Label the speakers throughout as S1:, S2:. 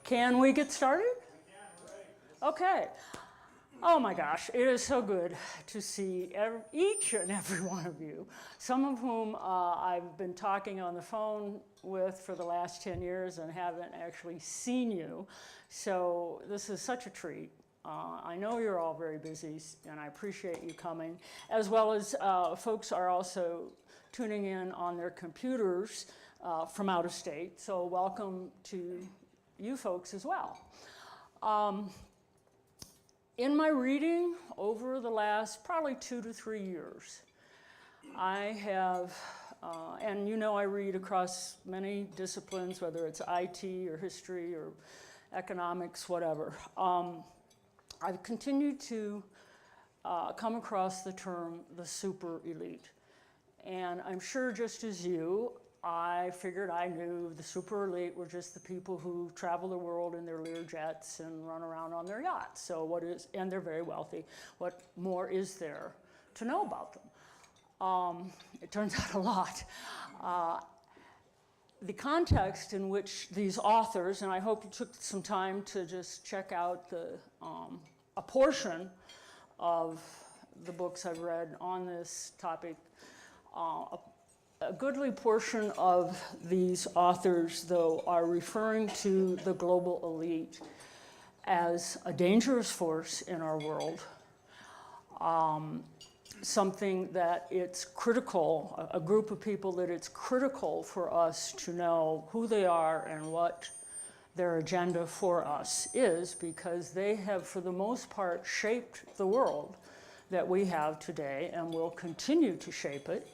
S1: Can we get started? Okay. Oh my gosh, it is so good to see each and every one of you, some of whom I've been talking on the phone with for the last 10 years and haven't actually seen you. So this is such a treat. I know you're all very busy, and I appreciate you coming, as well as folks are also tuning in on their computers from out of state. So welcome to you folks as well. In my reading over the last probably 2 to 3 years, I have, and you know I read across many disciplines, whether it's IT or history or economics, whatever. I've continued to come across the term the super elite. And I'm sure just as you, I figured I knew the super elite were just the people who travel the world in their Lear jets and run around on their yachts. So and they're very wealthy. What more is there to know about them? It turns out a lot. The context in which these authors, and I hope you took some time to just check out a portion of the books I've read on this topic. A goodly portion of these authors, though, are referring to the global elite as a dangerous force in our world, something that it's critical, a group of people that it's critical for us to know who they are and what their agenda for us is, because they have, for the most part, shaped the world that we have today and will continue to shape it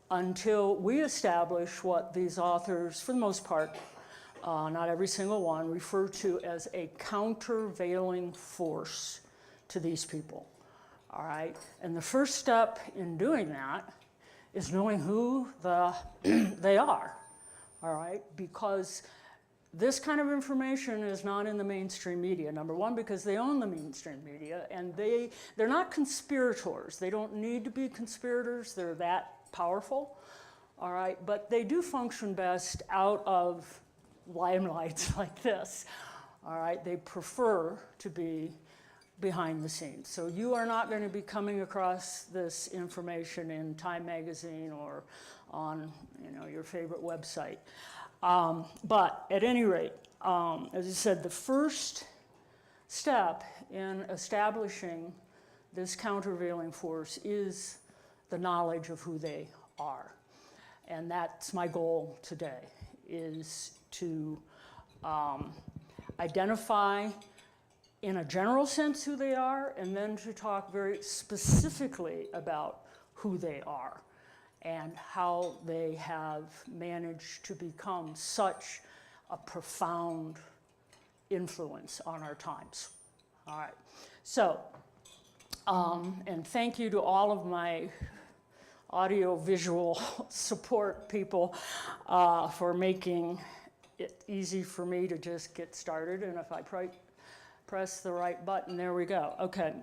S1: until we establish what these authors, for the most part, not every single one, refer to as a countervailing force to these people, all right? And the first step in doing that is knowing who they are, all right? Because this kind of information is not in the mainstream media. Number one, because they own the mainstream media, and they're not conspirators. They don't need to be conspirators. They're that powerful, all right? But they do function best out of limelights like this, all right? They prefer to be behind the scenes. So you are not going to be coming across this information in Time magazine or on, your favorite website. But at any rate, as I said, the first step in establishing this countervailing force is the knowledge of who they are. And that's my goal today, is to identify in a general sense who they are, and then to talk very specifically about who they are and how they have managed to become such a profound influence on our times. All right, so, and thank you to all of my audio-visual support people for making it easy for me to just get started. And if I press the right button, there we go. Okay.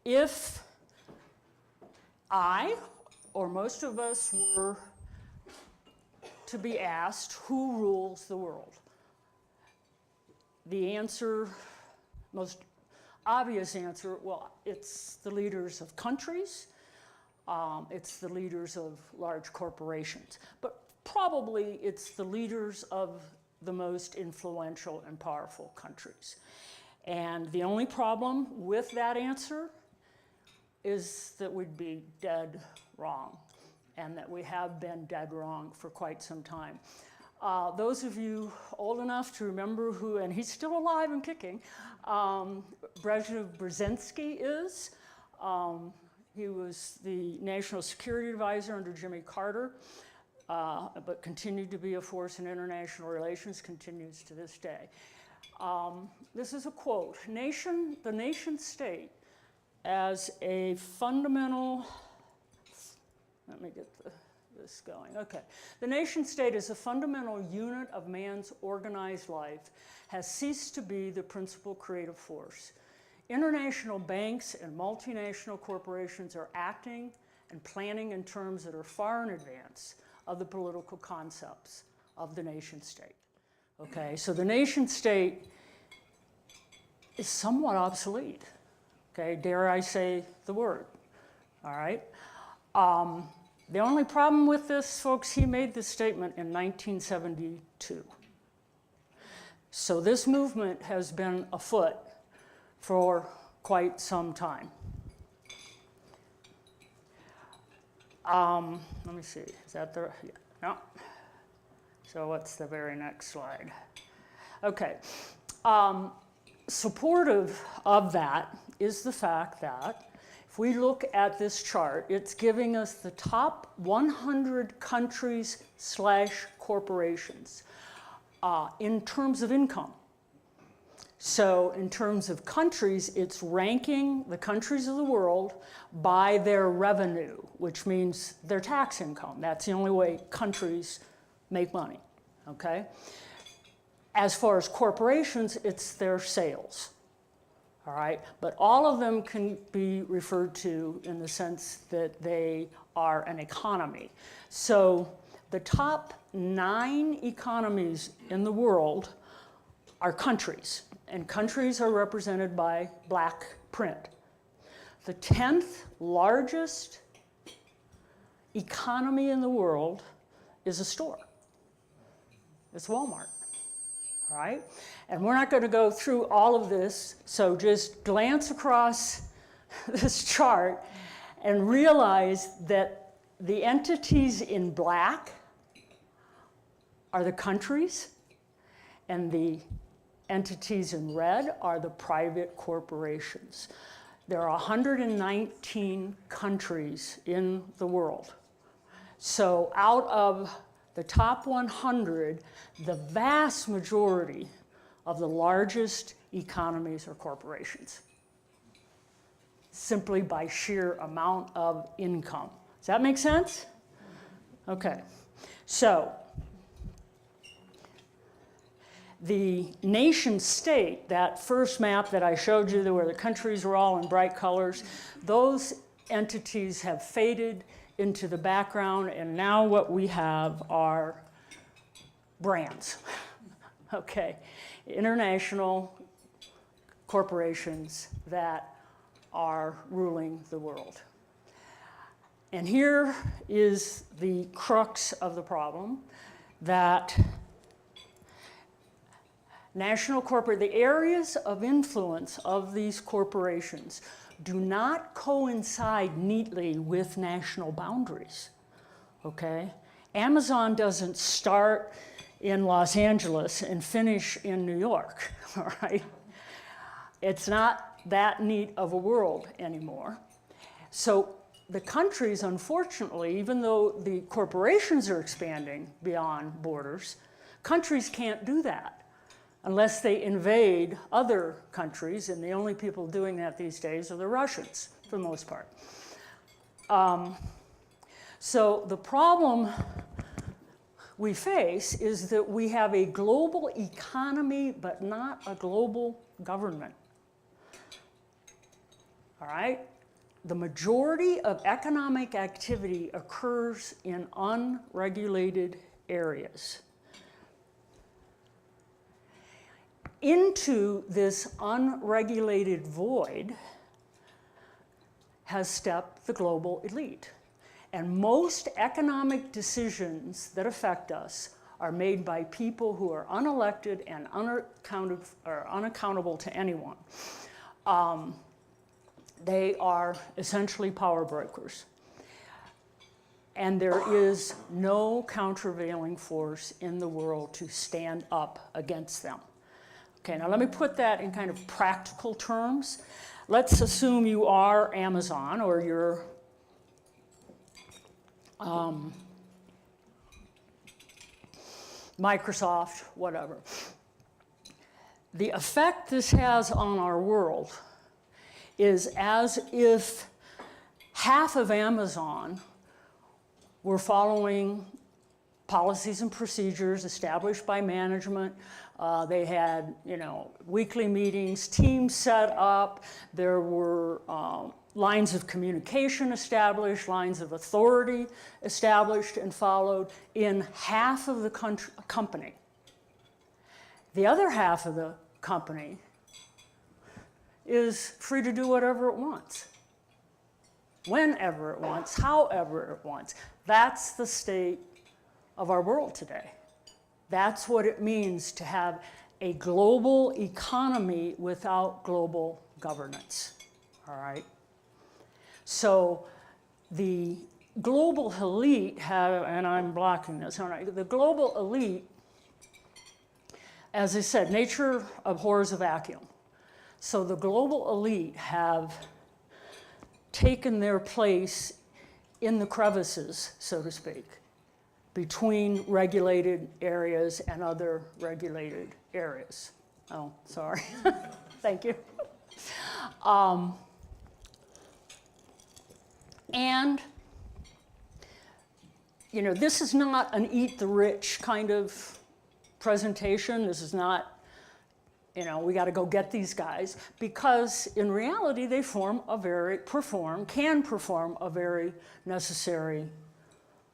S1: If I, or most of us, were to be asked who rules the world, the answer, most obvious answer, well, it's the leaders of countries, it's the leaders of large corporations, but probably it's the leaders of the most influential and powerful countries. And the only problem with that answer is that we'd be dead wrong, and that we have been dead wrong for quite some time. Those of you old enough to remember who, and he's still alive and kicking, Brzezinski is. He was the National Security Advisor under Jimmy Carter, but continued to be a force in international relations, continues to this day. This is a quote: the nation state as a fundamental, let me get this going. Okay. The nation state as a fundamental unit of man's organized life has ceased to be the principal creative force. International banks and multinational corporations are acting and planning in terms that are far in advance of the political concepts of the nation state. Okay, so the nation state is somewhat obsolete. Okay, dare I say the word, all right? The only problem with this, folks, he made this statement in 1972. So this movement has been afoot for quite some time. Let me see, is that the, yeah, no. So what's the very next slide? Okay, supportive of that is the fact that if we look at this chart, it's giving us the top 100 countries / corporations in terms of income. So in terms of countries, it's ranking the countries of the world by their revenue, which means their tax income. That's the only way countries make money, okay? As far as corporations, it's their sales, all right? But all of them can be referred to in the sense that they are an economy. So the top 9 economies in the world are countries, and countries are represented by black print. The 10th largest economy in the world is a store. It's Walmart, all right? And we're not going to go through all of this, so just glance across this chart and realize that the entities in black are the countries, and the entities in red are the private corporations. There are 119 countries in the world. So out of the top 100, the vast majority of the largest economies are corporations, simply by sheer amount of income. Does that make sense? Okay, so the nation state, that first map that I showed you where the countries were all in bright colors, those entities have faded into the background, and now what we have are brands, okay? International corporations that are ruling the world. And here is the crux of the problem, that the areas of influence of these corporations do not coincide neatly with national boundaries, okay? Amazon doesn't start in Los Angeles and finish in New York, all right? It's not that neat of a world anymore. So the countries, unfortunately, even though the corporations are expanding beyond borders, countries can't do that unless they invade other countries, and the only people doing that these days are the Russians, for the most part. So the problem we face is that we have a global economy, but not a global government. All right? The majority of economic activity occurs in unregulated areas. Into this unregulated void has stepped the global elite. And most economic decisions that affect us are made by people who are unelected and unaccountable to anyone. They are essentially power brokers. And there is no countervailing force in the world to stand up against them. Okay, now let me put that in kind of practical terms. Let's assume you are Amazon, or you're Microsoft, whatever. The effect this has on our world is as if half of Amazon were following policies and procedures established by management. They had, weekly meetings, teams set up. There were lines of communication established, lines of authority established and followed in half of the company. The other half of the company is free to do whatever it wants, whenever it wants, however it wants. That's the state of our world today. That's what it means to have a global economy without global governance, all right? So the global elite have, and I'm blocking this, all right? The global elite, as I said, nature abhors a vacuum. So the global elite have taken their place in the crevices, so to speak, between regulated areas and other regulated areas. Oh, sorry. Thank you. And, you know, this is not an eat the rich kind of presentation. This is not, you know, we got to go get these guys, because in reality they can perform a very necessary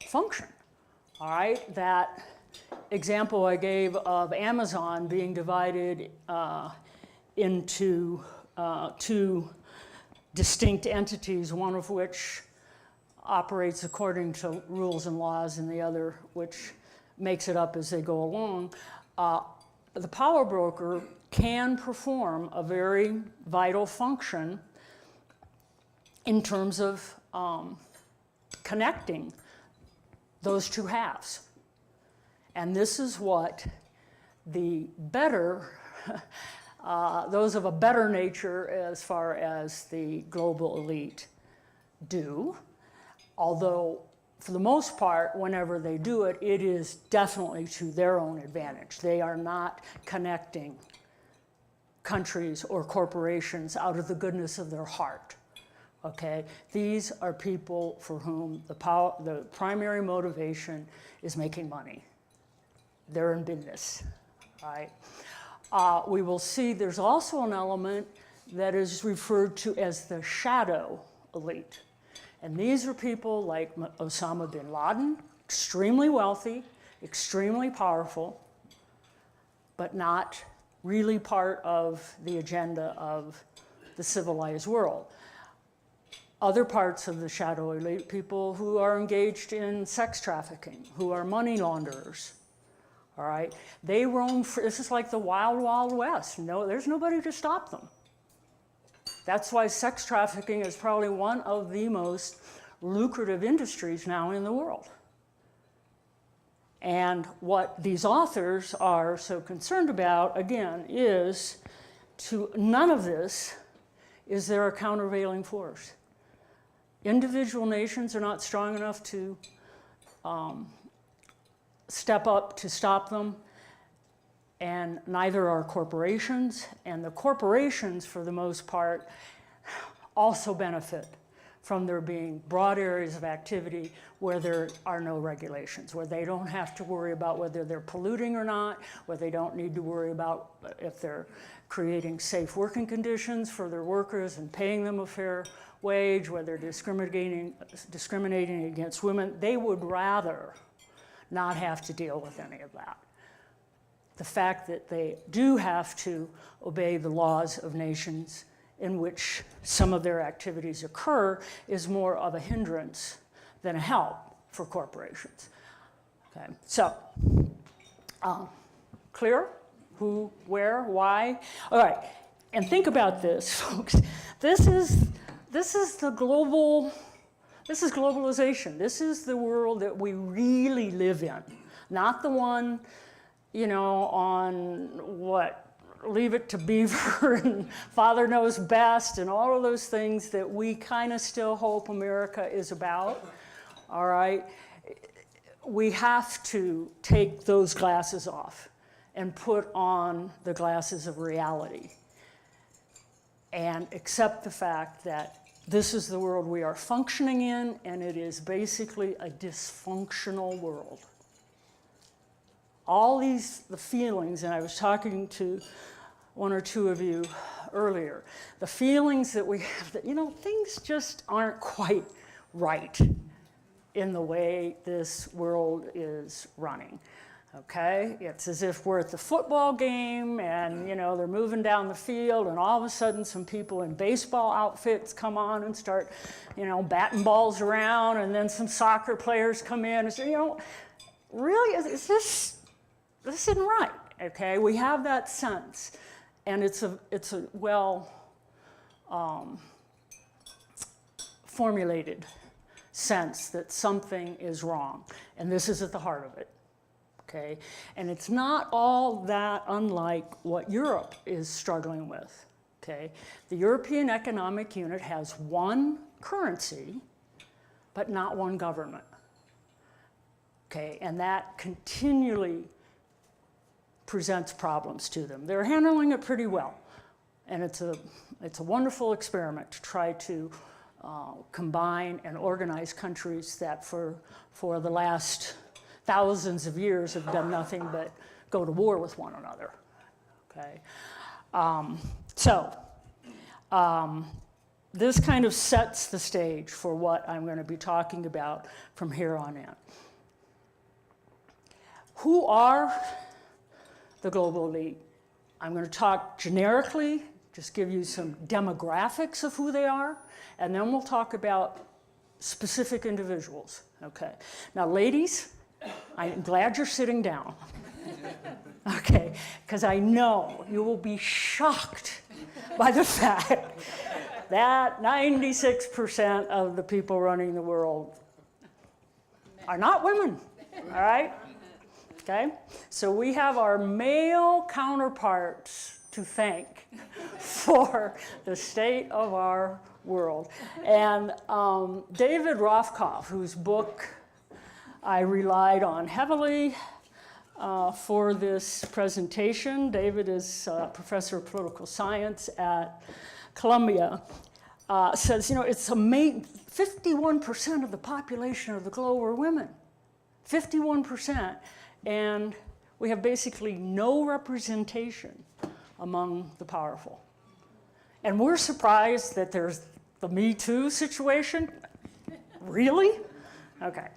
S1: function. All right, that example I gave of Amazon being divided into two distinct entities, one of which operates according to rules and laws and the other which makes it up as they go along. The power broker can perform a very vital function in terms of connecting those two halves. And this is what the better, those of a better nature as far as the global elite do. Although, for the most part, whenever they do it, it is definitely to their own advantage. They are not connecting countries or corporations out of the goodness of their heart. Okay, these are people for whom the primary motivation is making money. They're in business, right? We will see there's also an element that is referred to as the shadow elite. And these are people like Osama bin Laden, extremely wealthy, extremely powerful, but not really part of the agenda of the civilized world. Other parts of the shadow elite, people who are engaged in sex trafficking, who are money launderers, all right? They roam free. This is like the wild, wild west. No, there's nobody to stop them. That's why sex trafficking is probably one of the most lucrative industries now in the world. And what these authors are so concerned about, again, is none of this is there a countervailing force. Individual nations are not strong enough to step up to stop them, and neither are corporations. And the corporations, for the most part, also benefit from there being broad areas of activity where there are no regulations, where they don't have to worry about whether they're polluting or not, where they don't need to worry about if they're creating safe working conditions for their workers and paying them a fair wage, whether discriminating against women. They would rather not have to deal with any of that. The fact that they do have to obey the laws of nations in which some of their activities occur is more of a hindrance than a help for corporations. Okay, so clear? Who, where, why? All right, and think about this, folks. This is the global. This is globalization. This is the world that we really live in, not the one, you know, on what, Leave It to Beaver and Father Knows Best and all of those things that we kind of still hope America is about, all right? We have to take those glasses off and put on the glasses of reality and accept the fact that this is the world we are functioning in, and it is basically a dysfunctional world. All the feelings, and I was talking to one or two of you earlier. The feelings that we have that, things just aren't quite right in the way this world is running. Okay, it's as if we're at the football game and, they're moving down the field and all of a sudden some people in baseball outfits come on and start, batting balls around, and then some soccer players come in and say, really, is this isn't right, okay? We have that sense, and it's a well formulated sense that something is wrong, and this is at the heart of it. Okay, and it's not all that unlike what Europe is struggling with. Okay, the European Economic Unit has one currency, but not one government. Okay, and that continually presents problems to them. They're handling it pretty well, and it's a wonderful experiment to try to combine and organize countries that for the last thousands of years have done nothing but go to war with one another. Okay, this kind of sets the stage for what I'm going to be talking about from here on in. Who are the global elite? I'm going to talk generically, just give you some demographics of who they are, and then we'll talk about specific individuals. Okay, now ladies, I'm glad you're sitting down, okay, because I know you will be shocked by the fact that 96% of the people running the world are not women, all right? Okay, so we have our male counterparts to thank for the state of our world. And David Rothkopf, whose book I relied on heavily for this presentation. David is a professor of political science at Columbia. Says, it's amazing, 51% of the population of the globe are women. 51%. And we have basically no representation among the powerful. And we're surprised that there's the Me Too situation. Really? Okay.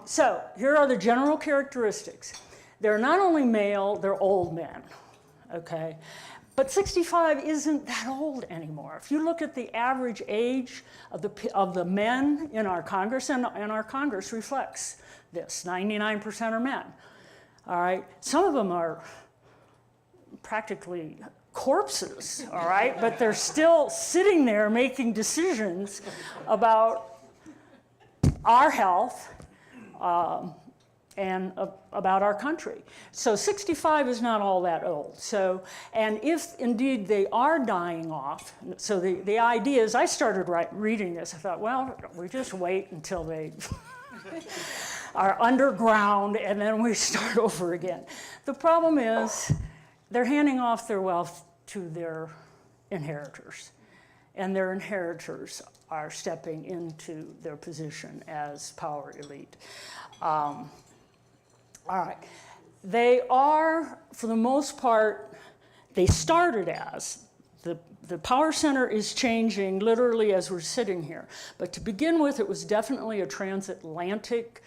S1: So here are the general characteristics. They're not only male, they're old men, okay? But 65 isn't that old anymore. If you look at the average age of the men in our Congress, and our Congress reflects this, 99% are men, all right? Some of them are practically corpses, all right? But they're still sitting there making decisions about our health, and about our country. So 65 is not all that old. So, and if indeed they are dying off, so the idea is, I started reading this, I thought, well, we just wait until they are underground and then we start over again. The problem is they're handing off their wealth to their inheritors, and their inheritors are stepping into their position as power elite. All right. They are, for the most part, they started as, the power center is changing literally as we're sitting here. But to begin with, it was definitely a transatlantic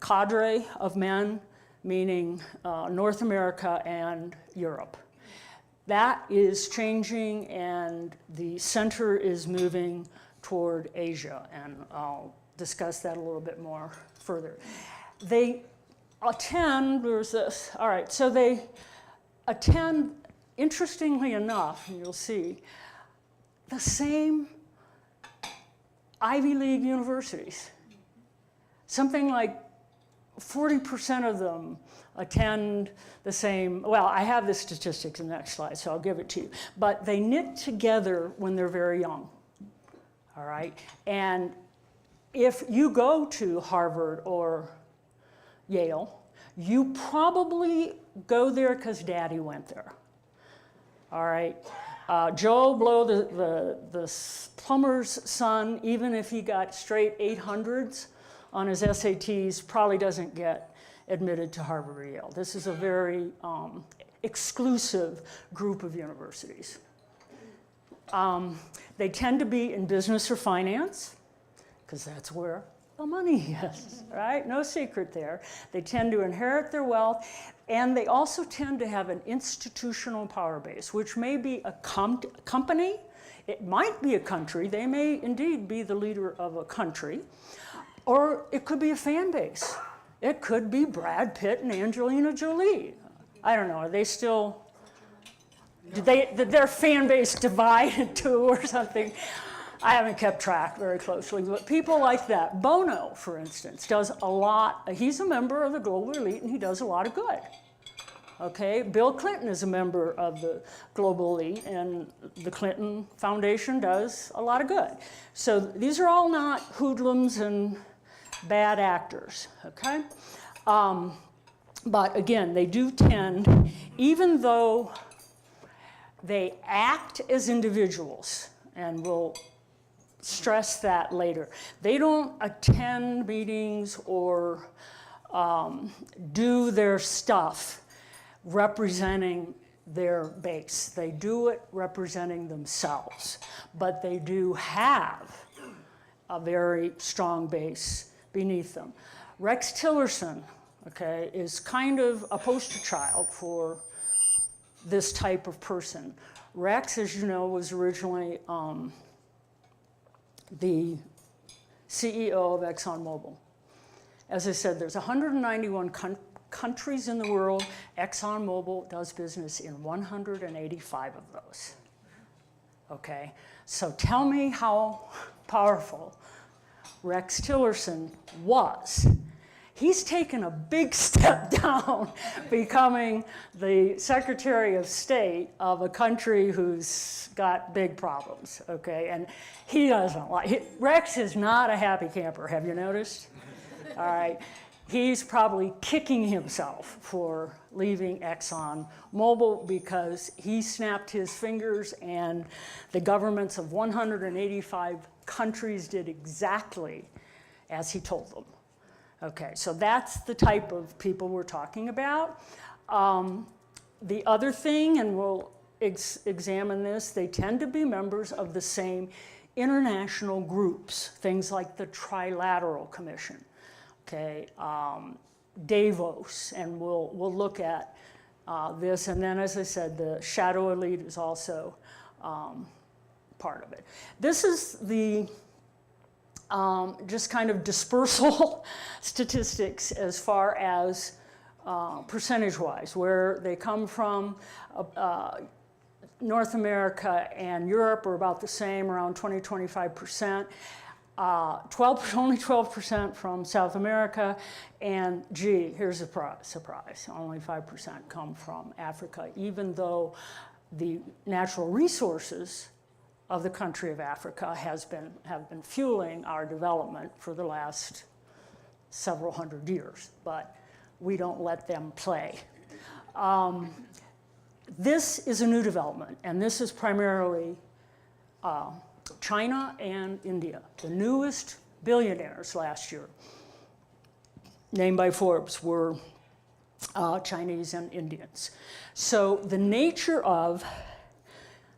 S1: cadre of men, meaning North America and Europe. That is changing, and the center is moving toward Asia, and I'll discuss that a little bit more further. They attend, there's this, all right, so they attend, interestingly enough, and you'll see, the same Ivy League universities. Something like 40% of them attend the same, well, I have the statistics in the next slide, so I'll give it to you. But they knit together when they're very young, all right? And if you go to Harvard or Yale, you probably go there because Daddy went there, all right? Joe Blow, the plumber's son, even if he got straight 800s on his SATs, probably doesn't get admitted to Harvard or Yale. This is a very exclusive group of universities. They tend to be in business or finance, because that's where the money is, right? No secret there. They tend to inherit their wealth, and they also tend to have an institutional power base, which may be a company, it might be a country, they may indeed be the leader of a country, or it could be a fan base. It could be Brad Pitt and Angelina Jolie. I don't know, are they still, did their fan base divide in two or something? I haven't kept track very closely, but people like that. Bono, for instance, does a lot. He's a member of the global elite, and he does a lot of good. Okay, Bill Clinton is a member of the global elite, and the Clinton Foundation does a lot of good. So these are all not hoodlums and bad actors, okay? But again, they do tend, even though they act as individuals, and we'll stress that later. They don't attend meetings or do their stuff representing their base. They do it representing themselves, but they do have a very strong base beneath them. Rex Tillerson, okay, is kind of a poster child for this type of person. Rex, as you know, was originally the CEO of ExxonMobil. As I said, there's 191 countries in the world. ExxonMobil does business in 185 of those. Okay, so tell me how powerful Rex Tillerson was. He's taken a big step down, becoming the Secretary of State of a country who's got big problems, okay? And he doesn't like, Rex is not a happy camper, have you noticed? All right, he's probably kicking himself for leaving ExxonMobil because he snapped his fingers and the governments of 185 countries did exactly as he told them. Okay, so that's the type of people we're talking about. The other thing, and we'll examine this, they tend to be members of the same international groups, things like the Trilateral Commission, okay, Davos, and we'll look at this. And then, as I said, the shadow elite is also part of it. This is the just kind of dispersal statistics as far as percentage-wise, where they come from. North America and Europe are about the same, around 20-25%. Only 12% from South America, and gee, here's a surprise, only 5% come from Africa, even though the natural resources of the country of Africa have been fueling our development for the last several hundred years, but we don't let them play. This is a new development, and this is primarily China and India. The newest billionaires last year, named by Forbes, were Chinese and Indians. So the nature of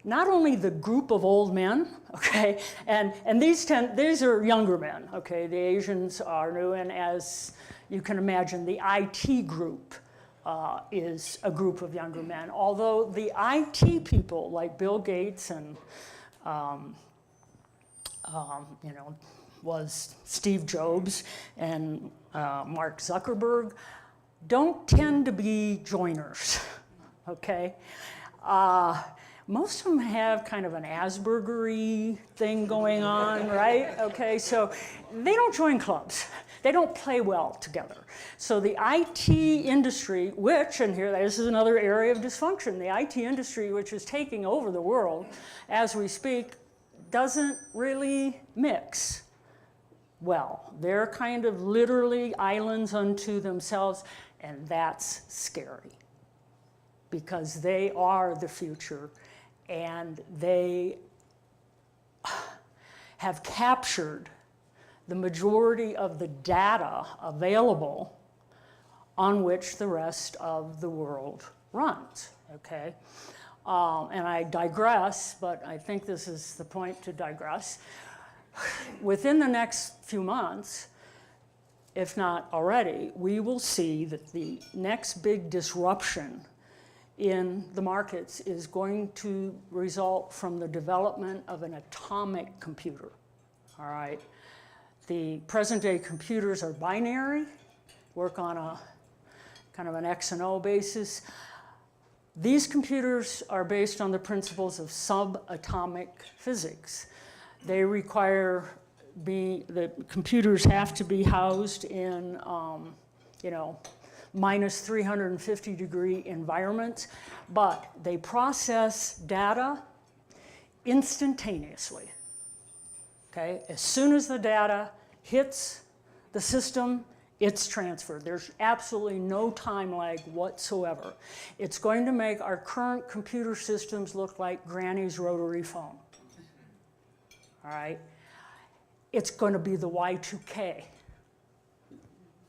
S1: not only the group of old men, okay, and these are younger men, okay, the Asians are new, and as you can imagine, the IT group is a group of younger men, although the IT people like Bill Gates and was Steve Jobs and Mark Zuckerberg don't tend to be joiners, okay? Most of them have kind of an Asperger-y thing going on, right? Okay, so they don't join clubs. They don't play well together. So the IT industry, which, and here, this is another area of dysfunction, the IT industry, which is taking over the world as we speak, doesn't really mix well. They're kind of literally islands unto themselves, and that's scary because they are the future, and they have captured the majority of the data available on which the rest of the world runs, okay? And I digress, but I think this is the point to digress. Within the next few months, if not already, we will see that the next big disruption in the markets is going to result from the development of an atomic computer, all right? The present-day computers are binary, work on a kind of an X and O basis. These computers are based on the principles of subatomic physics. They require the computers have to be housed in, minus 350 degree environments, but they process data instantaneously, okay? As soon as the data hits the system, it's transferred. There's absolutely no time lag whatsoever. It's going to make our current computer systems look like Granny's rotary phone, all right? It's going to be the Y2K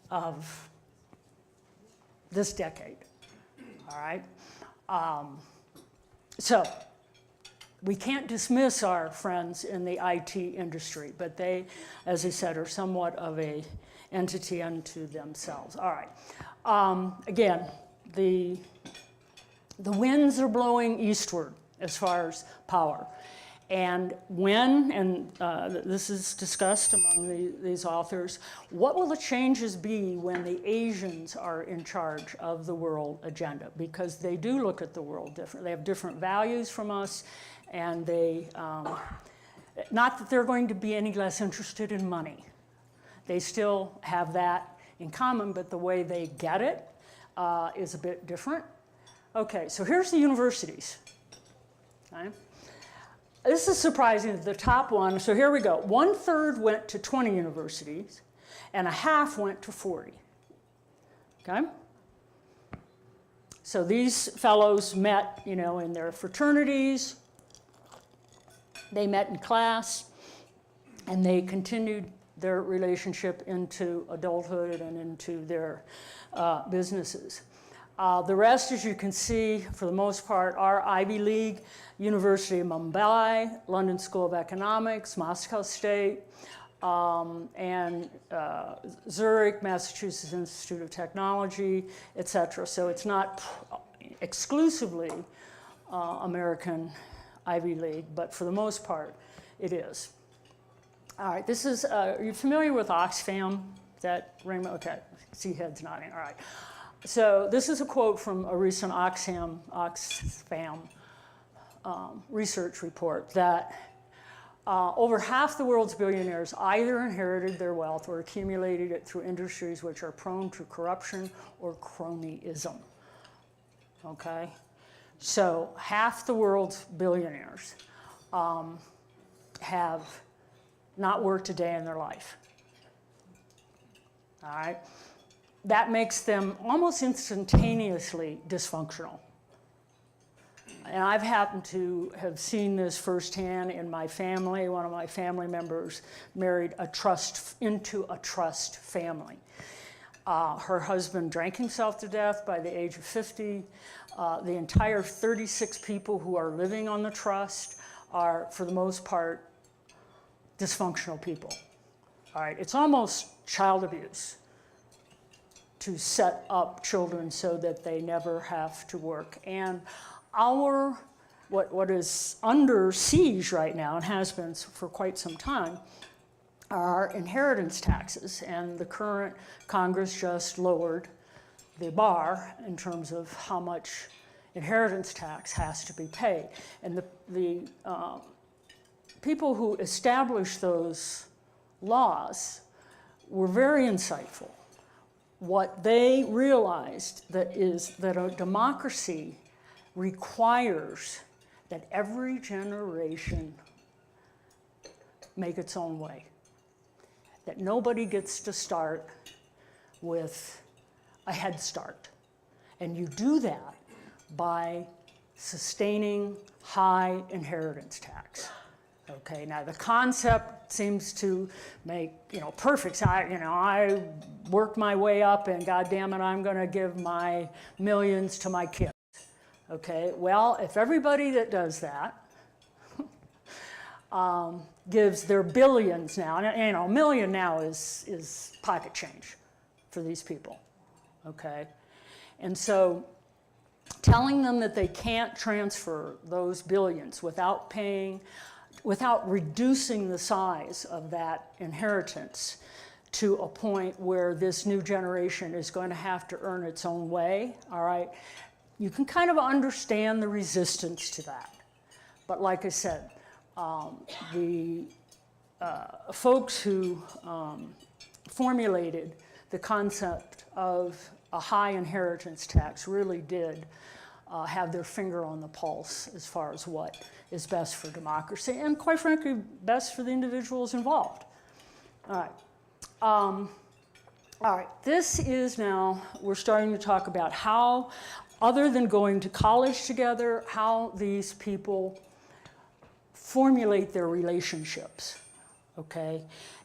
S1: of this decade, all right? So we can't dismiss our friends in the IT industry, but they, as I said, are somewhat of a entity unto themselves. All right. Again, the winds are blowing eastward as far as power. And when, and this is discussed among these authors, what will the changes be when the Asians are in charge of the world agenda? Because they do look at the world different. They have different values from us, and they, not that they're going to be any less interested in money. They still have that in common, but the way they get it is a bit different. Okay, so here's the universities. Okay. This is surprising, the top one, so here we go. 1/3 went to 20 universities, and 1/2 went to 40, okay? So these fellows met, in their fraternities, they met in class, and they continued their relationship into adulthood and into their businesses. The rest, as you can see, for the most part, are Ivy League, University of Mumbai, London School of Economics, Moscow State, and Zurich, Massachusetts Institute of Technology, etc. So it's not exclusively American Ivy League, but for the most part, it is. All right, this is, are you familiar with Oxfam? Is that ring? Okay, see heads nodding, all right. So this is a quote from a recent Oxfam research report that over half the world's billionaires either inherited their wealth or accumulated it through industries which are prone to corruption or cronyism, okay? So half the world's billionaires have not worked a day in their life, all right? That makes them almost instantaneously dysfunctional. And I've happened to have seen this firsthand in my family. One of my family members married into a trust family. Her husband drank himself to death by the age of 50. The entire 36 people who are living on the trust are, for the most part, dysfunctional people. All right, it's almost child abuse to set up children so that they never have to work. And what is under siege right now, and has been for quite some time, are inheritance taxes. And the current Congress just lowered the bar in terms of how much inheritance tax has to be paid. And the people who established those laws were very insightful. What they realized is that a democracy requires that every generation make its own way. That nobody gets to start with a head start. And you do that by sustaining high inheritance tax. Okay, now the concept seems to make, perfect sense. I worked my way up and God damn it, I'm gonna give my millions to my kids. Okay, well, if everybody that does that gives their billions now, and you know, $1 million now is pocket change for these people, okay? And so telling them that they can't transfer those billions without paying, without reducing the size of that inheritance to a point where this new generation is going to have to earn its own way, all right? You can kind of understand the resistance to that. But like I said, the folks who formulated the concept of a high inheritance tax really did have their finger on the pulse as far as what is best for democracy and, quite frankly, best for the individuals involved. All right. All right, this is now, we're starting to talk about how, other than going to college together, how these people formulate their relationships, okay?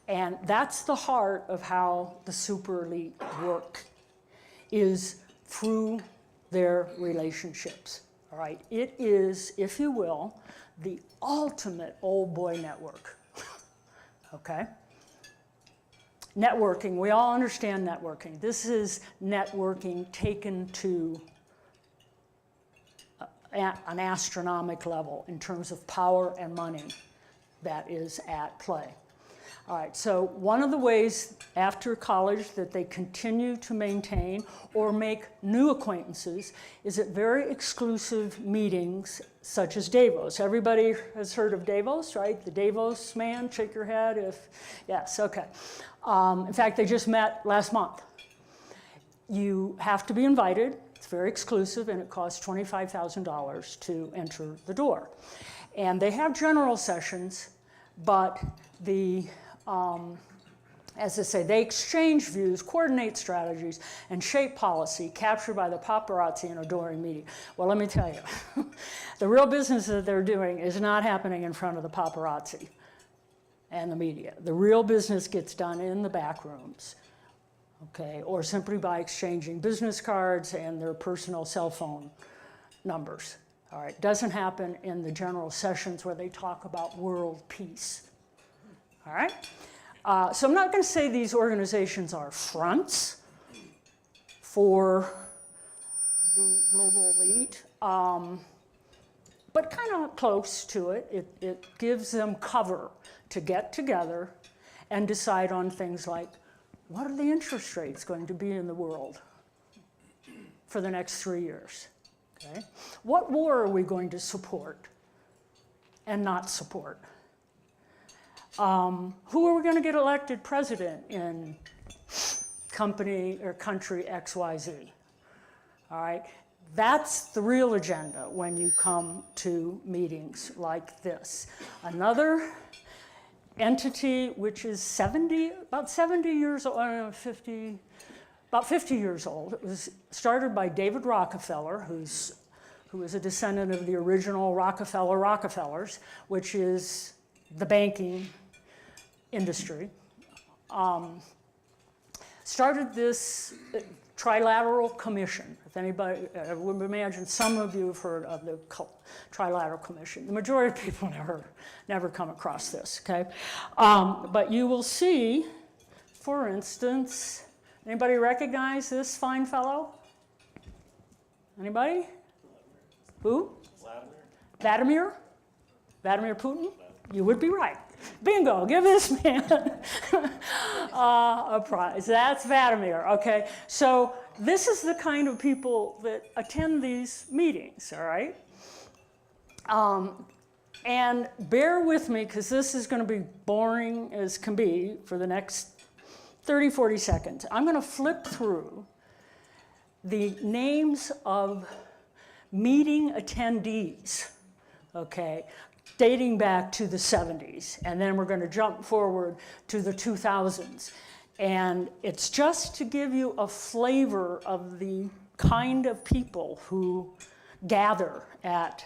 S1: And that's the heart of how the super elite work, is through their relationships, all right? It is, if you will, the ultimate old boy network, okay? Networking, we all understand networking. This is networking taken to an astronomical level in terms of power and money that is at play. All right, so one of the ways after college that they continue to maintain or make new acquaintances is at very exclusive meetings such as Davos. Everybody has heard of Davos, right? The Davos man, shake your head if, yes, okay. In fact, they just met last month. You have to be invited. It's very exclusive, and it costs $25,000 to enter the door. And they have general sessions, but the, as I say, they exchange views, coordinate strategies, and shape policy captured by the paparazzi in a adoring media. Well, let me tell you, the real business that they're doing is not happening in front of the paparazzi and the media. The real business gets done in the back rooms, okay, or simply by exchanging business cards and their personal cell phone numbers. All right, doesn't happen in the general sessions where they talk about world peace. All right, so I'm not going to say these organizations are fronts for the global elite, but kind of close to it. It gives them cover to get together and decide on things like, what are the interest rates going to be in the world for the next 3 years? Okay? What war are we going to support and not support? Who are we going to get elected president in company or country XYZ? All right? That's the real agenda when you come to meetings like this. Another entity which is about 70 years old, about 50 years old. It was started by David Rockefeller, who is a descendant of the original Rockefellers, which is the banking industry. Started this Trilateral Commission. If anybody, I would imagine some of you have heard of the Trilateral Commission. The majority of people never come across this, okay? But you will see, for instance, anybody recognize this fine fellow? Anybody? Who? Vladimir? Vladimir Putin? You would be right. Bingo, give this man a prize. That's Vladimir, okay? So this is the kind of people that attend these meetings, all right? And bear with me, because this is going to be boring as can be for the next 30, 40 seconds. I'm going to flip through the names of meeting attendees, okay, dating back to the 70s, and then we're going to jump forward to the 2000s. And it's just to give you a flavor of the kind of people who gather at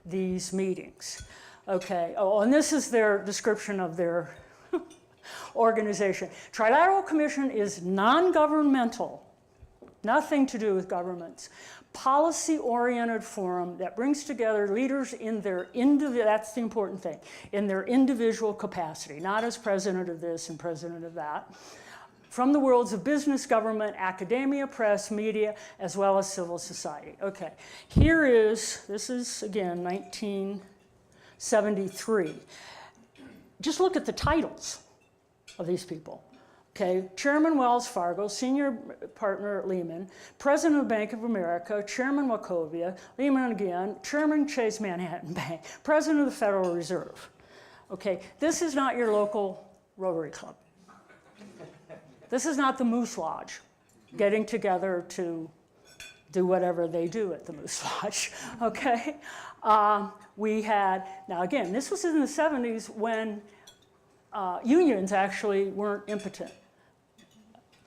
S1: these meetings. Okay, oh, and this is their description of their organization. Trilateral Commission is non-governmental, nothing to do with governments, policy-oriented forum that brings together leaders in their that's the important thing, in their individual capacity, not as president of this and president of that, from the worlds of business, government, academia, press, media, as well as civil society. Okay, this is again 1973. Just look at the titles of these people. Okay, Chairman Wells Fargo, Senior Partner Lehman, President of Bank of America, Chairman Wachovia, Lehman again, Chairman Chase Manhattan Bank, President of the Federal Reserve. Okay, this is not your local Rotary Club. This is not the Moose Lodge getting together to do whatever they do at the Moose Lodge, okay? We had, now again, this was in the 70s when unions actually weren't impotent.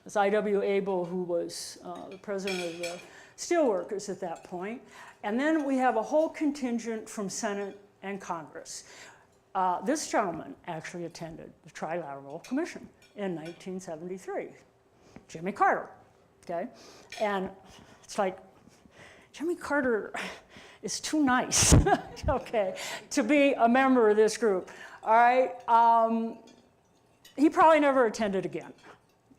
S1: It's I.W. Abel, who was the president of the steelworkers at that point. And then we have a whole contingent from Senate and Congress. This gentleman actually attended the Trilateral Commission in 1973, Jimmy Carter, okay? And it's like, Jimmy Carter is too nice, okay, to be a member of this group, all right? He probably never attended again.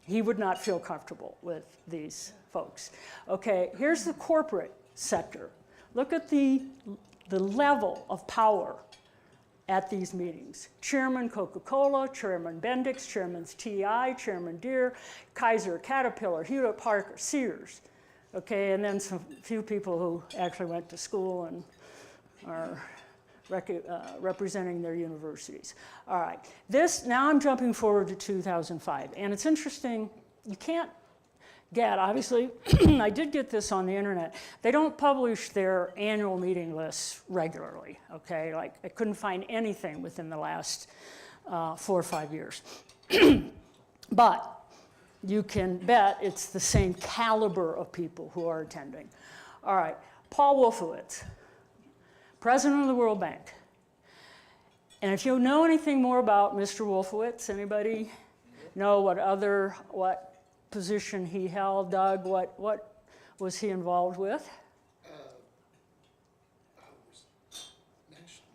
S1: He would not feel comfortable with these folks. Okay, here's the corporate sector. Look at the level of power at these meetings. Chairman Coca-Cola, Chairman Bendix, Chairman TI, Chairman Deere, Kaiser, Caterpillar, Hewlett Packard, Sears. Okay, and then some few people who actually went to school and are representing their universities. All right, now I'm jumping forward to 2005, and it's interesting, you can't get, obviously, I did get this on the internet, they don't publish their annual meeting lists regularly, okay? Like, I couldn't find anything within the last 4 or 5 years. But you can bet it's the same caliber of people who are attending. All right, Paul Wolfowitz, president of the World Bank. And if you know anything more about Mr. Wolfowitz, anybody know what position he held? Doug, what was he involved with?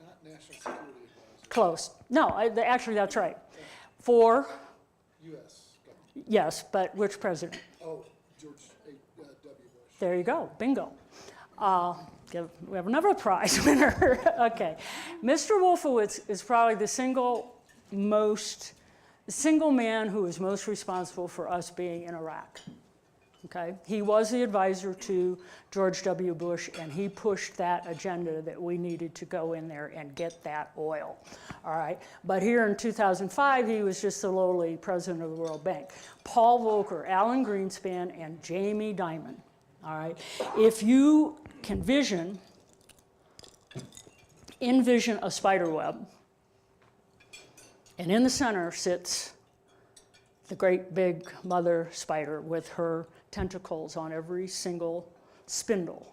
S2: Not national security advisor.
S1: Close. No, actually that's right. For?
S2: U.S. government.
S1: Yes, but which president?
S2: Oh, George W. Bush.
S1: There you go, bingo. We have another prize winner. Okay, Mr. Wolfowitz is probably the single man who is most responsible for us being in Iraq. Okay, he was the advisor to George W. Bush, and he pushed that agenda that we needed to go in there and get that oil. All right, but here in 2005, he was just the lowly president of the World Bank. Paul Volcker, Alan Greenspan, and Jamie Dimon. All right, if you can envision a spider web, and in the center sits the great big mother spider with her tentacles on every single spindle.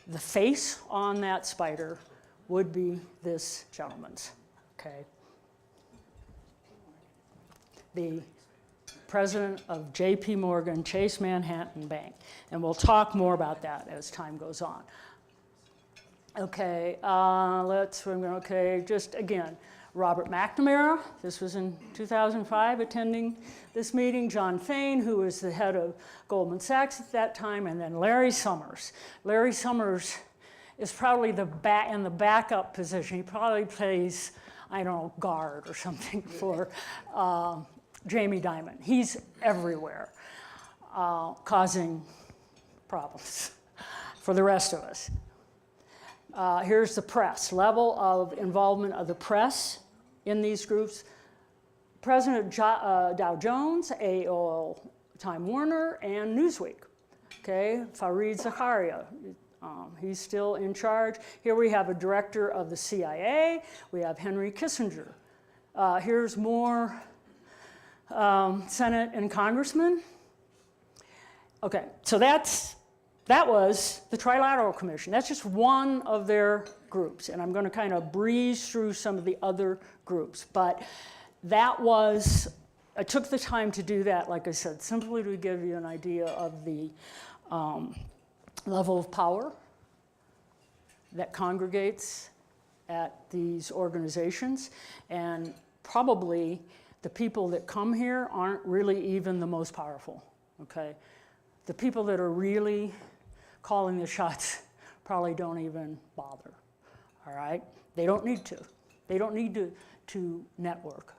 S1: The face on that spider would be this gentleman's, okay? The president of J.P. Morgan Chase Manhattan Bank. And we'll talk more about that as time goes on. Okay, just again, Robert McNamara, this was in 2005, attending this meeting. John Thain, who was the head of Goldman Sachs at that time, and then Larry Summers. Larry Summers is probably in the backup position. He probably plays, I don't know, guard or something for Jamie Dimon. He's everywhere, causing problems for the rest of us. Here's the press, level of involvement of the press in these groups. President Dow Jones, AOL, Time Warner, and Newsweek. Okay, Fareed Zakaria, he's still in charge. Here we have a director of the CIA. We have Henry Kissinger. Here's more Senate and congressmen. Okay, so that was the Trilateral Commission. That's just one of their groups, and I'm going to kind of breeze through some of the other groups. But that was, I took the time to do that, like I said, simply to give you an idea of the level of power that congregates at these organizations, and probably the people that come here aren't really even the most powerful, okay? The people that are really calling the shots probably don't even bother, all right? They don't need to. They don't need to network.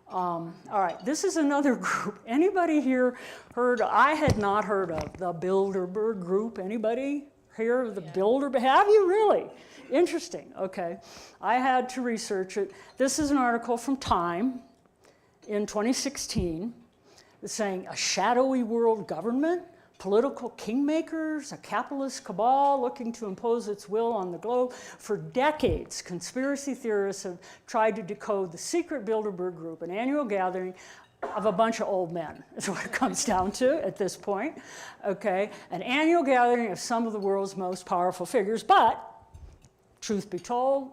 S1: All right, this is another group. Anybody here heard, I had not heard of the Bilderberg group. Anybody hear of the Bilderberg? Have you really? Interesting, okay. I had to research it. This is an article from Time in 2016. It's saying a shadowy world government, political kingmakers, a capitalist cabal looking to impose its will on the globe. For decades, conspiracy theorists have tried to decode the secret Bilderberg group, an annual gathering of a bunch of old men, is what it comes down to at this point, okay? An annual gathering of some of the world's most powerful figures, but truth be told,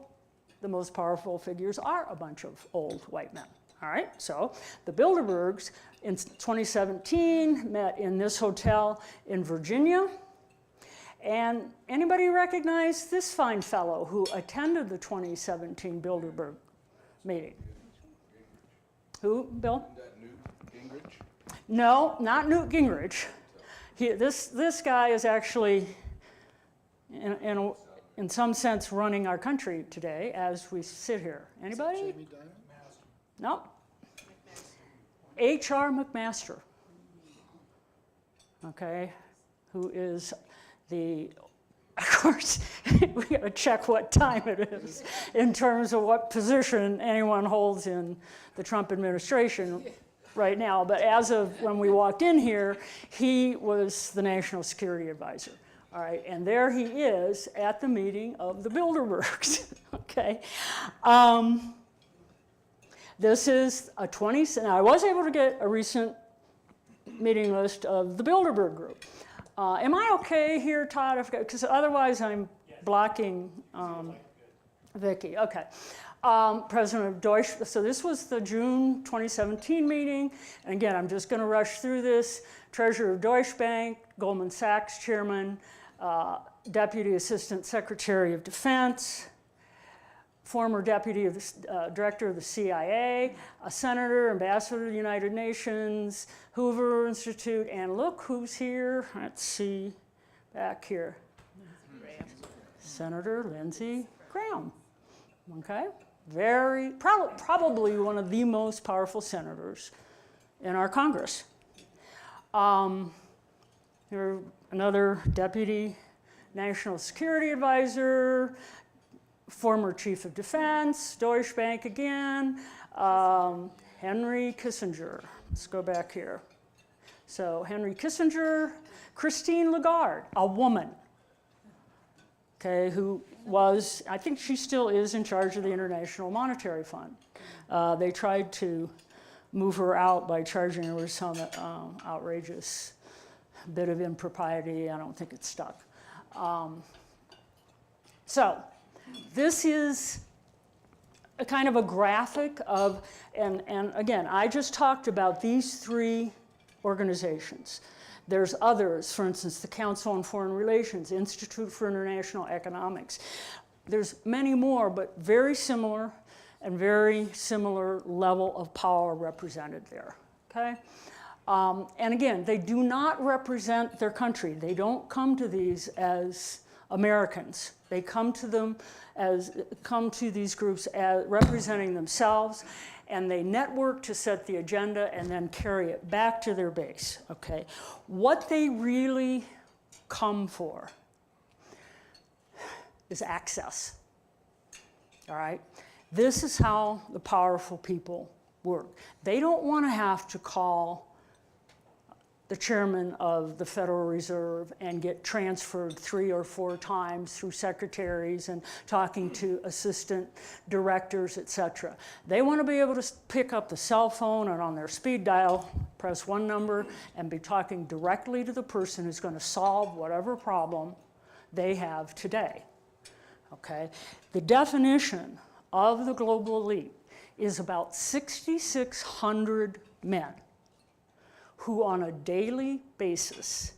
S1: the most powerful figures are a bunch of old white men. All right, so the Bilderbergs in 2017 met in this hotel in Virginia. And anybody recognize this fine fellow who attended the 2017 Bilderberg meeting? Who, Bill?
S3: That Newt Gingrich?
S1: No, not Newt Gingrich. This guy is actually, in some sense, running our country today as we sit here. Anybody?
S2: Jamie Dimon?
S1: No. H.R. McMaster, okay, who is of course, we got to check what time it is in terms of what position anyone holds in the Trump administration right now. But as of when we walked in here, he was the National Security Advisor. All right, and there he is at the meeting of the Bilderbergs, okay? This is a now I was able to get a recent meeting list of the Bilderberg group. Am I okay here, Todd? Because otherwise I'm blocking Vicky. Okay. President of Deutsche, so this was the June 2017 meeting. And again, I'm just going to rush through this. Treasurer of Deutsche Bank, Goldman Sachs chairman, Deputy Assistant Secretary of Defense, former deputy of the director of the CIA, a senator, ambassador to the United Nations, Hoover Institute, and look who's here. Let's see, back here. Senator Lindsey Graham. Okay, probably one of the most powerful senators in our Congress. Here, another deputy national security advisor, former chief of defense, Deutsche Bank again, Henry Kissinger. Let's go back here. So Henry Kissinger, Christine Lagarde, a woman, okay, who was, I think she still is in charge of the International Monetary Fund. They tried to move her out by charging her with some outrageous bit of impropriety. I don't think it stuck. So this is a kind of a graphic of, and again, I just talked about these three organizations. There's others, for instance, the Council on Foreign Relations, Institute for International Economics. There's many more, but very similar and very similar level of power represented there, okay? And again, they do not represent their country. They don't come to these as Americans. They come to these groups as representing themselves, and they network to set the agenda and then carry it back to their base, okay? What they really come for is access, all right? This is how the powerful people work. They don't want to have to call the chairman of the Federal Reserve and get transferred 3 or 4 times through secretaries and talking to assistant directors, et cetera. They want to be able to pick up the cell phone and on their speed dial, press one number and be talking directly to the person who's going to solve whatever problem they have today, okay? The definition of the global elite is about 6,600 men who on a daily basis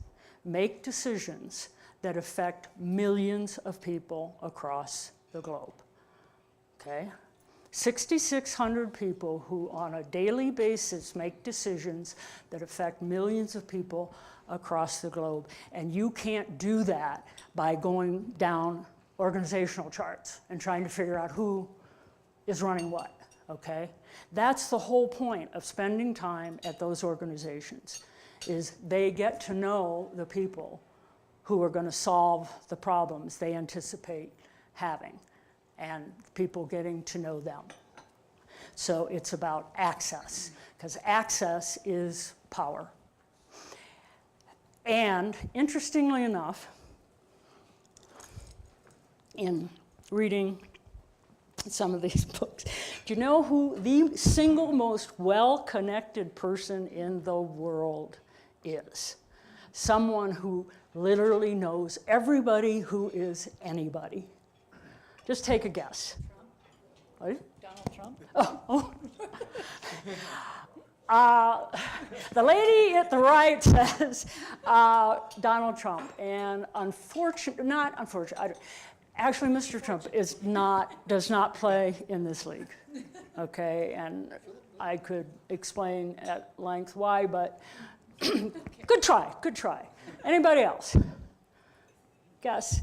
S1: make decisions that affect millions of people across the globe, okay? 6,600 people who on a daily basis make decisions that affect millions of people across the globe. And you can't do that by going down organizational charts and trying to figure out who is running what, okay? That's the whole point of spending time at those organizations, is they get to know the people who are going to solve the problems they anticipate having, and people getting to know them. So it's about access, because access is power. And interestingly enough, in reading some of these books, do you know who the single most well-connected person in the world is? Someone who literally knows everybody who is anybody. Just take a guess. What?
S4: Donald Trump?
S1: The lady at the right says Donald Trump, and actually Mr. Trump does not play in this league, okay? And I could explain at length why, but good try. Anybody else? Guess?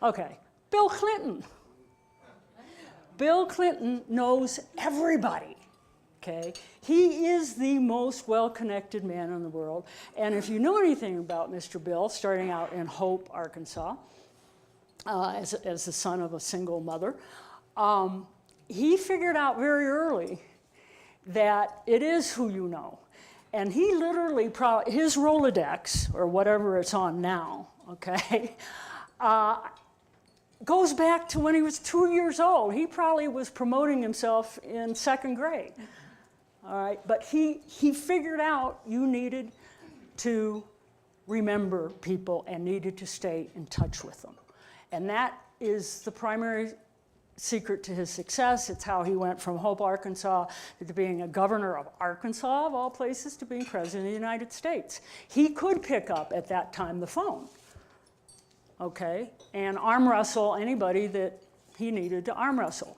S1: Okay, Bill Clinton. Bill Clinton knows everybody, okay? He is the most well-connected man in the world. And if you know anything about Mr. Bill, starting out in Hope, Arkansas, as the son of a single mother, he figured out very early that it is who you know. And he literally, his Rolodex, or whatever it's on now, okay, goes back to when he was 2 years old. He probably was promoting himself in second grade, all right? But he figured out you needed to remember people and needed to stay in touch with them. And that is the primary secret to his success. It's how he went from Hope, Arkansas, to being a governor of Arkansas, of all places, to being president of the United States. He could pick up, at that time, the phone, okay, and arm wrestle anybody that he needed to arm wrestle.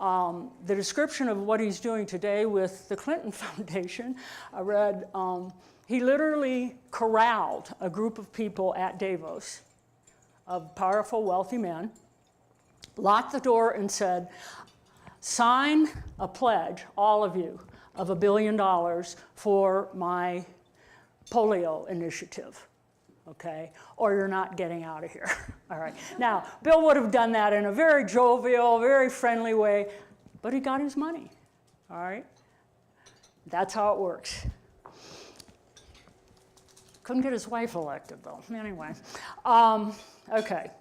S1: The description of what he's doing today with the Clinton Foundation, I read, he literally corralled a group of people at Davos, of powerful, wealthy men, locked the door and said, sign a pledge, all of you, of $1 billion for my polio initiative, okay? Or you're not getting out of here, all right? Now, Bill would have done that in a very jovial, very friendly way, but he got his money, all right? That's how it works. Couldn't get his wife elected, though. Anyway, okay.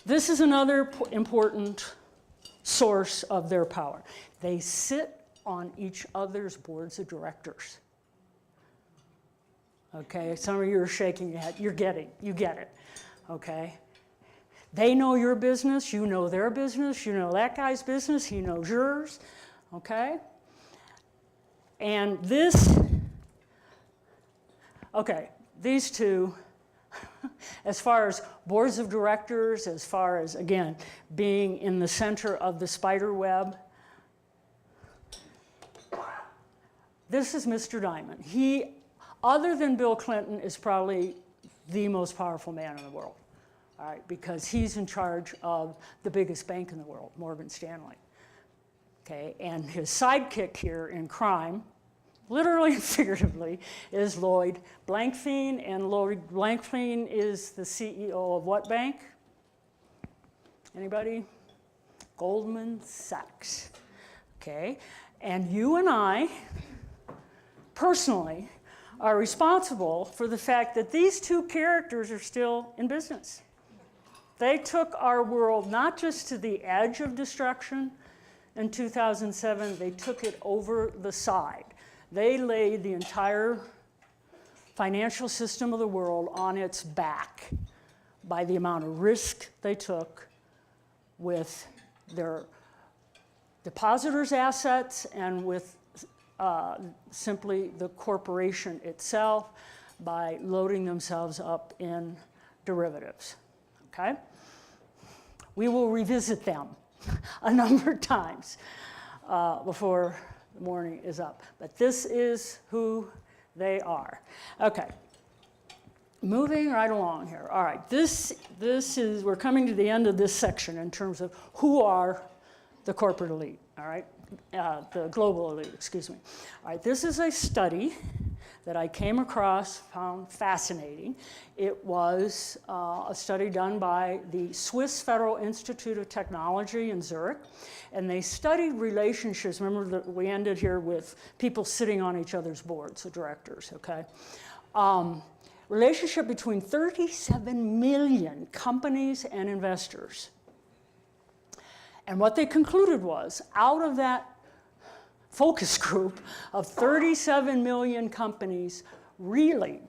S1: This is another important source of their power. They sit on each other's boards of directors. Okay, some of you are shaking your head. You get it, okay? They know your business, you know their business, you know that guy's business, he knows yours, okay? And this, okay, these two, as far as boards of directors, as far as, again, being in the center of the spider web, this is Mr. Diamond. He, other than Bill Clinton, is probably the most powerful man in the world, all right, because he's in charge of the biggest bank in the world, Morgan Stanley, okay? And his sidekick here in crime, literally and figuratively, is Lloyd Blankfein, and Lloyd Blankfein is the CEO of what bank? Anybody? Goldman Sachs, okay? And you and I, personally, are responsible for the fact that these two characters are still in business. They took our world not just to the edge of destruction in 2007, they took it over the side. They laid the entire financial system of the world on its back by the amount of risk they took with their depositors' assets and with simply the corporation itself, by loading themselves up in derivatives, okay? We will revisit them a number of times before the morning is up. But this is who they are. Okay, moving right along here. All right, this is, we're coming to the end of this section in terms of who are the corporate elite, all right? The global elite, excuse me. All right, this is a study that I came across, found fascinating. It was a study done by the Swiss Federal Institute of Technology in Zurich, and they studied relationships. Remember that we ended here with people sitting on each other's boards, the directors, okay? Relationship between 37 million companies and investors. And what they concluded was, out of that focus group of 37 million companies, really,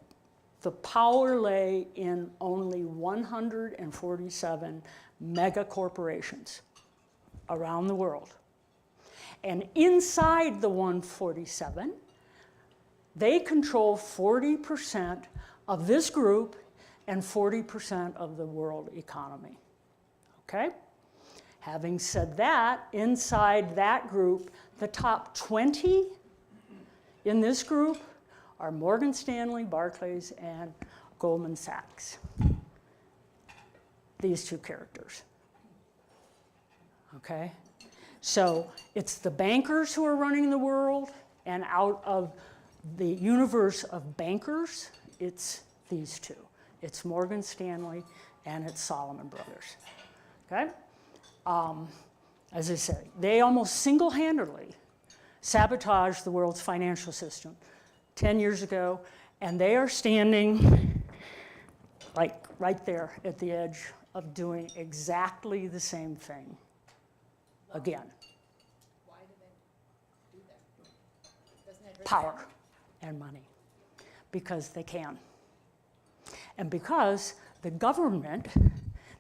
S1: the power lay in only 147 mega corporations around the world. And inside the 147, they control 40% of this group and 40% of the world economy, okay? Having said that, inside that group, the top 20 in this group are Morgan Stanley, Barclays, and Goldman Sachs. These two characters, okay? So it's the bankers who are running the world, and out of the universe of bankers, it's these two. It's Morgan Stanley and it's Salomon Brothers, okay? As I said, they almost single-handedly sabotaged the world's financial system 10 years ago, and they are standing like right there at the edge of doing exactly the same thing again.
S4: Why do they do that? Doesn't it hurt
S1: Power
S4: them?
S1: and money, because they can. And because the government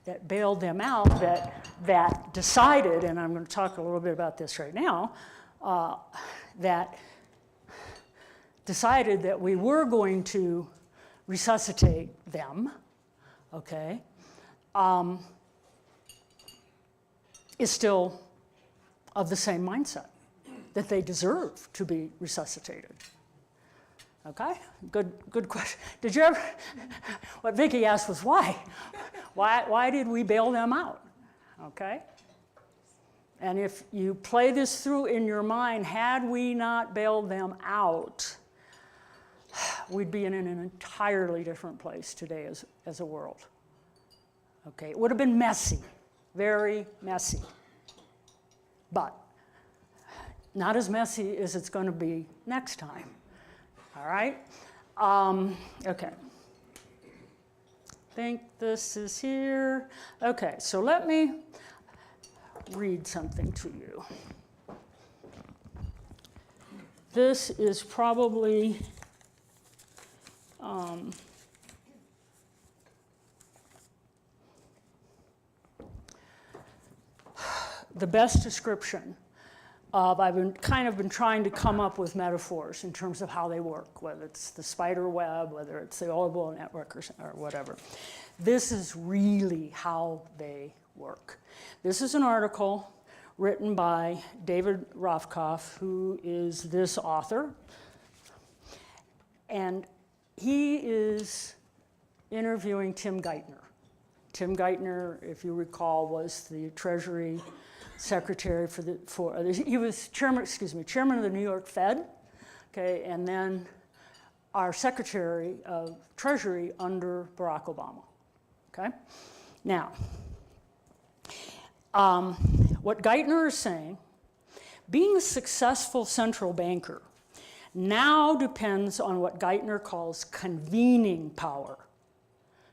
S1: that bailed them out, that decided, and I'm going to talk a little bit about this right now, that decided that we were going to resuscitate them, okay, is still of the same mindset, that they deserve to be resuscitated. Okay, good question. Did you ever, what Vicki asked was why? Why did we bail them out? Okay? And if you play this through in your mind, had we not bailed them out, we'd be in an entirely different place today as a world. Okay, it would have been messy, very messy. But not as messy as it's going to be next time. All right? Okay. I think this is here. Okay, so let me read something to you. This is probably the best description of, I've been trying to come up with metaphors in terms of how they work, whether it's the spider web, whether it's the Oilbowl network or whatever. This is really how they work. This is an article written by David Rothkopf, who is this author. And he is interviewing Tim Geithner. Tim Geithner, if you recall, was the Treasury Secretary he was chairman of the New York Fed, okay, and then our Secretary of Treasury under Barack Obama, okay? Now, what Geithner is saying, being a successful central banker now depends on what Geithner calls convening power.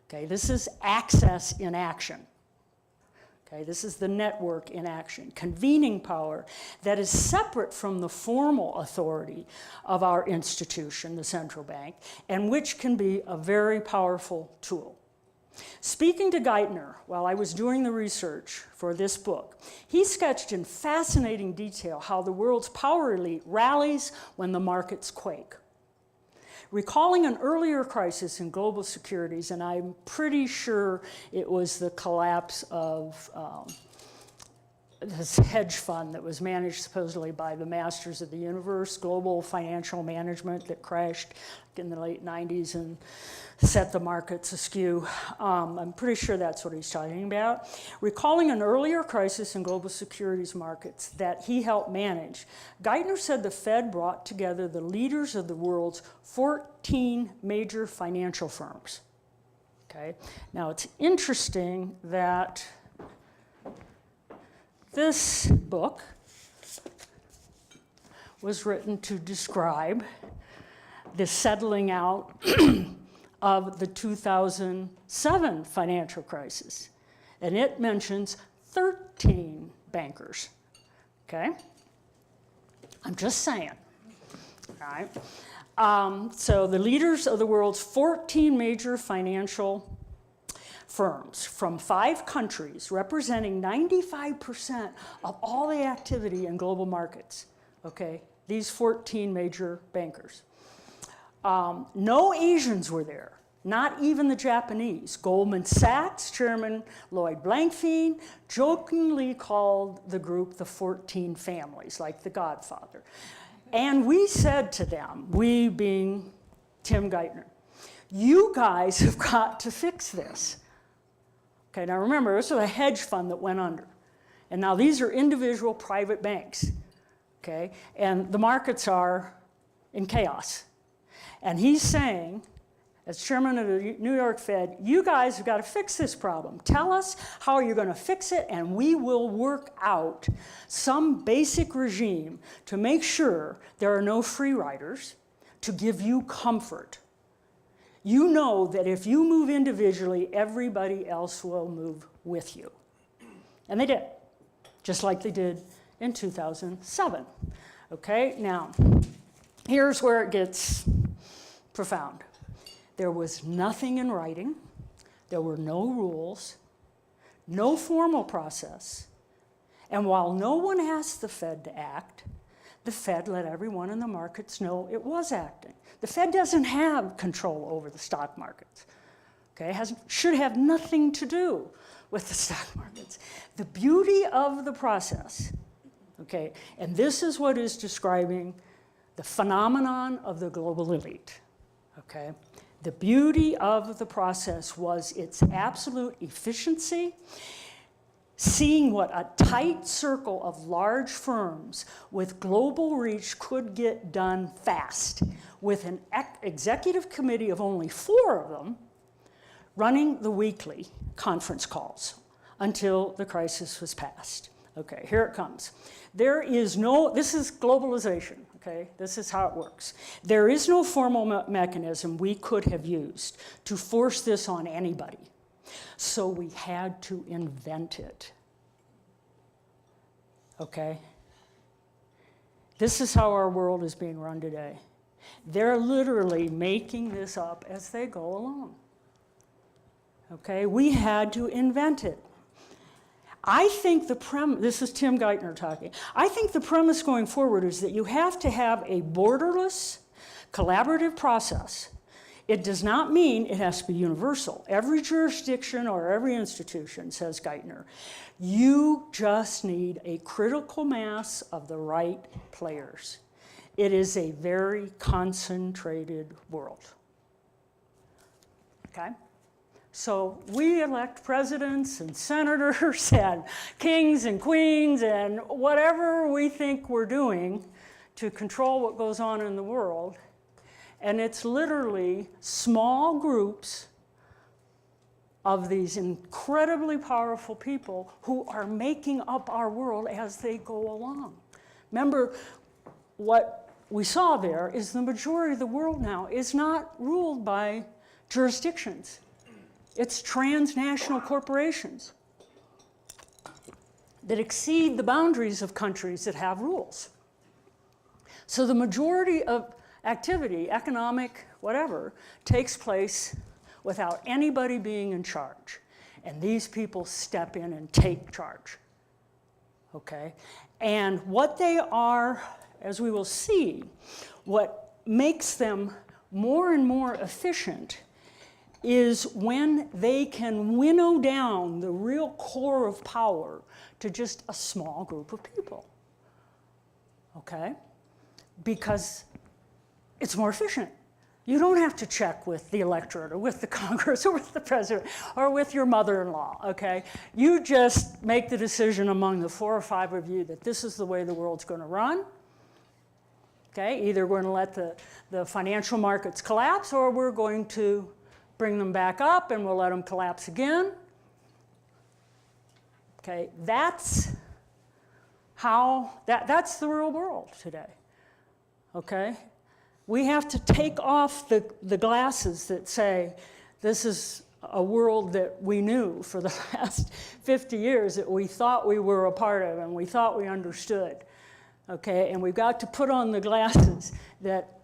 S1: Okay, this is access in action. Okay, this is the network in action. Convening power that is separate from the formal authority of our institution, the central bank, and which can be a very powerful tool. Speaking to Geithner while I was doing the research for this book, he sketched in fascinating detail how the world's power elite rallies when the markets quake. recalling an earlier crisis in global securities, and I'm pretty sure it was the collapse of this hedge fund that was managed supposedly by the masters of the universe, global financial management, that crashed in the late 90s and set the markets askew. I'm pretty sure that's what he's talking about. Recalling an earlier crisis in global securities markets that he helped manage, Geithner said the Fed brought together the leaders of the world's 14 major financial firms. Okay? Now it's interesting that this book was written to describe the settling out of the 2007 financial crisis. And it mentions 13 bankers, okay? I'm just saying, all right? So the leaders of the world's 14 major financial firms from 5 countries representing 95% of all the activity in global markets, okay? These 14 major bankers. No Asians were there, not even the Japanese. Goldman Sachs chairman Lloyd Blankfein jokingly called the group the 14 families, like The Godfather. And we said to them, we being Tim Geithner, you guys have got to fix this. Okay, now remember, this was a hedge fund that went under. And now these are individual private banks, okay? And the markets are in chaos. And he's saying, as chairman of the New York Fed, you guys have got to fix this problem. Tell us how you're going to fix it, and we will work out some basic regime to make sure there are no free riders, to give you comfort. You know that if you move individually, everybody else will move with you. And they did, just like they did in 2007. Okay, now, here's where it gets profound. There was nothing in writing. There were no rules, no formal process. And while no one asked the Fed to act, the Fed let everyone in the markets know it was acting. The Fed doesn't have control over the stock markets. Okay, should have nothing to do with the stock markets. The beauty of the process, okay, and this is what is describing the phenomenon of the global elite, okay? The beauty of the process was its absolute efficiency, seeing what a tight circle of large firms with global reach could get done fast, with an executive committee of only 4 of them running the weekly conference calls until the crisis was passed. Okay, here it comes. There is no, this is globalization, okay? This is how it works. There is no formal mechanism we could have used to force this on anybody. So we had to invent it, okay? This is how our world is being run today. They're literally making this up as they go along, okay? We had to invent it. I think the premise, this is Tim Geithner talking, I think the premise going forward is that you have to have a borderless, collaborative process. It does not mean it has to be universal. Every jurisdiction or every institution, says Geithner, you just need a critical mass of the right players. It is a very concentrated world, okay? So we elect presidents and senators and kings and queens and whatever we think we're doing to control what goes on in the world. And it's literally small groups of these incredibly powerful people who are making up our world as they go along. Remember, what we saw there is the majority of the world now is not ruled by jurisdictions. It's transnational corporations that exceed the boundaries of countries that have rules. So the majority of activity, economic, whatever, takes place without anybody being in charge. And these people step in and take charge, okay? And what they are, as we will see, what makes them more and more efficient is when they can winnow down the real core of power to just a small group of people, okay? Because it's more efficient. You don't have to check with the electorate or with the Congress or with the president or with your mother-in-law, okay? You just make the decision among the 4 or 5 of you that this is the way the world's going to run, okay? Either we're going to let the financial markets collapse or we're going to bring them back up and we'll let them collapse again. Okay, that's how, that's the real world today, okay? We have to take off the glasses that say, this is a world that we knew for the last 50 years that we thought we were a part of and we thought we understood, okay? And we've got to put on the glasses that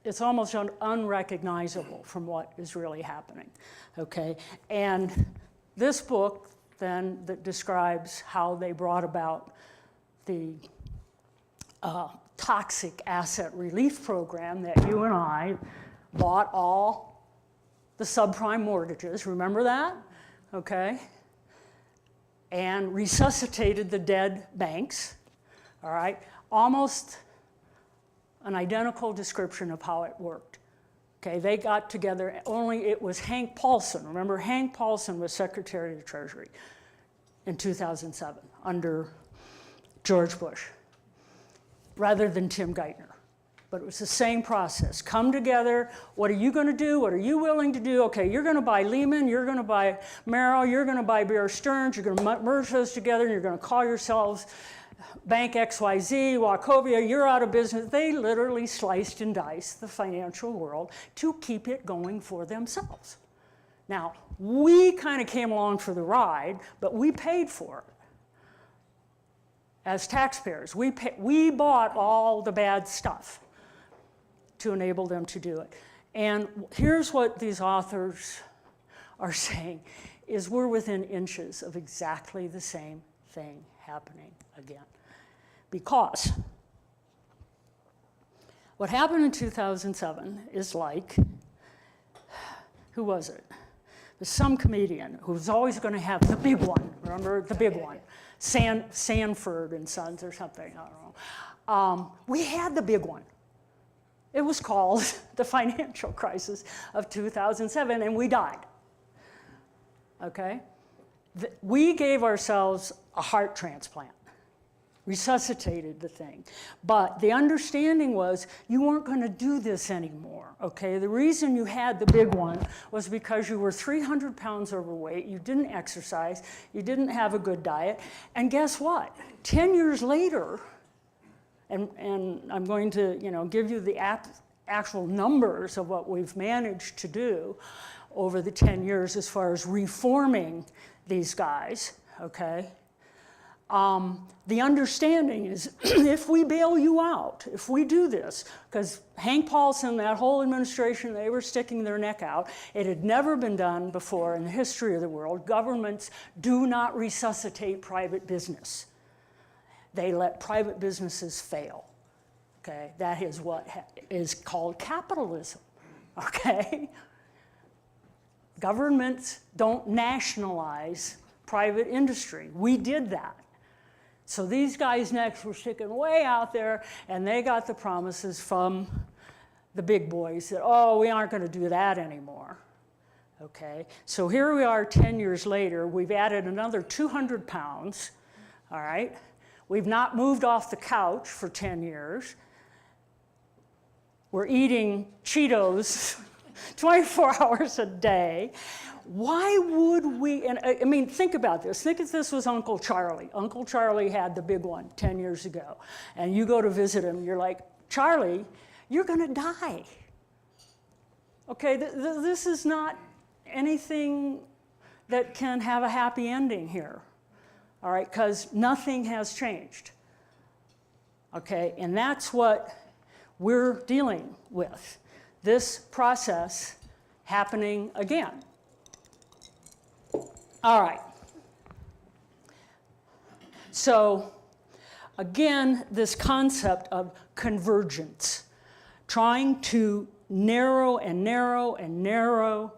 S1: it's almost unrecognizable from what is really happening, okay? And this book then that describes how they brought about the toxic asset relief program that you and I bought all the subprime mortgages, remember that? Okay? And resuscitated the dead banks, all right? Almost an identical description of how it worked. Okay, they got together, only it was Hank Paulson. Remember, Hank Paulson was Secretary of the Treasury in 2007 under George Bush, rather than Tim Geithner. But it was the same process. Come together, what are you going to do? What are you willing to do? Okay, you're going to buy Lehman, you're going to buy Merrill, you're going to buy Bear Stearns, you're going to merge those together, and you're going to call yourselves Bank XYZ, Wachovia, you're out of business. They literally sliced and diced the financial world to keep it going for themselves. Now, we kind of came along for the ride, but we paid for it. As taxpayers, we bought all the bad stuff to enable them to do it. And here's what these authors are saying, is we're within inches of exactly the same thing happening again. Because what happened in 2007 is like, who was it? There's some comedian who was always going to have the big one. Remember the big one? Sanford and Sons or something, I don't know. We had the big one. It was called the financial crisis of 2007, and we died. Okay? We gave ourselves a heart transplant, resuscitated the thing. But the understanding was you weren't going to do this anymore, okay? The reason you had the big one was because you were 300 pounds overweight, you didn't exercise, you didn't have a good diet, and guess what? 10 years later, and I'm going to give you the actual numbers of what we've managed to do over the 10 years as far as reforming these guys, okay? The understanding is if we bail you out, if we do this, because Hank Paulson, that whole administration, they were sticking their neck out. It had never been done before in the history of the world. Governments do not resuscitate private business. They let private businesses fail, okay? That is what is called capitalism, okay? Governments don't nationalize private industry. We did that. So these guys next were sticking way out there, and they got the promises from the big boys that, oh, we aren't going to do that anymore. Okay, so here we are 10 years later. We've added another 200 pounds, all right? We've not moved off the couch for 10 years. We're eating Cheetos 24 hours a day. Why would we, and I mean, think about this. Think if this was Uncle Charlie. Uncle Charlie had the big one 10 years ago. And you go to visit him, you're like, Charlie, you're going to die. Okay, this is not anything that can have a happy ending here. All right, because nothing has changed. Okay, and that's what we're dealing with. This process happening again. All right. So again, this concept of convergence, trying to narrow and narrow and narrow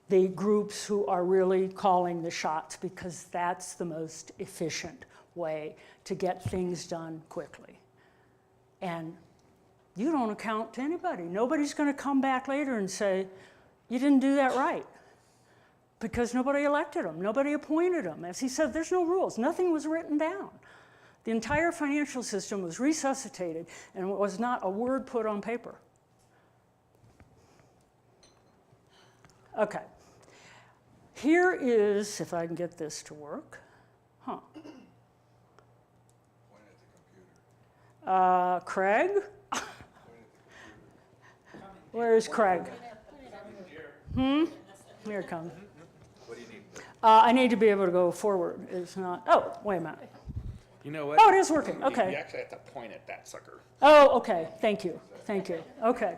S1: the groups who are really calling the shots, because that's the most efficient way to get things done quickly. And you don't account to anybody. Nobody's going to come back later and say, you didn't do that right, because nobody elected them, nobody appointed them. As he said, there's no rules. Nothing was written down. The entire financial system was resuscitated, and it was not a word put on paper. Okay. Here is, if I can get this to work. Huh. Craig? Where is Craig? Here it comes.
S3: What do you need?
S1: I need to be able to go forward. It's not, oh, wait a minute.
S3: You know what?
S1: Oh, it is working, okay.
S3: You actually have to point at that sucker.
S1: Oh, okay, thank you, okay.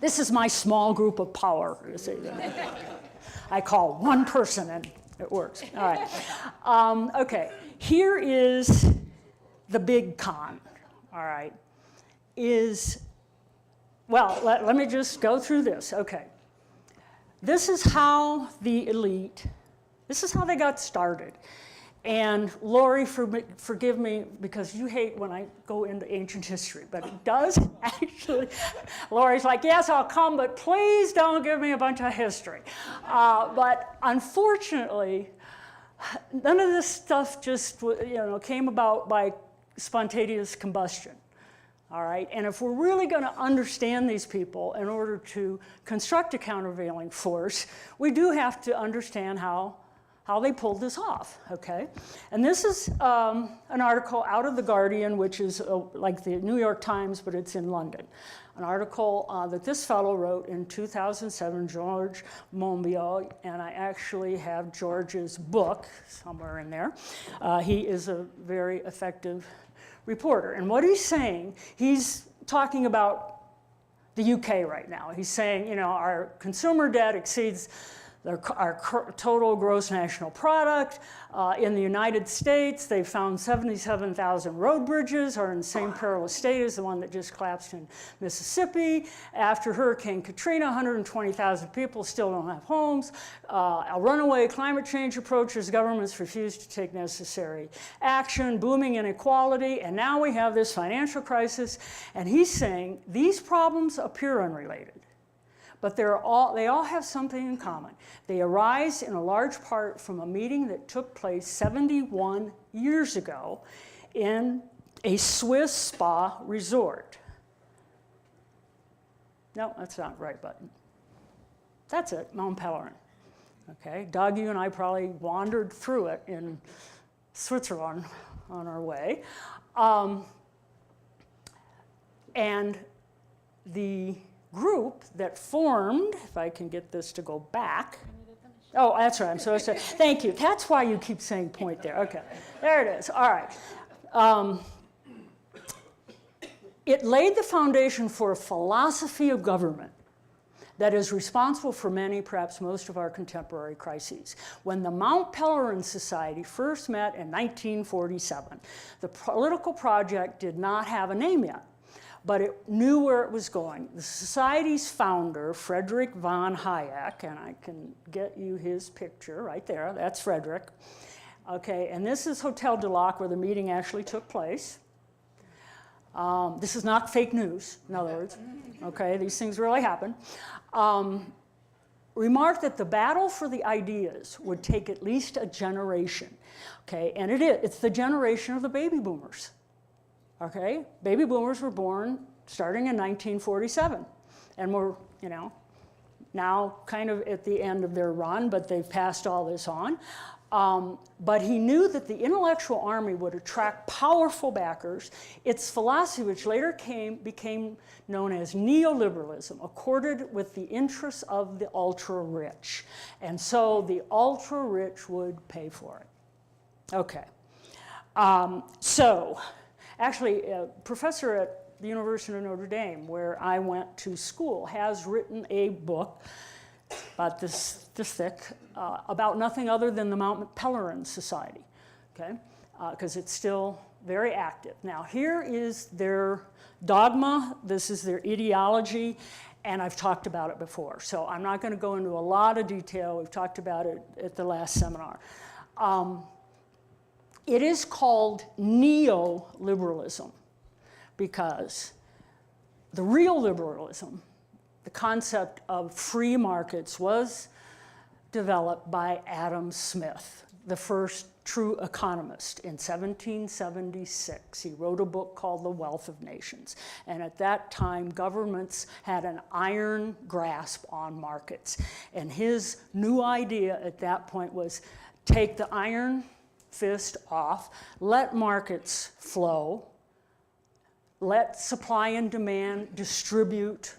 S1: This is my small group of power, you see. I call one person and it works, all right. Okay, here is the big con, all right, well, let me just go through this, okay. This is how the elite, this is how they got started. And Lori, forgive me, because you hate when I go into ancient history, but it does actually. Lori's like, yes, I'll come, but please don't give me a bunch of history. But unfortunately, none of this stuff just came about by spontaneous combustion. All right, and if we're really going to understand these people in order to construct a countervailing force, we do have to understand how they pulled this off, okay? And this is an article out of The Guardian, which is like the New York Times, but it's in London. An article that this fellow wrote in 2007, George Monbiot, and I actually have George's book somewhere in there. He is a very effective reporter. And what he's saying, he's talking about the UK right now. He's saying, our consumer debt exceeds our total gross national product. In the United States, they found 77,000 road bridges are in the same perilous state as the one that just collapsed in Mississippi. After Hurricane Katrina, 120,000 people still don't have homes. A runaway climate change approach as governments refuse to take necessary action, booming inequality, and now we have this financial crisis. And he's saying these problems appear unrelated. But they all have something in common. They arise in a large part from a meeting that took place 71 years ago in a Swiss spa resort. No, that's not the right button. That's it, Mount Pelerin. Okay, Doug, you and I probably wandered through it in Switzerland on our way. And the group that formed, if I can get this to go back. Oh, that's right, I'm supposed to, thank you. That's why you keep saying point there. Okay, there it is, all right. It laid the foundation for a philosophy of government that is responsible for many, perhaps most of our contemporary crises. When the Mount Pelerin Society first met in 1947, the political project did not have a name yet, but it knew where it was going. The society's founder, Friedrich von Hayek, and I can get you his picture right there, that's Friedrich. Okay, and this is Hotel du Lac where the meeting actually took place. This is not fake news, in other words. Okay, these things really happen. Remarked that the battle for the ideas would take at least a generation. Okay, and it's the generation of the baby boomers. Okay, baby boomers were born starting in 1947, and we're, now kind of at the end of their run, but they've passed all this on. But he knew that the intellectual army would attract powerful backers. Its philosophy, which later became known as neoliberalism, accorded with the interests of the ultra-rich. And so the ultra-rich would pay for it. Okay, actually, a professor at the University of Notre Dame, where I went to school, has written a book about this thick, about nothing other than the Mount Pelerin Society. Okay, because it's still very active. Now, here is their dogma. This is their ideology, and I've talked about it before. So I'm not going to go into a lot of detail. We've talked about it at the last seminar. It is called neoliberalism because the real liberalism, the concept of free markets, was developed by Adam Smith, the first true economist, in 1776. He wrote a book called The Wealth of Nations. And at that time, governments had an iron grasp on markets. And his new idea at that point was take the iron fist off, let markets flow, let supply and demand distribute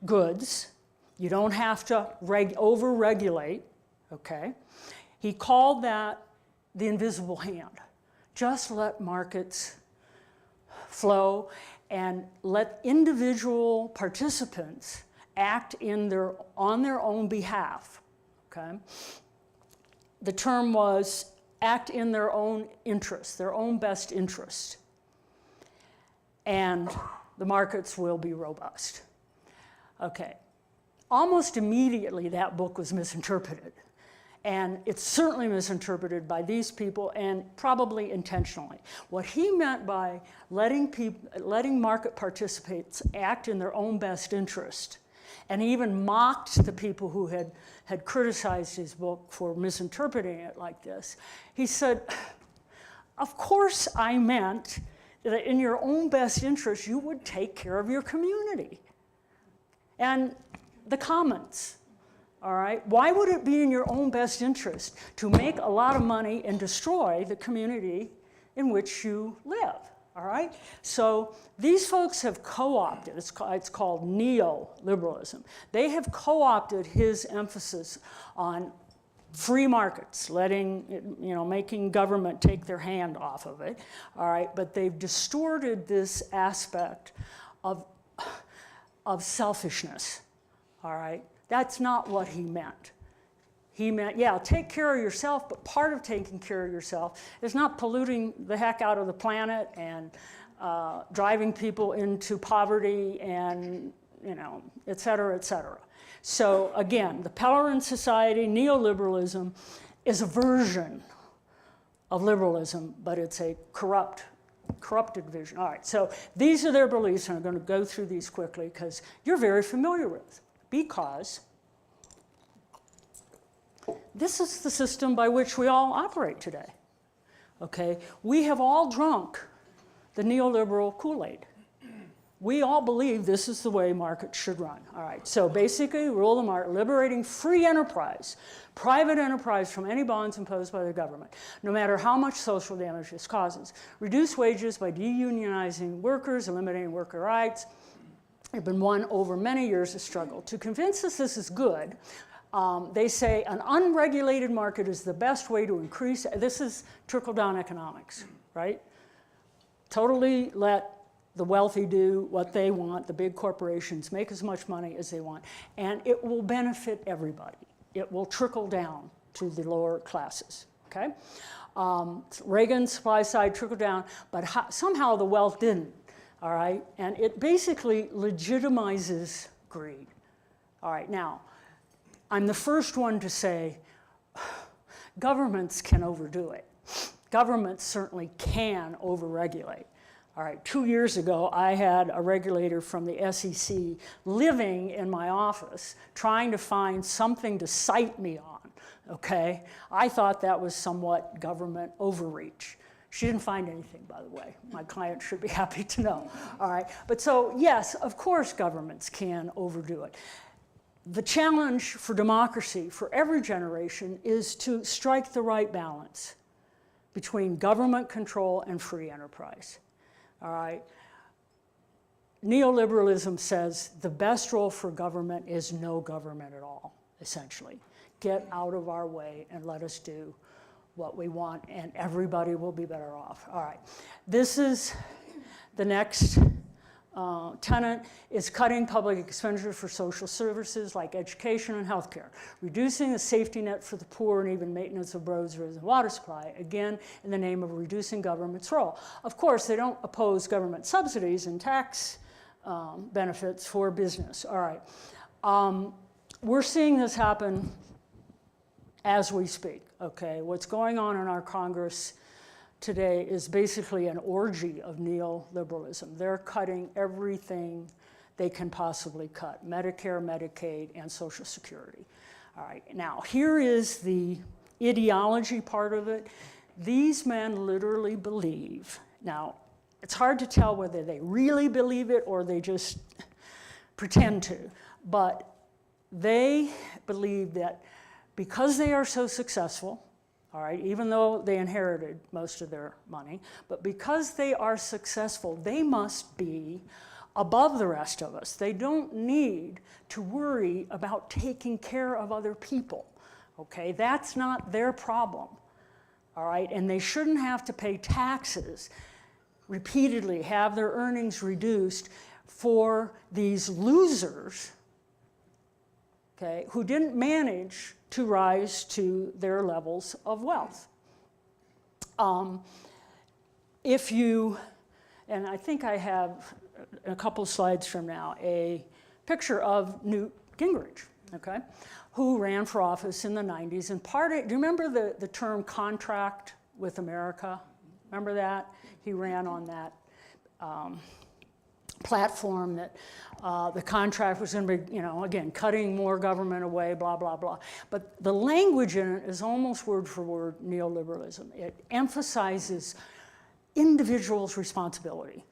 S1: goods. You don't have to over-regulate, okay? He called that the invisible hand. Just let markets flow and let individual participants act on their own behalf, okay? The term was act in their own interest, their own best interest. And the markets will be robust. Okay. Almost immediately, that book was misinterpreted. And it's certainly misinterpreted by these people, and probably intentionally. What he meant by letting market participants act in their own best interest, and he even mocked the people who had criticized his book for misinterpreting it like this. He said, of course I meant that in your own best interest, you would take care of your community and the commons, all right? Why would it be in your own best interest to make a lot of money and destroy the community in which you live, all right? So these folks have co-opted, it's called neoliberalism. They have co-opted his emphasis on free markets, making government take their hand off of it, all right? But they've distorted this aspect of selfishness, all right? That's not what he meant. He meant, yeah, take care of yourself, but part of taking care of yourself is not polluting the heck out of the planet and driving people into poverty and, et cetera, et cetera. So again, the Pellerin Society, neoliberalism, is a version of liberalism, but it's a corrupted vision. All right, so these are their beliefs, and I'm going to go through these quickly because you're very familiar with, because this is the system by which we all operate today, okay? We have all drunk the neoliberal Kool-Aid. We all believe this is the way markets should run. All right, so basically, rule of the market, liberating free enterprise, private enterprise from any bonds imposed by the government, no matter how much social damage this causes. Reduce wages by deunionizing workers, eliminating worker rights. They've been won over many years of struggle. To convince us this is good, they say an unregulated market is the best way to increase, this is trickle-down economics, right? Totally let the wealthy do what they want, the big corporations make as much money as they want, and it will benefit everybody. It will trickle down to the lower classes, okay? Reagan's supply side trickled down, but somehow the wealth didn't, all right? And it basically legitimizes greed. All right, now, I'm the first one to say governments can overdo it. Governments certainly can overregulate. All right, 2 years ago, I had a regulator from the SEC living in my office trying to find something to cite me on, okay? I thought that was somewhat government overreach. She didn't find anything, by the way. My client should be happy to know, all right? But so, yes, of course governments can overdo it. The challenge for democracy for every generation is to strike the right balance between government control and free enterprise. All right. Neoliberalism says the best role for government is no government at all, essentially. Get out of our way and let us do what we want, and everybody will be better off. All right. This is the next tenet is cutting public expenditure for social services like education and healthcare, reducing the safety net for the poor and even maintenance of roads, rivers, and water supply, again, in the name of reducing government's role. Of course, they don't oppose government subsidies and tax benefits for business. All right. We're seeing this happen as we speak, okay? What's going on in our Congress today is basically an orgy of neoliberalism. They're cutting everything they can possibly cut: Medicare, Medicaid, and Social Security. All right, now here is the ideology part of it. These men literally believe, now it's hard to tell whether they really believe it or they just pretend to, but they believe that because they are so successful, all right, even though they inherited most of their money, but because they are successful, they must be above the rest of us. They don't need to worry about taking care of other people, okay? That's not their problem, all right? And they shouldn't have to pay taxes repeatedly, have their earnings reduced for these losers, okay, who didn't manage to rise to their levels of wealth. If you, and I think I have a couple slides from now, a picture of Newt Gingrich, okay, who ran for office in the 90s. And do you remember the term contract with America? Remember that? He ran on that platform that the contract was going to be, again, cutting more government away, blah, blah, blah. But the language in it is almost word for word neoliberalism. It emphasizes individuals' responsibility.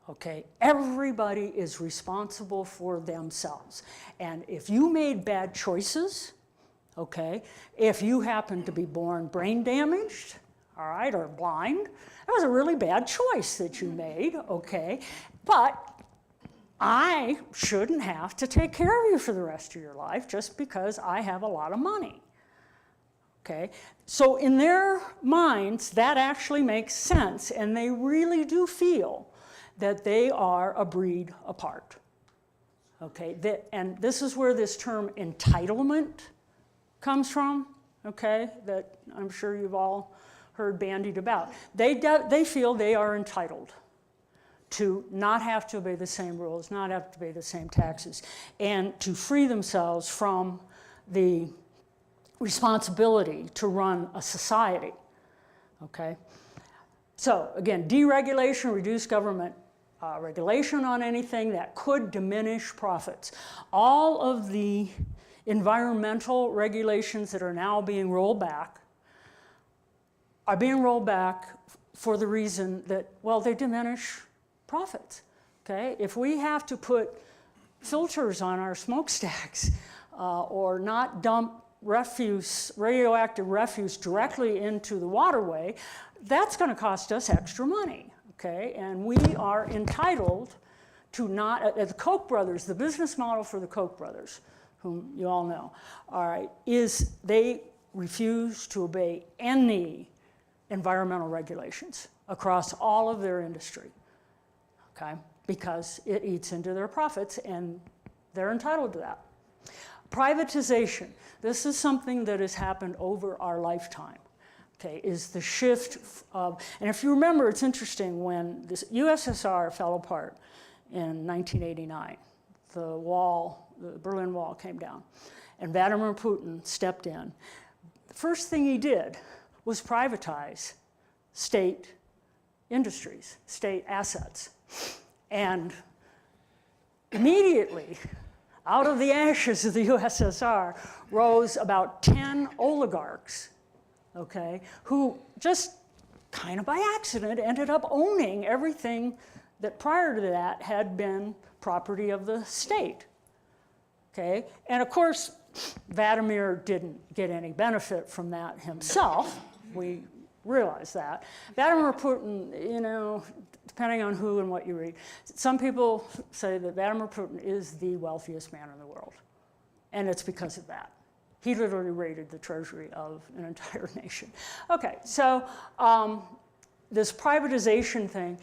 S1: Okay, everybody is responsible for themselves. And if you made bad choices, okay, if you happen to be born brain damaged, all right, or blind, that was a really bad choice that you made, okay? But I shouldn't have to take care of you for the rest of your life just because I have a lot of money, okay? So in their minds, that actually makes sense, and they really do feel that they are a breed apart, okay? And this is where this term entitlement comes from, okay, that I'm sure you've all heard bandied about. They feel they are entitled to not have to obey the same rules, not have to pay the same taxes, and to free themselves from the responsibility to run a society, okay? So again, deregulation, reduce government regulation on anything that could diminish profits. All of the environmental regulations that are now being rolled back are being rolled back for the reason that, well, they diminish profits, okay? If we have to put filters on our smokestacks or not dump refuse, radioactive refuse directly into the waterway, that's going to cost us extra money, okay? And we are entitled to not, the Koch brothers, the business model for the Koch brothers, whom you all know, all right, is they refuse to obey any environmental regulations across all of their industry, okay? Because it eats into their profits and they're entitled to that. Privatization, this is something that has happened over our lifetime, okay, is the shift of, and if you remember, it's interesting, when the USSR fell apart in 1989, the Berlin Wall came down, and Vladimir Putin stepped in. The first thing he did was privatize state industries, state assets. And immediately, out of the ashes of the USSR, rose about 10 oligarchs, okay, who just kind of by accident ended up owning everything that prior to that had been property of the state, okay? And of course, Vladimir didn't get any benefit from that himself. We realize that. Vladimir Putin, depending on who and what you read, some people say that Vladimir Putin is the wealthiest man in the world. And it's because of that. He literally raided the treasury of an entire nation. Okay, so this privatization thing,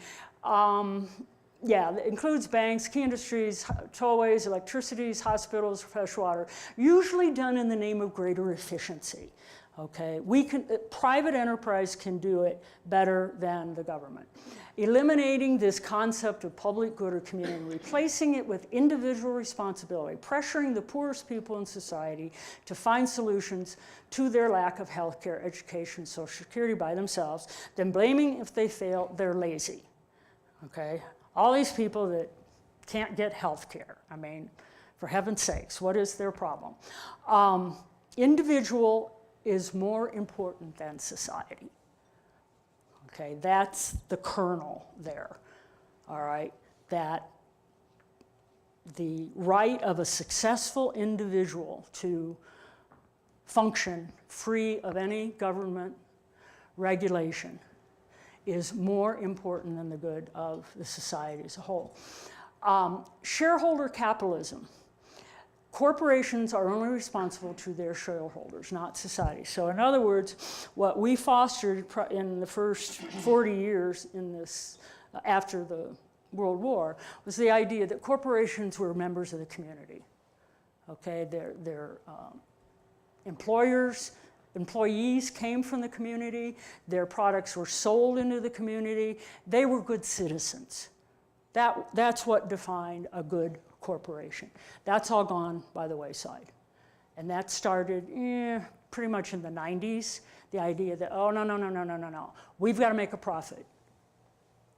S1: Yeah, it includes banks, key industries, tollways, electricities, hospitals, fresh water, usually done in the name of greater efficiency. Okay, private enterprise can do it better than the government. Eliminating this concept of public good or community, replacing it with individual responsibility, pressuring the poorest people in society to find solutions to their lack of health care, education, social security by themselves, then blaming if they fail, they're lazy. Okay, all these people that can't get health care, I mean, for heaven's sakes, what is their problem? Individual is more important than society. Okay, that's the kernel there, all right? That the right of a successful individual to function free of any government regulation is more important than the good of the society as a whole. Shareholder capitalism. Corporations are only responsible to their shareholders, not society. So in other words, what we fostered in the first 40 years in this, after the World War, was the idea that corporations were members of the community. Okay, their employees came from the community, their products were sold into the community, they were good citizens. That's what defined a good corporation. That's all gone by the wayside. And that started pretty much in the 90s, the idea that, oh, no. We've got to make a profit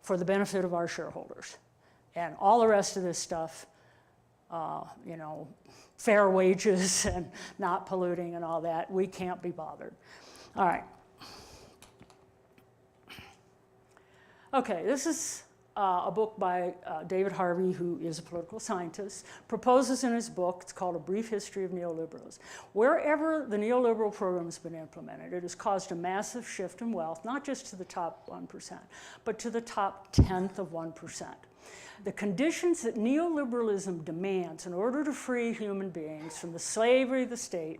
S1: for the benefit of our shareholders. And all the rest of this stuff, you know, fair wages and not polluting and all that, we can't be bothered. All right. Okay, this is a book by David Harvey, who is a political scientist, proposes in his book, it's called A Brief History of Neoliberalism. Wherever the neoliberal program has been implemented, it has caused a massive shift in wealth, not just to the top 1%, but to the top 10th of 1%. The conditions that neoliberalism demands in order to free human beings from the slavery of the state,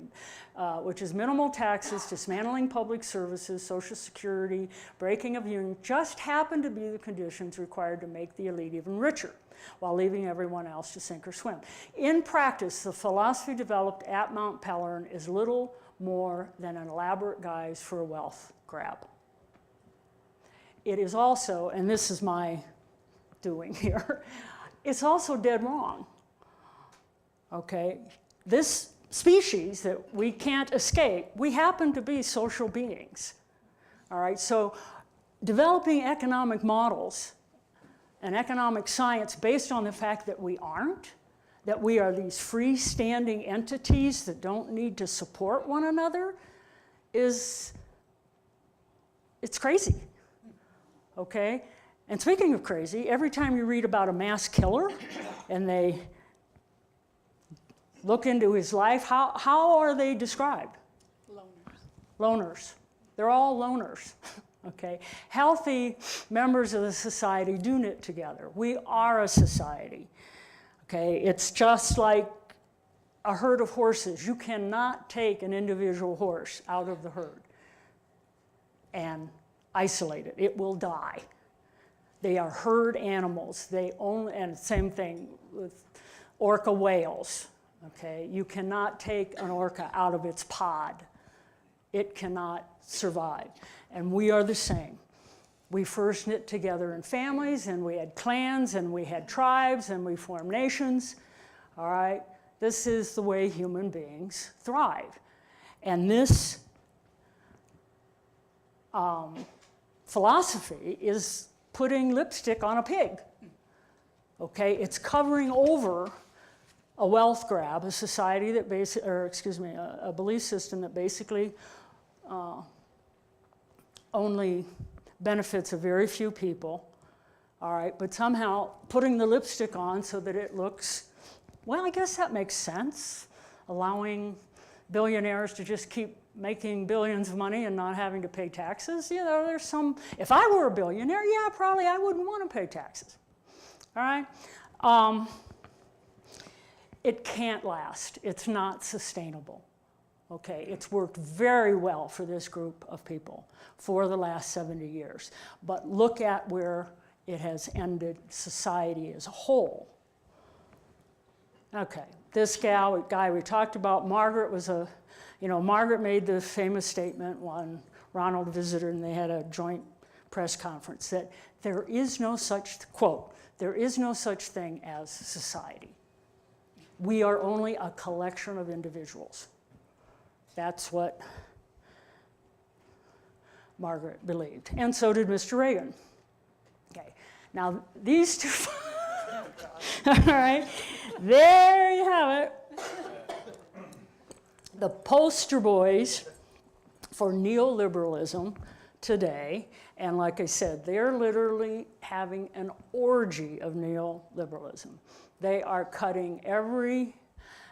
S1: which is minimal taxes, dismantling public services, social security, breaking of unions, just happen to be the conditions required to make the elite even richer, while leaving everyone else to sink or swim. In practice, the philosophy developed at Mount Pelerin is little more than an elaborate guise for a wealth grab. It is also, and this is my doing here, it's also dead wrong. Okay, this species that we can't escape, we happen to be social beings. All right, so developing economic models and economic science based on the fact that we aren't, that we are these freestanding entities that don't need to support one another, it's crazy. Okay? And speaking of crazy, every time you read about a mass killer and they look into his life, how are they described? Loners. They're all loners. Okay? Healthy members of the society do knit together. We are a society. Okay? It's just like a herd of horses. You cannot take an individual horse out of the herd and isolate it. It will die. They are herd animals. They only, and same thing with orca whales. Okay, you cannot take an orca out of its pod. It cannot survive. And we are the same. We first knit together in families, and we had clans, and we had tribes, and we formed nations. All right, this is the way human beings thrive. And this philosophy is putting lipstick on a pig. Okay, it's covering over a wealth grab, a society that a belief system that basically only benefits a very few people. All right, but somehow putting the lipstick on so that it looks, well, I guess that makes sense. Allowing billionaires to just keep making billions of money and not having to pay taxes. You know, there's some, if I were a billionaire, yeah, probably I wouldn't want to pay taxes. All right? It can't last. It's not sustainable. Okay, it's worked very well for this group of people for the last 70 years. But look at where it has ended society as a whole. Okay, this guy we talked about, Margaret was Margaret made the famous statement when Ronald visited and they had a joint press conference that there is no such, quote, there is no such thing as society. We are only a collection of individuals. That's what Margaret believed. And so did Mr. Reagan. Okay, now these two, all right, there you have it. The poster boys for neoliberalism today, and like I said, they're literally having an orgy of neoliberalism. They are cutting every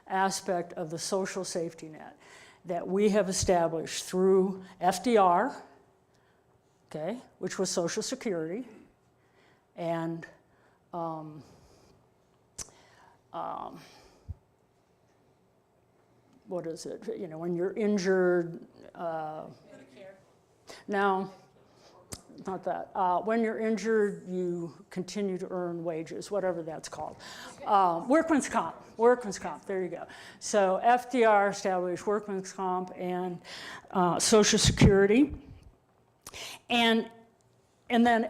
S1: aspect of the social safety net that we have established through FDR, okay, which was Social Security, and what is it? When you're injured. No, not that. When you're injured, you continue to earn wages, whatever that's called. Workman's comp. Workman's comp. There you go. So FDR established workman's comp and Social Security, and then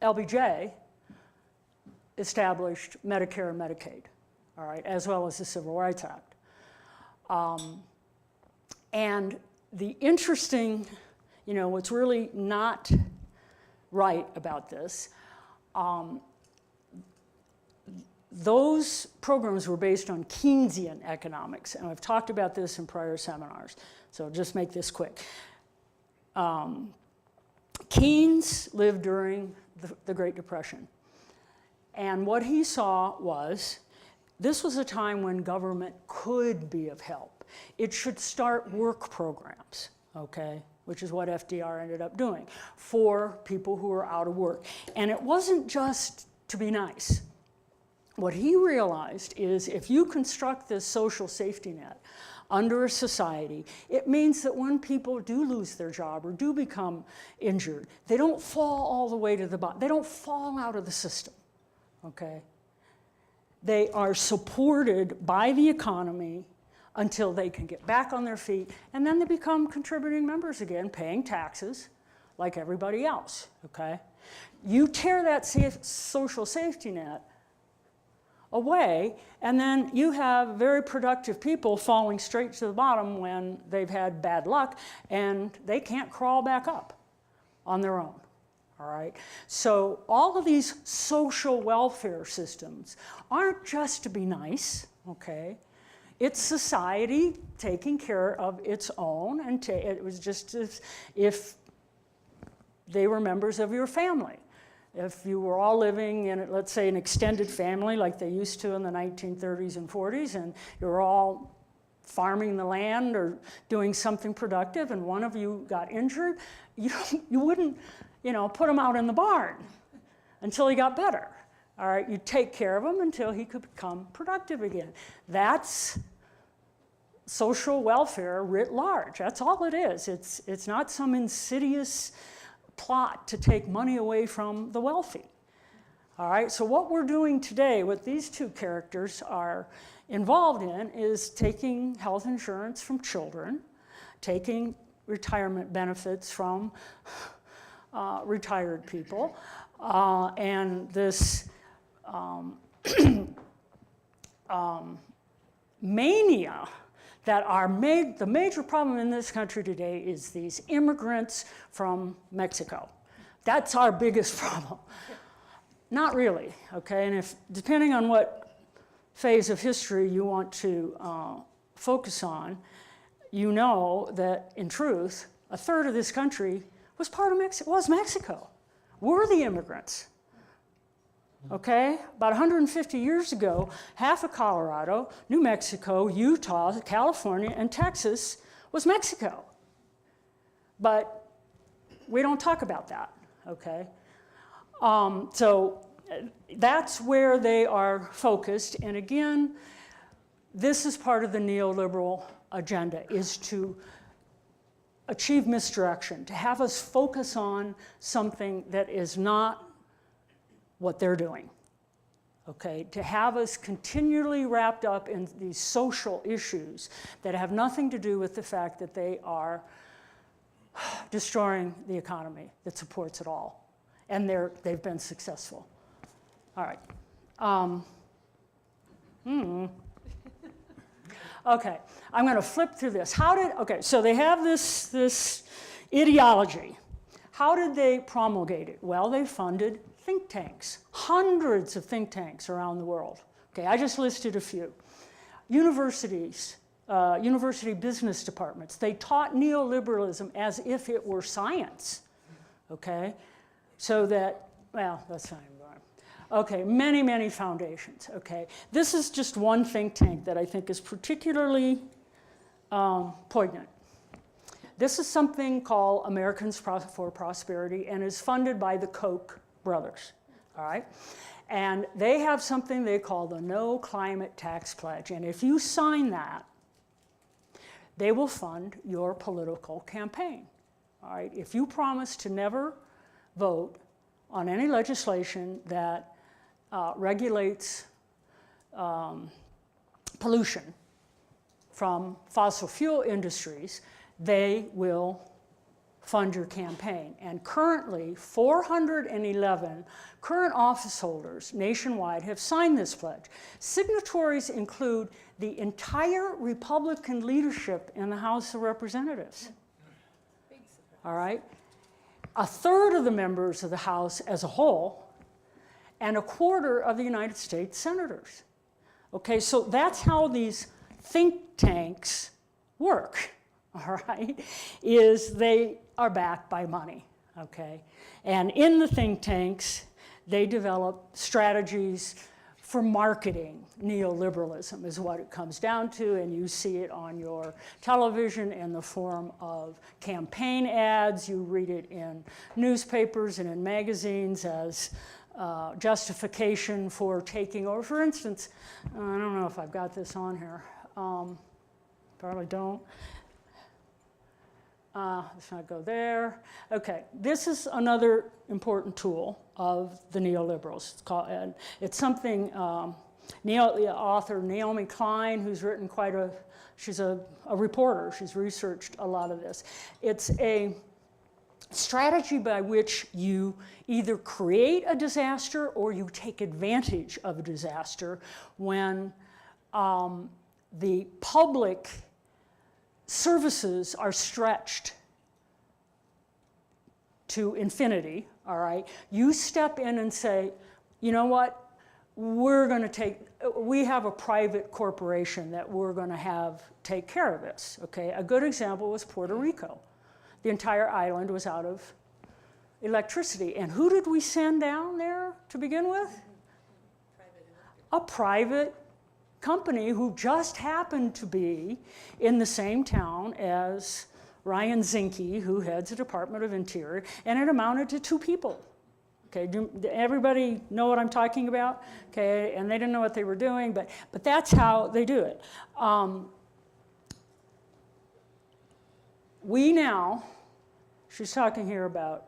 S1: LBJ established Medicare and Medicaid, all right, as well as the Civil Rights Act. And the interesting, what's really not right about this, those programs were based on Keynesian economics, and I've talked about this in prior seminars, so just make this quick. Keynes lived during the Great Depression, and what he saw was this was a time when government could be of help. It should start work programs, okay, which is what FDR ended up doing for people who are out of work. And it wasn't just to be nice. What he realized is if you construct this social safety net under a society, it means that when people do lose their job or do become injured, they don't fall all the way to the bottom. They don't fall out of the system, okay? They are supported by the economy until they can get back on their feet, and then they become contributing members again, paying taxes like everybody else, okay? You tear that social safety net away, and then you have very productive people falling straight to the bottom when they've had bad luck, and they can't crawl back up on their own. All right, so all of these social welfare systems aren't just to be nice, okay? It's society taking care of its own, and it was just as if they were members of your family. If you were all living in, let's say, an extended family like they used to in the 1930s and 40s, and you were all farming the land or doing something productive, and one of you got injured, you wouldn't, put him out in the barn until he got better. All right, you take care of him until he could become productive again. That's social welfare writ large. That's all it is. It's not some insidious plot to take money away from the wealthy. All right, so what we're doing today, what these two characters are involved in, is taking health insurance from children, taking retirement benefits from retired people, and this mania that the major problem in this country today is these immigrants from Mexico. That's our biggest problem. Not really, okay? And depending on what phase of history you want to focus on, you know that in truth, a third of this country was Mexico. We're the immigrants. Okay, about 150 years ago, half of Colorado, New Mexico, Utah, California, and Texas was Mexico. But we don't talk about that, okay? So that's where they are focused. And again, this is part of the neoliberal agenda, is to achieve misdirection, to have us focus on something that is not what they're doing. Okay, to have us continually wrapped up in these social issues that have nothing to do with the fact that they are destroying the economy that supports it all. And they've been successful. All right. Okay, I'm going to flip through this. Okay, so they have this ideology. How did they promulgate it? Well, they funded think tanks, hundreds of think tanks around the world. Okay, I just listed a few. Universities, university business departments, they taught neoliberalism as if it were science, okay? So that, well, that's fine. Okay, many, many foundations, okay? This is just one think tank that I think is particularly poignant. This is something called Americans for Prosperity and is funded by the Koch brothers, all right? And they have something they call the No Climate Tax Pledge. And if you sign that, they will fund your political campaign, all right? If you promise to never vote on any legislation that regulates pollution from fossil fuel industries, they will fund your campaign. And currently, 411 current office holders nationwide have signed this pledge. Signatories include the entire Republican leadership in the House of Representatives. All right? A third of the members of the House as a whole, and a quarter of the United States senators. Okay, so that's how these think tanks work. All right, is they are backed by money, okay? And in the think tanks, they develop strategies for marketing neoliberalism is what it comes down to, and you see it on your television in the form of campaign ads. You read it in newspapers and in magazines as justification for taking over. For instance, I don't know if I've got this on here. Probably don't. Let's not go there. Okay, this is another important tool of the neoliberals. It's something, the author Naomi Klein, who's written she's a reporter, she's researched a lot of this. It's a strategy by which you either create a disaster or you take advantage of a disaster when the public services are stretched to infinity, all right? You step in and say, you know what? We have a private corporation that we're going to take care of this, okay? A good example was Puerto Rico. The entire island was out of electricity. And who did we send down there to begin with? A private company who just happened to be in the same town as Ryan Zinke, who heads the Department of Interior, and it amounted to 2 people. Okay, do everybody know what I'm talking about? Okay, and they didn't know what they were doing, but that's how they do it. We now, she's talking here about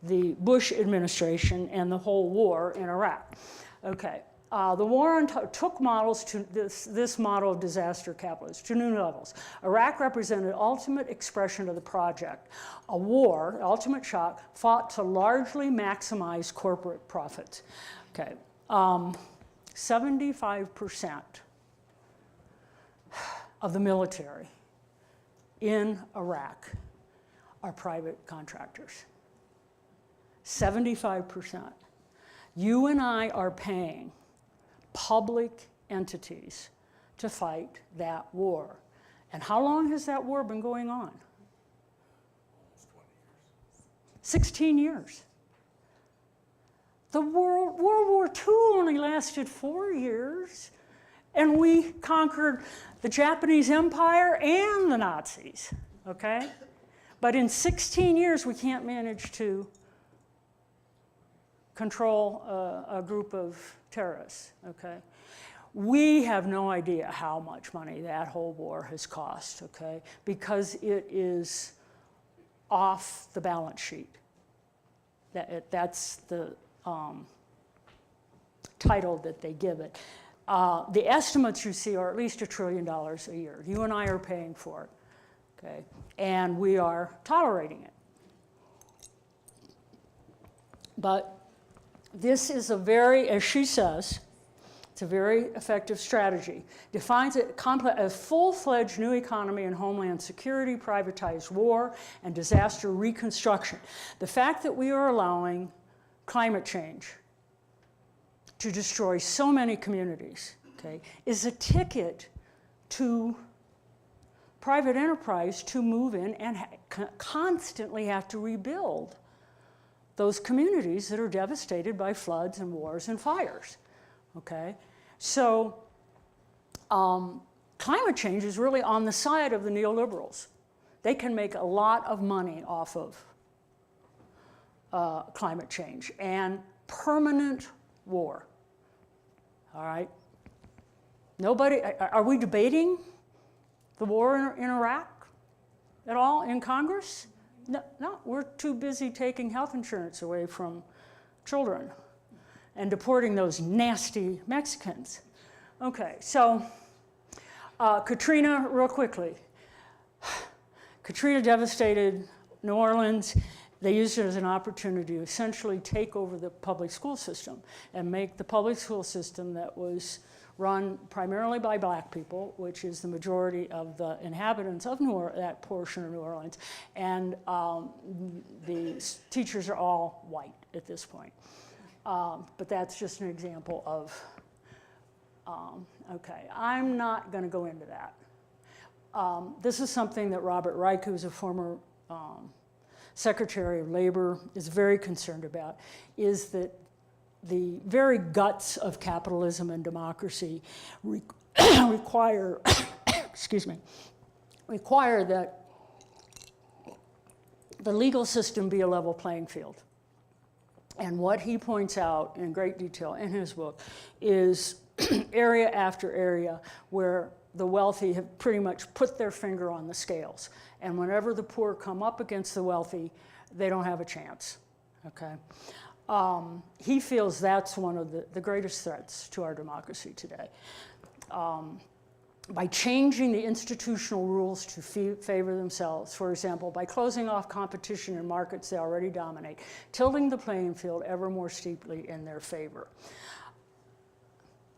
S1: the Bush administration and the whole war in Iraq. Okay. The war took models to this model of disaster capitalism to new levels. Iraq represented ultimate expression of the project. A war, ultimate shock, fought to largely maximize corporate profits. Okay, 75% of the military in Iraq are private contractors. 75%. You and I are paying public entities to fight that war. And how long has that war been going on?
S3: Almost 20 years.
S1: 16 years. The World War II only lasted 4 years, and we conquered the Japanese Empire and the Nazis, okay? But in 16 years, we can't manage to control a group of terrorists, okay? We have no idea how much money that whole war has cost, okay? Because it is off the balance sheet. That's the title that they give it. The estimates you see are at least $1 trillion a year. You and I are paying for it, okay? And we are tolerating it. But this is a very, as she says, it's a very effective strategy. Defines it a full-fledged new economy and homeland security, privatized war, and disaster reconstruction. The fact that we are allowing climate change to destroy so many communities, okay, is a ticket to private enterprise to move in and constantly have to rebuild those communities that are devastated by floods and wars and fires, okay? So climate change is really on the side of the neoliberals. They can make a lot of money off of climate change and permanent war, all right? Nobody, are we debating the war in Iraq at all in Congress? No, we're too busy taking health insurance away from children and deporting those nasty Mexicans. Okay, so Katrina, real quickly. Katrina devastated New Orleans. They used it as an opportunity to essentially take over the public school system and make the public school system that was run primarily by black people, which is the majority of the inhabitants of that portion of New Orleans, and the teachers are all white at this point. But that's just an example of, okay, I'm not going to go into that. This is something that Robert Reich, who's a former Secretary of Labor, is very concerned about, is that the very guts of capitalism and democracy require, excuse me, require that the legal system be a level playing field. And what he points out in great detail in his book is area after area where the wealthy have pretty much put their finger on the scales. And whenever the poor come up against the wealthy, they don't have a chance, okay? He feels that's one of the greatest threats to our democracy today. By changing the institutional rules to favor themselves, for example, by closing off competition in markets they already dominate, tilting the playing field ever more steeply in their favor.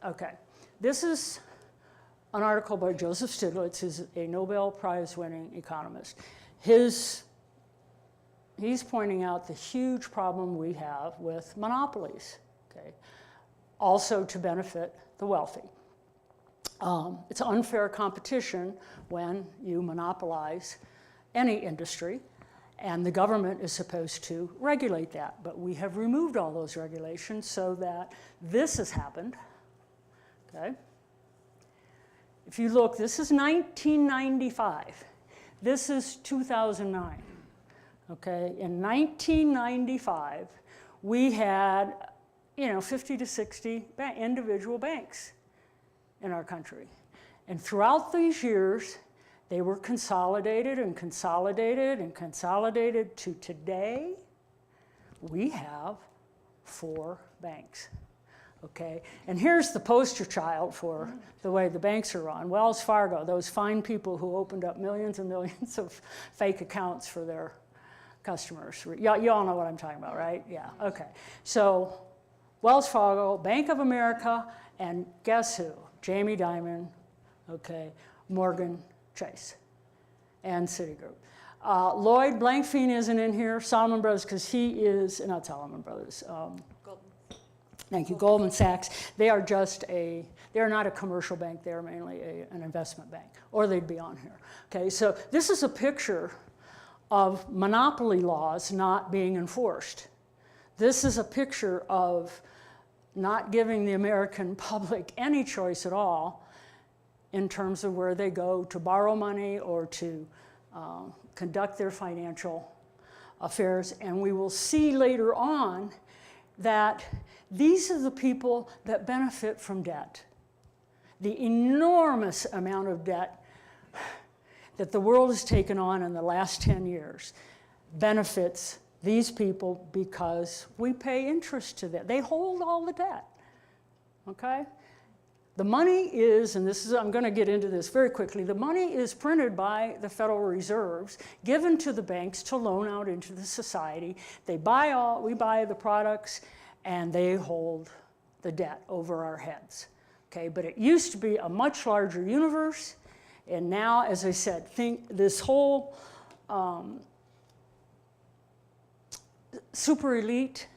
S1: Okay, this is an article by Joseph Stiglitz, who's a Nobel Prize-winning economist. He's pointing out the huge problem we have with monopolies, okay? Also to benefit the wealthy. It's unfair competition when you monopolize any industry, and the government is supposed to regulate that. But we have removed all those regulations so that this has happened, okay? If you look, this is 1995. This is 2009. Okay, in 1995, we had, 50 to 60 individual banks in our country. And throughout these years, they were consolidated and consolidated and consolidated to today, we have 4 banks. Okay, and here's the poster child for the way the banks are run. Wells Fargo, those fine people who opened up millions and millions of fake accounts for their customers. You all know what I'm talking about, right? Yeah, okay. So Wells Fargo, Bank of America, and guess who? Jamie Dimon, okay, Morgan Chase, and Citigroup. Lloyd Blankfein isn't in here, Salomon Brothers, because he is, not Salomon Brothers. Thank you, Goldman Sachs. They are they're not a commercial bank, they're mainly an investment bank, or they'd be on here. Okay, so this is a picture of monopoly laws not being enforced. This is a picture of not giving the American public any choice at all in terms of where they go to borrow money or to conduct their financial affairs. And we will see later on that these are the people that benefit from debt. the enormous amount of debt that the world has taken on in the last 10 years benefits these people because we pay interest to them. They hold all the debt, okay? The money is, and this is, I'm going to get into this very quickly, the money is printed by the Federal Reserves, given to the banks to loan out into the society. We buy the products, and they hold the debt over our heads. Okay, but it used to be a much larger universe, and now, as I said, think this whole super elite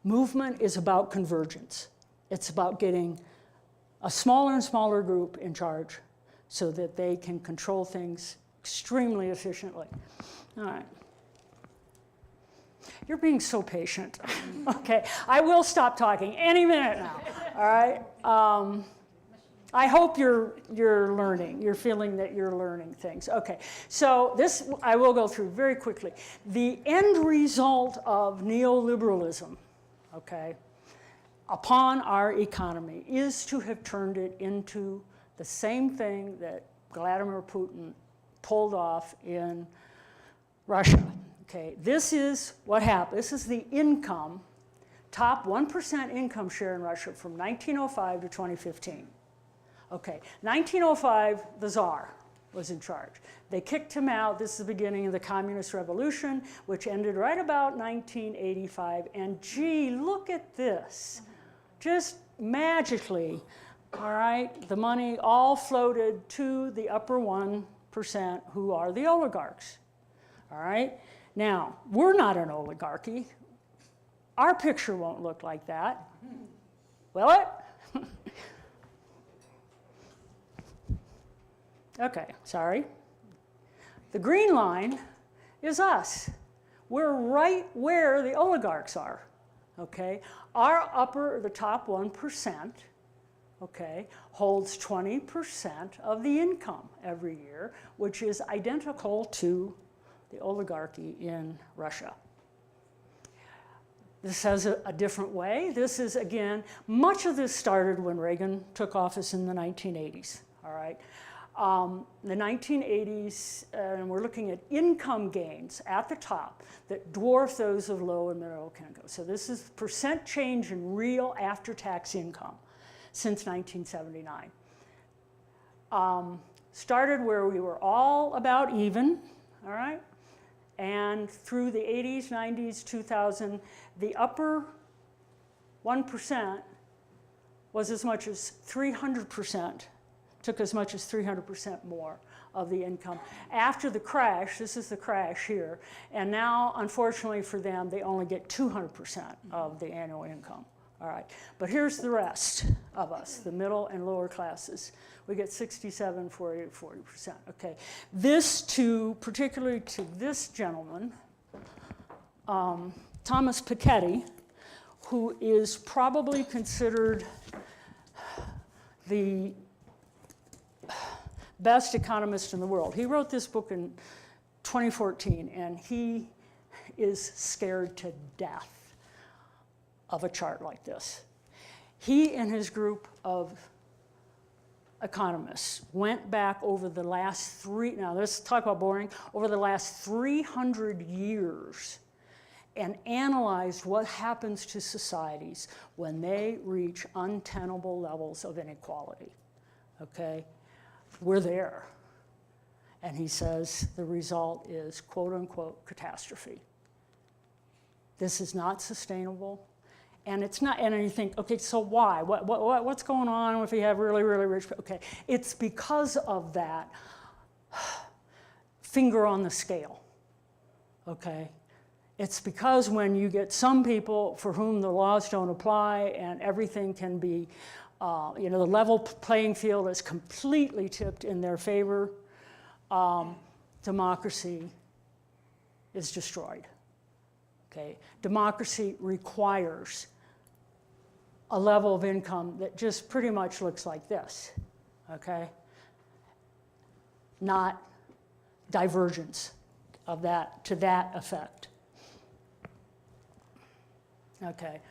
S1: movement is about convergence. It's about getting a smaller and smaller group in charge so that they can control things extremely efficiently. All right. You're being so patient. Okay, I will stop talking any minute now. All right. I hope you're learning. You're feeling that you're learning things. Okay, so this I will go through very quickly. The end result of neoliberalism, okay, upon our economy is to have turned it into the same thing that Vladimir Putin pulled off in Russia. Okay, this is what happened. This is the income, top 1% income share in Russia from 1905 to 2015. Okay, 1905, the Tsar was in charge. They kicked him out. This is the beginning of the Communist Revolution, which ended right about 1985. And gee, look at this. Just magically, all right, the money all floated to the upper 1% who are the oligarchs. All right? Now, we're not an oligarchy. Our picture won't look like that. Will it? Okay, sorry. The green line is us. We're right where the oligarchs are, okay? The top 1%, okay, holds 20% of the income every year, which is identical to the oligarchy in Russia. This has a different way. This is, again, much of this started when Reagan took office in the 1980s, all right? The 1980s, and we're looking at income gains at the top that dwarf those of low and middle income. So this is percent change in real after-tax income since 1979. Started where we were all about even, all right? And through the 80s, 90s, 2000, the upper 1% was as much as 300%. Took as much as 300% more of the income. After the crash, this is the crash here, and now, unfortunately for them, they only get 200% of the annual income. All right, but here's the rest of us, the middle and lower classes. We get 67, 40%. Okay, particularly to this gentleman, Thomas Piketty, who is probably considered the best economist in the world. He wrote this book in 2014, and he is scared to death of a chart like this. He and his group of economists went back over the last now let's talk about boring, over the last 300 years and analyzed what happens to societies when they reach untenable levels of inequality, okay? We're there. And he says the result is, quote unquote, catastrophe. This is not sustainable. And it's not, and you think, okay, so why? What's going on if we have really, really rich people? Okay, it's because of that finger on the scale, okay? It's because when you get some people for whom the laws don't apply and everything can be the level playing field is completely tipped in their favor, democracy is destroyed, okay? Democracy requires a level of income that just pretty much looks like this, okay? Not divergence of that to that effect. Okay.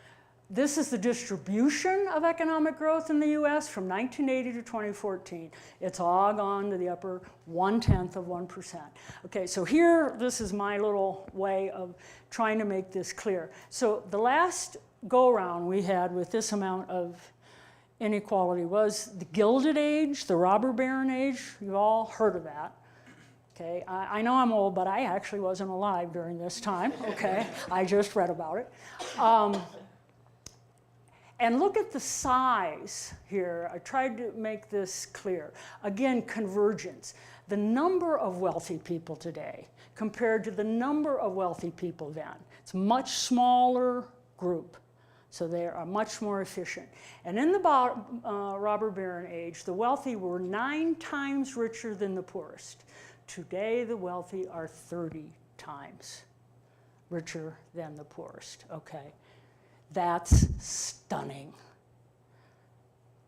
S1: This is the distribution of economic growth in the US from 1980 to 2014. It's all gone to the upper 1/10 of 1%. Okay, so here, this is my little way of trying to make this clear. So the last go-around we had with this amount of inequality was the Gilded Age, the robber baron age. You've all heard of that. Okay, I know I'm old, but I actually wasn't alive during this time, okay? I just read about it. And look at the size here. I tried to make this clear. Again, convergence. The number of wealthy people today compared to the number of wealthy people then. It's a much smaller group, so they are much more efficient. And in the robber baron age, the wealthy were 9 times richer than the poorest. Today, the wealthy are 30 times richer than the poorest, okay? That's stunning,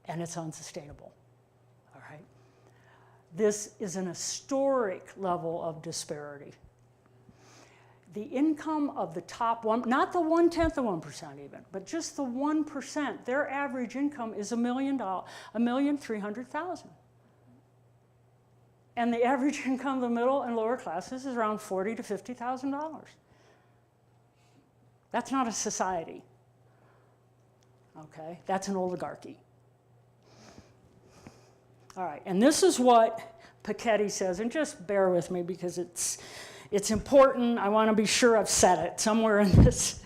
S1: and it's unsustainable, all right? This is an historic level of disparity. The income of the top one, not the 1/10 of 1% even, but just the 1%, their average income is $1,300,000. And the average income of the middle and lower classes is around $40,000 to $50,000. That's not a society. Okay, that's an oligarchy. All right, and this is what Piketty says, and just bear with me because it's important. I want to be sure I've said it somewhere in this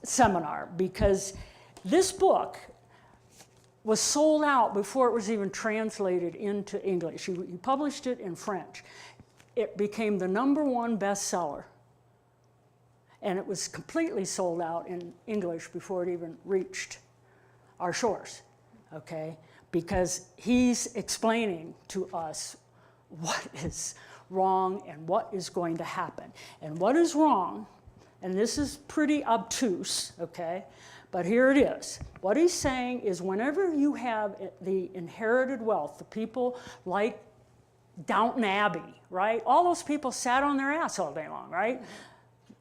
S1: seminar, because this book was sold out before it was even translated into English. He published it in French. It became the #1 bestseller. And it was completely sold out in English before it even reached our shores, okay? Because he's explaining to us what is wrong and what is going to happen. And what is wrong, and this is pretty obtuse, okay? But here it is. What he's saying is whenever you have the inherited wealth, the people like Downton Abbey, right? All those people sat on their ass all day long, right?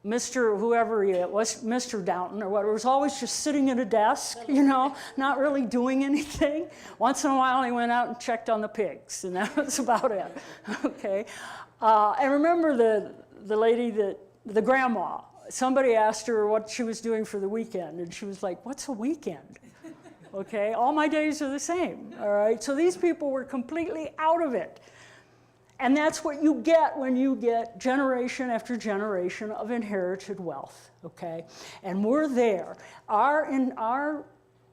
S1: Mr. whoever he was, Mr. Downton or whatever, was always just sitting at a desk, you know, not really doing anything. Once in a while he went out and checked on the pigs, and that was about it, okay? And remember the lady the grandma, somebody asked her what she was doing for the weekend, and she was like, what's a weekend? Okay, all my days are the same, all right? So these people were completely out of it. And that's what you get when you get generation after generation of inherited wealth, okay? And we're there. Our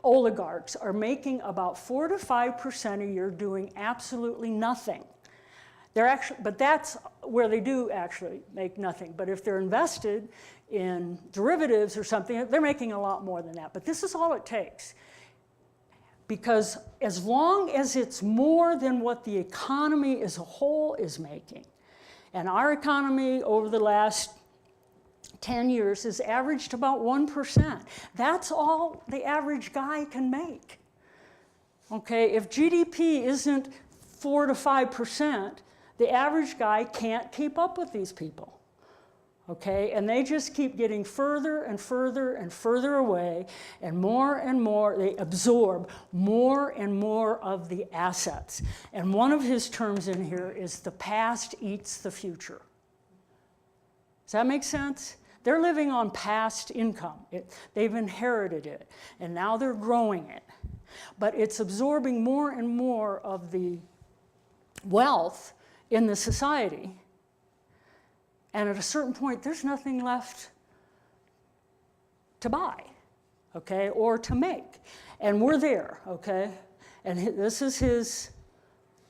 S1: oligarchs are making about 4 to 5% a year doing absolutely nothing. But that's where they do actually make nothing. But if they're invested in derivatives or something, they're making a lot more than that. But this is all it takes. Because as long as it's more than what the economy as a whole is making, and our economy over the last 10 years has averaged about 1%. That's all the average guy can make. Okay, if GDP isn't 4 to 5%, the average guy can't keep up with these people. Okay, and they just keep getting further and further and further away, and more, they absorb more and more of the assets. And one of his terms in here is the past eats the future. Does that make sense? They're living on past income. They've inherited it, and now they're growing it. But it's absorbing more and more of the wealth in the society. And at a certain point, there's nothing left to buy, okay, or to make. And we're there, okay? And this is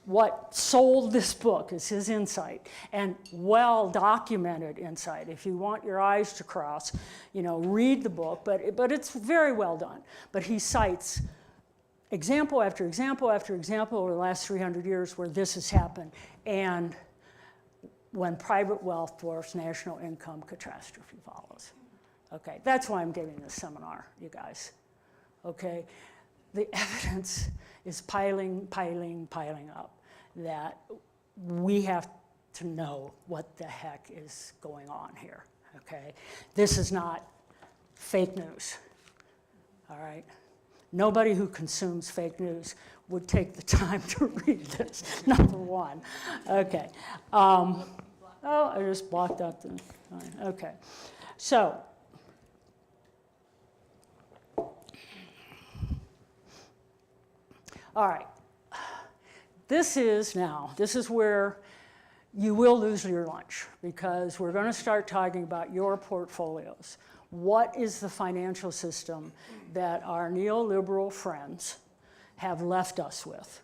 S1: what sold this book, is his insight, and well-documented insight. If you want your eyes to cross, you know, read the book, but it's very well done. But he cites example after example after example over the last 300 years where this has happened. And when private wealth dwarfs national income, catastrophe follows. Okay, that's why I'm giving this seminar, you guys. Okay, the evidence is piling up that we have to know what the heck is going on here, okay? This is not fake news, all right? Nobody who consumes fake news would take the time to read this, number one. Okay. Oh, I just blocked out the, okay. So, all right. This is where you will lose your lunch, because we're going to start talking about your portfolios. What is the financial system that our neoliberal friends have left us with?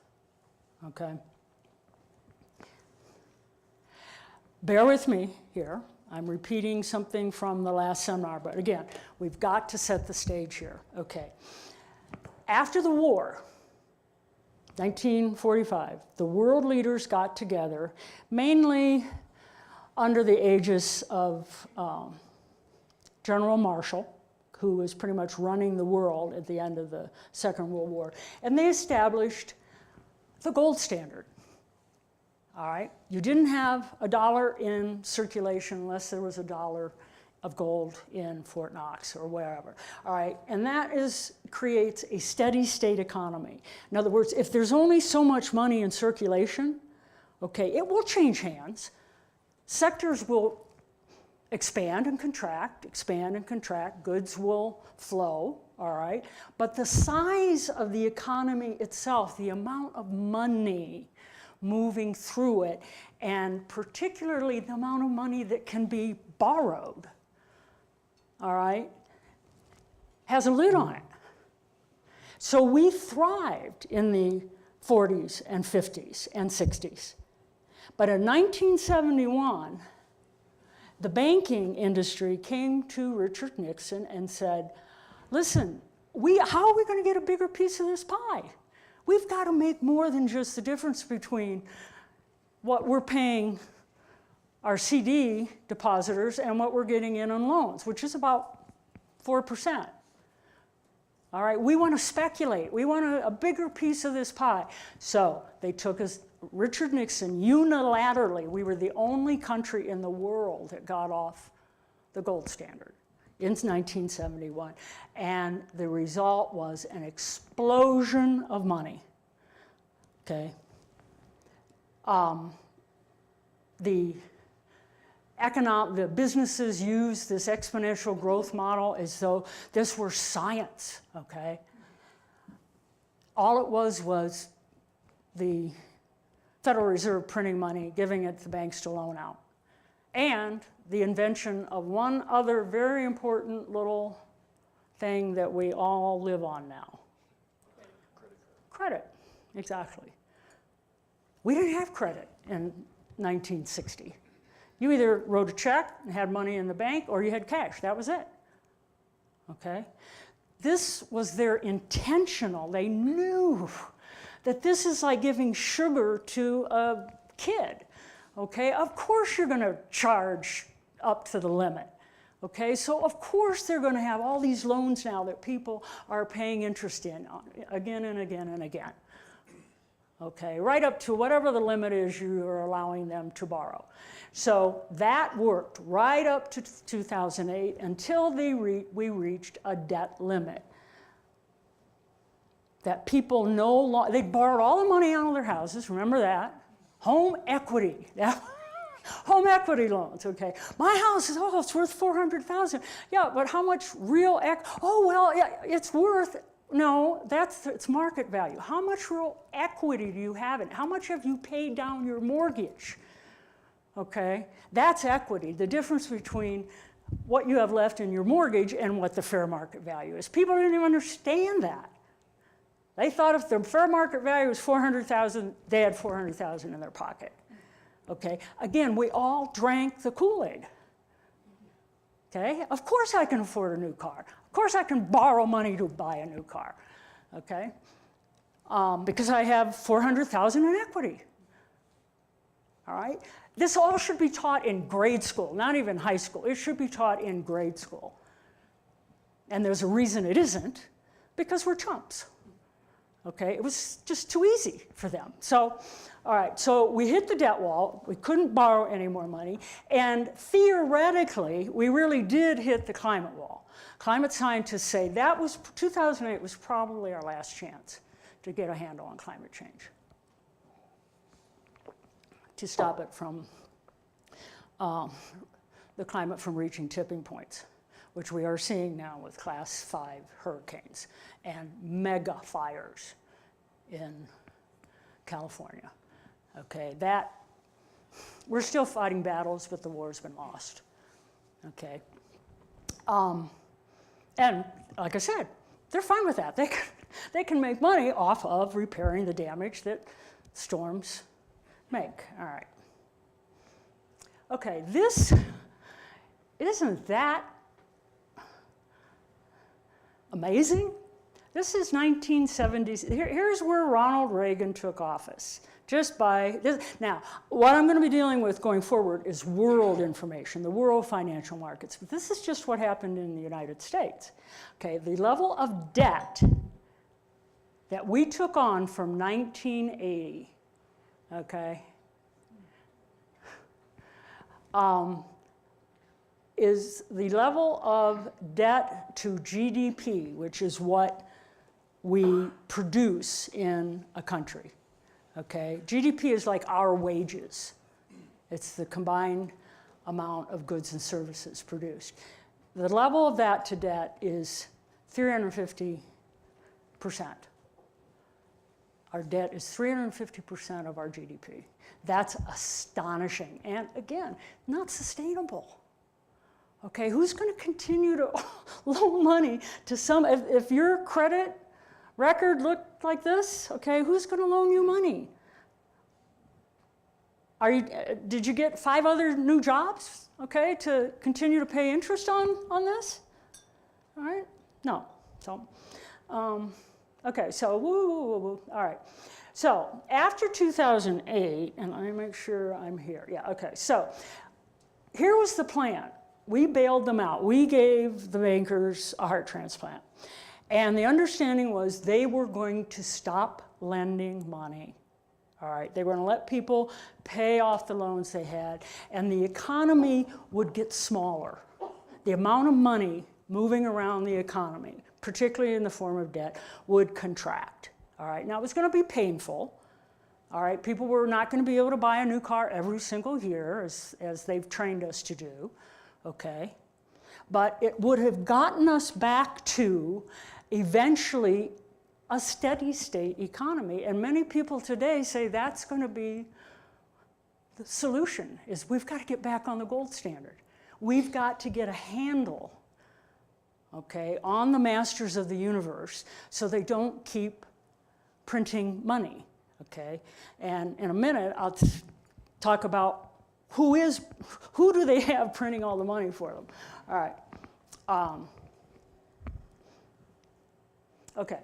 S1: Okay? Bear with me here. I'm repeating something from the last seminar, but again, we've got to set the stage here. Okay. After the war, 1945, the world leaders got together, mainly under the aegis of General Marshall, who was pretty much running the world at the end of the Second World War, and they established the gold standard. All right? You didn't have a dollar in circulation unless there was a dollar of gold in Fort Knox or wherever. All right, and that creates a steady state economy. In other words, if there's only so much money in circulation, okay, it will change hands. Sectors will expand and contract, goods will flow, all right? But the size of the economy itself, the amount of money moving through it, and particularly the amount of money that can be borrowed, all right, has a lid on it. So we thrived in the 40s and 50s and 60s. But in 1971, the banking industry came to Richard Nixon and said, listen, how are we going to get a bigger piece of this pie? We've got to make more than just the difference between what we're paying our CD depositors and what we're getting in on loans, which is about 4%. All right, we want to speculate. We want a bigger piece of this pie. So they took us, Richard Nixon, unilaterally, we were the only country in the world that got off the gold standard in 1971. And the result was an explosion of money, okay? The businesses use this exponential growth model as though this were science, okay? All it was the Federal Reserve printing money, giving it to the banks to loan out. And the invention of one other very important little thing that we all live on now. Credit, exactly. We didn't have credit in 1960. You either wrote a check and had money in the bank, or you had cash. That was it, okay? This was their intentional. They knew that this is like giving sugar to a kid, okay? Of course you're going to charge up to the limit, okay? So of course they're going to have all these loans now that people are paying interest in again and again and again, okay? Right up to whatever the limit is you are allowing them to borrow. So that worked right up to 2008 until we reached a debt limit. That people no longer, they borrowed all the money out of their houses, remember that? Home equity, home equity loans, okay? My house is, it's worth $400,000. Yeah, but how much real, yeah, it's worth, no, it's market value. How much real equity do you have in it? How much have you paid down your mortgage? Okay, that's equity, the difference between what you have left in your mortgage and what the fair market value is. People didn't even understand that. They thought if the fair market value was $400,000, they had $400,000 in their pocket. Okay, again, we all drank the Kool-Aid. Okay, of course I can afford a new car. Of course I can borrow money to buy a new car. Okay, because I have $400,000 in equity. All right. This all should be taught in grade school, not even high school. It should be taught in grade school. And there's a reason it isn't, because we're chumps. Okay, it was just too easy for them. So, all right, so we hit the debt wall. We couldn't borrow any more money. And theoretically, we really did hit the climate wall. Climate scientists say 2008 was probably our last chance to get a handle on climate change, to stop it from the climate from reaching tipping points, which we are seeing now with class 5 hurricanes and mega fires in California. Okay, we're still fighting battles, but the war's been lost. Okay, and like I said, they're fine with that. They can make money off of repairing the damage that storms make. All right. Okay, this isn't that amazing. This is 1970s. Here's where Ronald Reagan took office. Just by this. Now, what I'm going to be dealing with going forward is world information, the world financial markets. But this is just what happened in the United States. Okay, the level of debt that we took on from 1980, okay, is the level of debt to GDP, which is what we produce in a country. Okay, GDP is like our wages. It's the combined amount of goods and services produced. The level of that to debt is 350%. Our debt is 350% of our GDP. That's astonishing. And again, not sustainable. Okay, who's going to continue to loan money to some, if your credit record looked like this, okay, who's going to loan you money? Did you get 5 other new jobs, okay, to continue to pay interest on this? All right, no. So, okay, so woo. All right. So after 2008, and let me make sure I'm here. Yeah, okay, so here was the plan. We bailed them out. We gave the bankers a heart transplant. And the understanding was they were going to stop lending money. All right, they were going to let people pay off the loans they had, and the economy would get smaller. The amount of money moving around the economy, particularly in the form of debt, would contract. All right, now it was going to be painful. All right, people were not going to be able to buy a new car every single year, as they've trained us to do. Okay, but it would have gotten us back to eventually a steady state economy. And many people today say that's going to be the solution, is we've got to get back on the gold standard. We've got to get a handle, okay, on the masters of the universe so they don't keep printing money, okay? And in a minute, I'll talk about who do they have printing all the money for them? All right. Okay.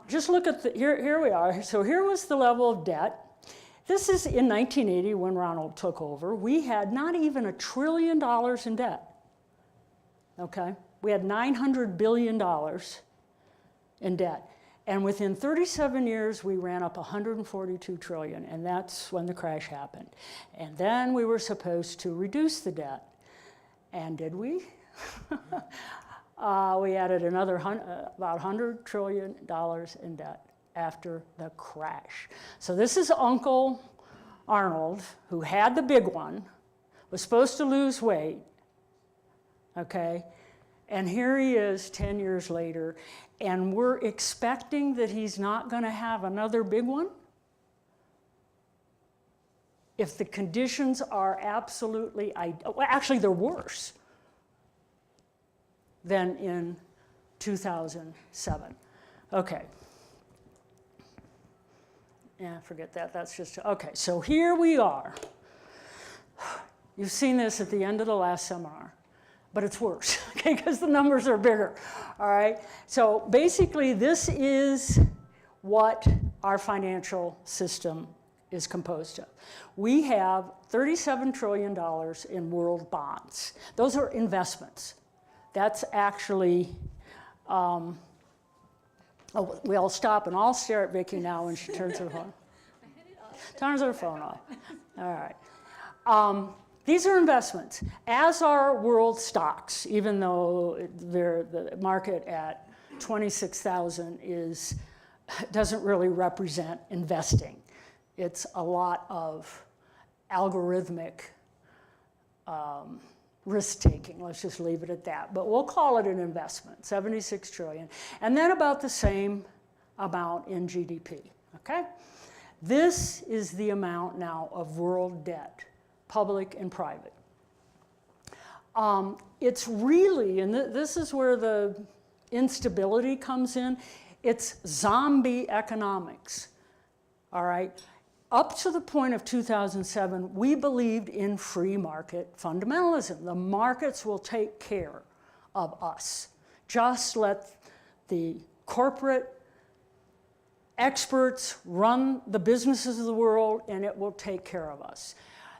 S1: Just look at here we are. So here was the level of debt. This is in 1980 when Ronald took over. We had not even $1 trillion in debt. Okay? We had $900 billion in debt. And within 37 years, we ran up 142 trillion, and that's when the crash happened. And then we were supposed to reduce the debt. And did we? We added another about $100 trillion in debt after the crash. So this is Uncle Arnold, who had the big one, was supposed to lose weight, okay? And here he is 10 years later, and we're expecting that he's not going to have another big one? If the conditions are absolutely, well, actually they're worse than in 2007. Okay. Yeah, forget that, that's just, okay, so here we are. You've seen this at the end of the last seminar. But it's worse, okay, because the numbers are bigger, all right? So basically, this is what our financial system is composed of. We have $37 trillion in world bonds. Those are investments. That's actually, oh, we all stop and all stare at Vicki now when she turns her phone. Turns her phone off, all right. These are investments, as are world stocks, even though the market at 26,000 doesn't really represent investing. It's a lot of algorithmic risk-taking. Let's just leave it at that. But we'll call it an investment, 76 trillion. And then about the same amount in GDP, okay? This is the amount now of world debt, public and private. It's really, and this is where the instability comes in, it's zombie economics, all right? Up to the point of 2007, we believed in free market fundamentalism. The markets will take care of us. Just let the corporate experts run the businesses of the world and it will take care of us.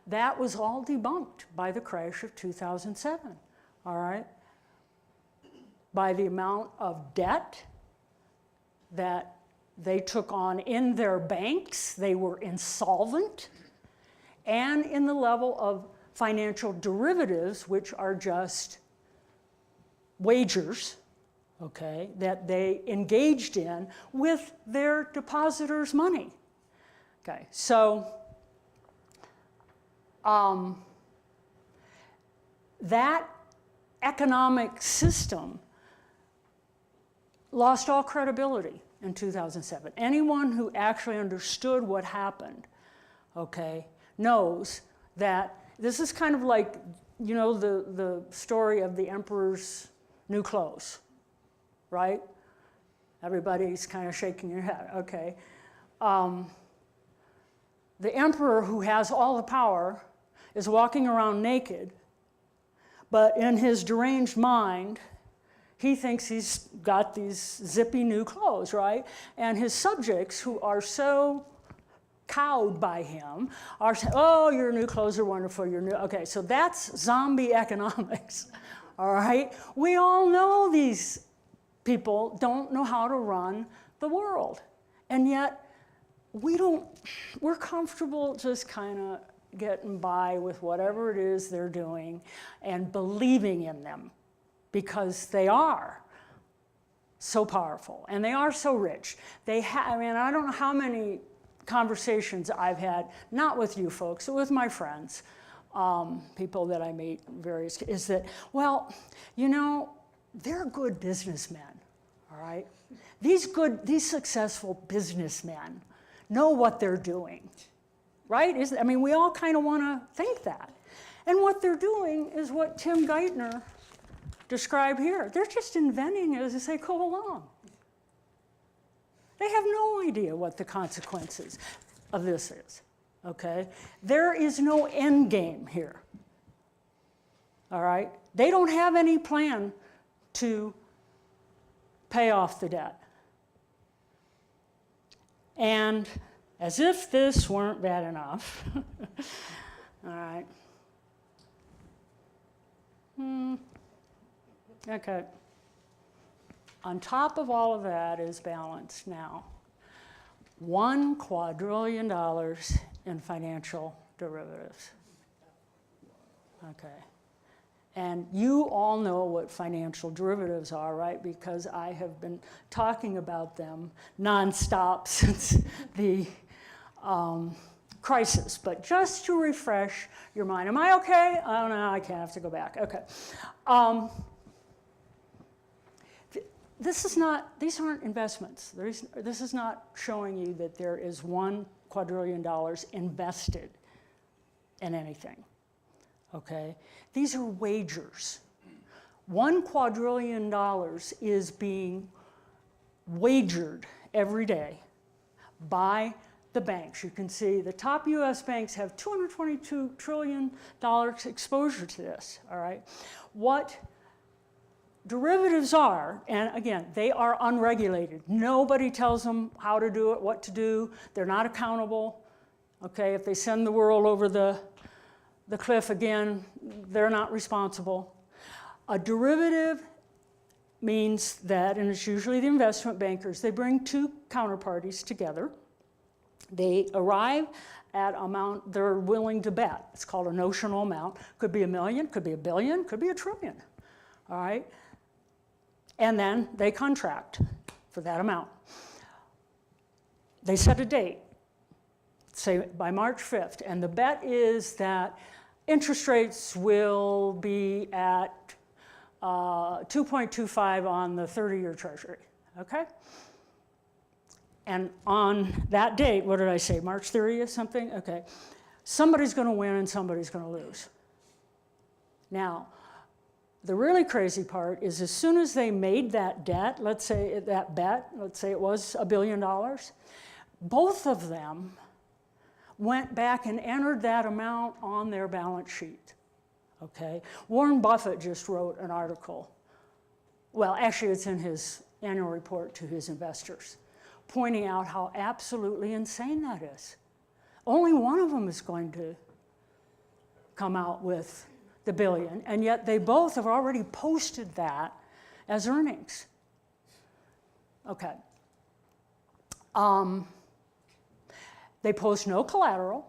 S1: That was all debunked by the crash of 2007, all right? By the amount of debt that they took on in their banks, they were insolvent, and in the level of financial derivatives, which are just wagers, okay, that they engaged in with their depositors' money. Okay, so that economic system lost all credibility in 2007. Anyone who actually understood what happened, okay, knows that this is kind of like, you know, the story of the emperor's new clothes, right? Everybody's kind of shaking their head, okay. The emperor who has all the power is walking around naked, but in his deranged mind, he thinks he's got these zippy new clothes, right? And his subjects, who are so cowed by him, are saying, oh, your new clothes are wonderful, your new, okay, so that's zombie economics, all right? We all know these people don't know how to run the world, and yet we're comfortable just kind of getting by with whatever it is they're doing and believing in them, because they are so powerful and they are so rich. I mean, I don't know how many conversations I've had, not with you folks, but with my friends, people that I meet, is that, well, you know, they're good businessmen, all right? These successful businessmen know what they're doing, right? I mean, we all kind of want to think that. And what they're doing is what Tim Geithner described here. They're just inventing it as they go along. They have no idea what the consequences of this is, okay? There is no end game here, all right? They don't have any plan to pay off the debt. And as if this weren't bad enough, all right. Okay. On top of all of that is balanced now $1 quadrillion in financial derivatives. Okay. And you all know what financial derivatives are, right? Because I have been talking about them nonstop since the crisis. But just to refresh your mind, am I okay? Oh no, I can't, have to go back. Okay. These aren't investments. This is not showing you that there is $1 quadrillion invested in anything, okay? These are wagers. $1 quadrillion is being wagered every day by the banks. You can see the top US banks have $222 trillion exposure to this, all right? What derivatives are, and again, they are unregulated. Nobody tells them how to do it, what to do. They're not accountable. Okay, if they send the world over the cliff again, they're not responsible. A derivative means that, and it's usually the investment bankers, they bring two counterparties together. They arrive at amount they're willing to bet. It's called a notional amount. Could be $1 million, could be $1 billion, could be $1 trillion, all right? And then they contract for that amount. They set a date, say by March 5th, and the bet is that interest rates will be at 2.25 on the 30-year Treasury, okay? And on that date, what did I say, March 30th, something? Okay. Somebody's going to win and somebody's going to lose. Now, the really crazy part is as soon as they made that debt, let's say it was $1 billion, both of them went back and entered that amount on their balance sheet, okay? Warren Buffett just wrote an article. Well, actually, it's in his annual report to his investors, pointing out how absolutely insane that is. Only one of them is going to come out with the billion, and yet they both have already posted that as earnings. Okay. They post no collateral.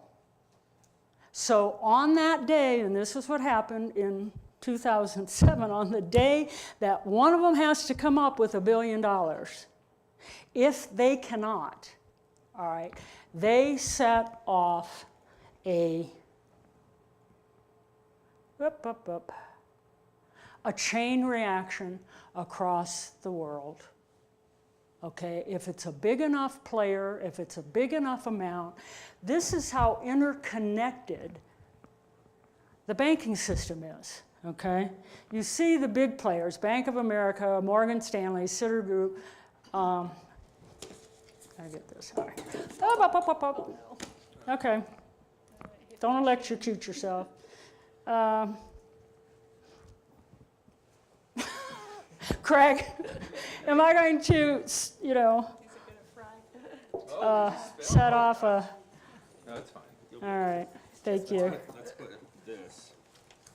S1: So on that day, and this is what happened in 2007, on the day that one of them has to come up with $1 billion, if they cannot, all right, they set off a chain reaction across the world. Okay, if it's a big enough player, if it's a big enough amount, this is how interconnected the banking system is. Okay, you see the big players: Bank of America, Morgan Stanley, Citigroup. I get this. All right. Okay. Don't electrocute yourself. Craig, am I going to, set off a?
S5: No, it's fine.
S1: All right. Thank you.
S5: Let's put this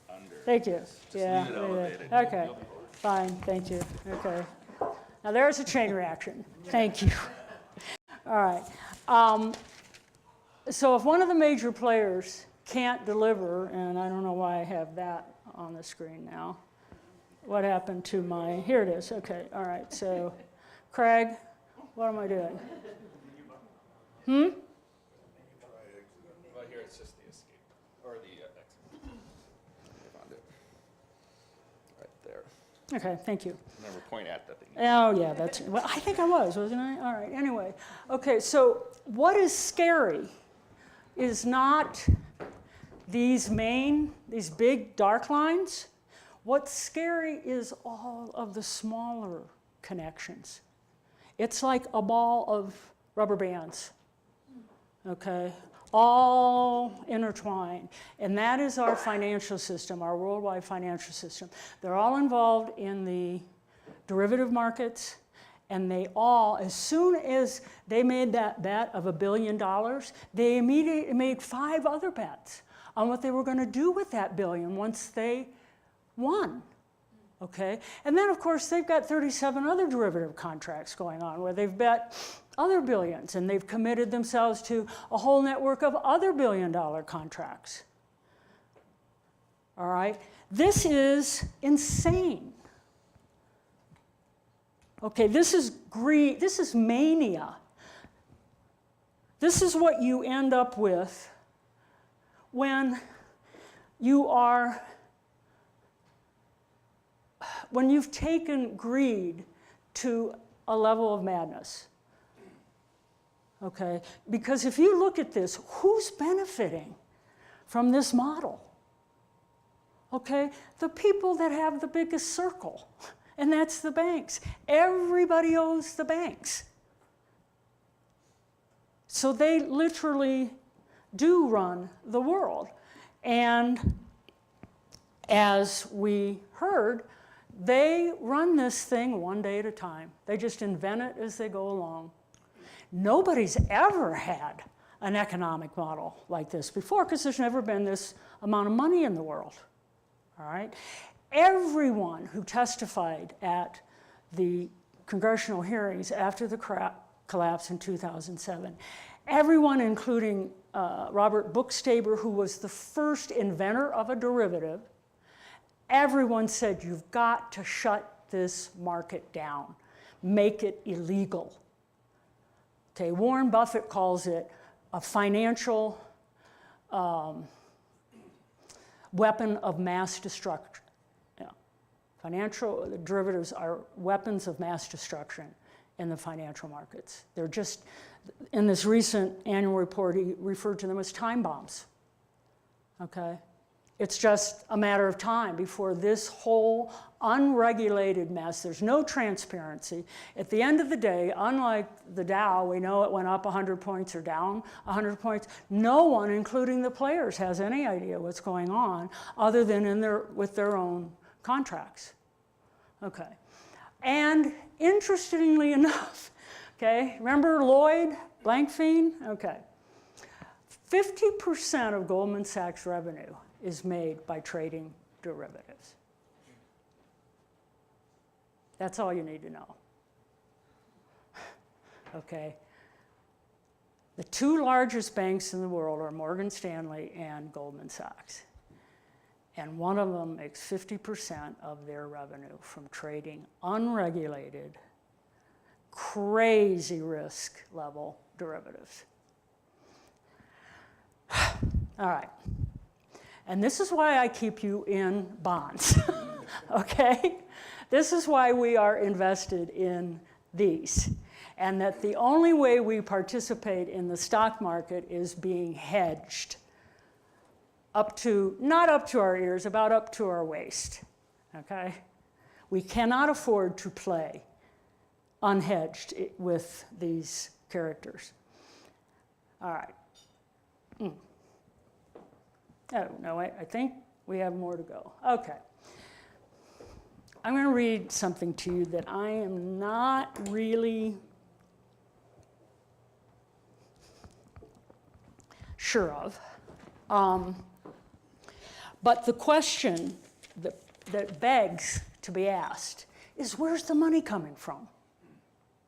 S5: under.
S1: Thank you.
S5: Just
S1: Yeah.
S5: leave it elevated.
S1: Okay. Fine. Thank you. Okay. Now there's a chain reaction. Thank you. All right. So if one of the major players can't deliver, and I don't know why I have that on the screen now. What happened to my, here it is. Okay. All right. So Craig, what am I doing?
S3: Well, here it's just the escape, or the exit.
S5: Found it. Right there.
S1: Okay. Thank you.
S5: Remember, point at the thing.
S1: Oh, yeah, that's, well, I think I wasn't I? All right, anyway. Okay, so what is scary is not these big dark lines. What's scary is all of the smaller connections. It's like a ball of rubber bands, okay? All intertwined. And that is our financial system, our worldwide financial system. They're all involved in the derivative markets, and they all, as soon as they made that bet of $1 billion, they immediately made 5 other bets on what they were going to do with that billion once they won, okay? And then, of course, they've got 37 other derivative contracts going on where they've bet other billions, and they've committed themselves to a whole network of other billion-dollar contracts, all right? This is insane. Okay, this is greed, this is mania. This is what you end up with when you've taken greed to a level of madness. Okay, because if you look at this, who's benefiting from this model? Okay, the people that have the biggest circle. And that's the banks. Everybody owes the banks. So they literally do run the world. And as we heard, they run this thing one day at a time. They just invent it as they go along. Nobody's ever had an economic model like this before because there's never been this amount of money in the world. All right? Everyone who testified at the congressional hearings after the collapse in 2007, everyone, including Robert Bookstaber, who was the first inventor of a derivative, everyone said, you've got to shut this market down, make it illegal. Okay, Warren Buffett calls it a financial weapon of mass destruction. Yeah. Financial derivatives are weapons of mass destruction in the financial markets. They're just, in this recent annual report, he referred to them as time bombs. Okay? It's just a matter of time before this whole unregulated mess, there's no transparency. At the end of the day, unlike the Dow, we know it went up 100 points or down 100 points. No one, including the players, has any idea what's going on other than with their own contracts. Okay. And interestingly enough, okay, remember Lloyd Blankfein? Okay. 50% of Goldman Sachs revenue is made by trading derivatives. That's all you need to know. Okay. The two largest banks in the world are Morgan Stanley and Goldman Sachs. And one of them makes 50% of their revenue from trading unregulated, crazy risk level derivatives. All right. And this is why I keep you in bonds, okay? This is why we are invested in these. And that the only way we participate in the stock market is being hedged up to, not up to our ears, about up to our waist, okay? We cannot afford to play unhedged with these characters. All right. Oh, no, I think we have more to go. Okay. I'm going to read something to you that I am not really sure of. But the question that begs to be asked is, where's the money coming from?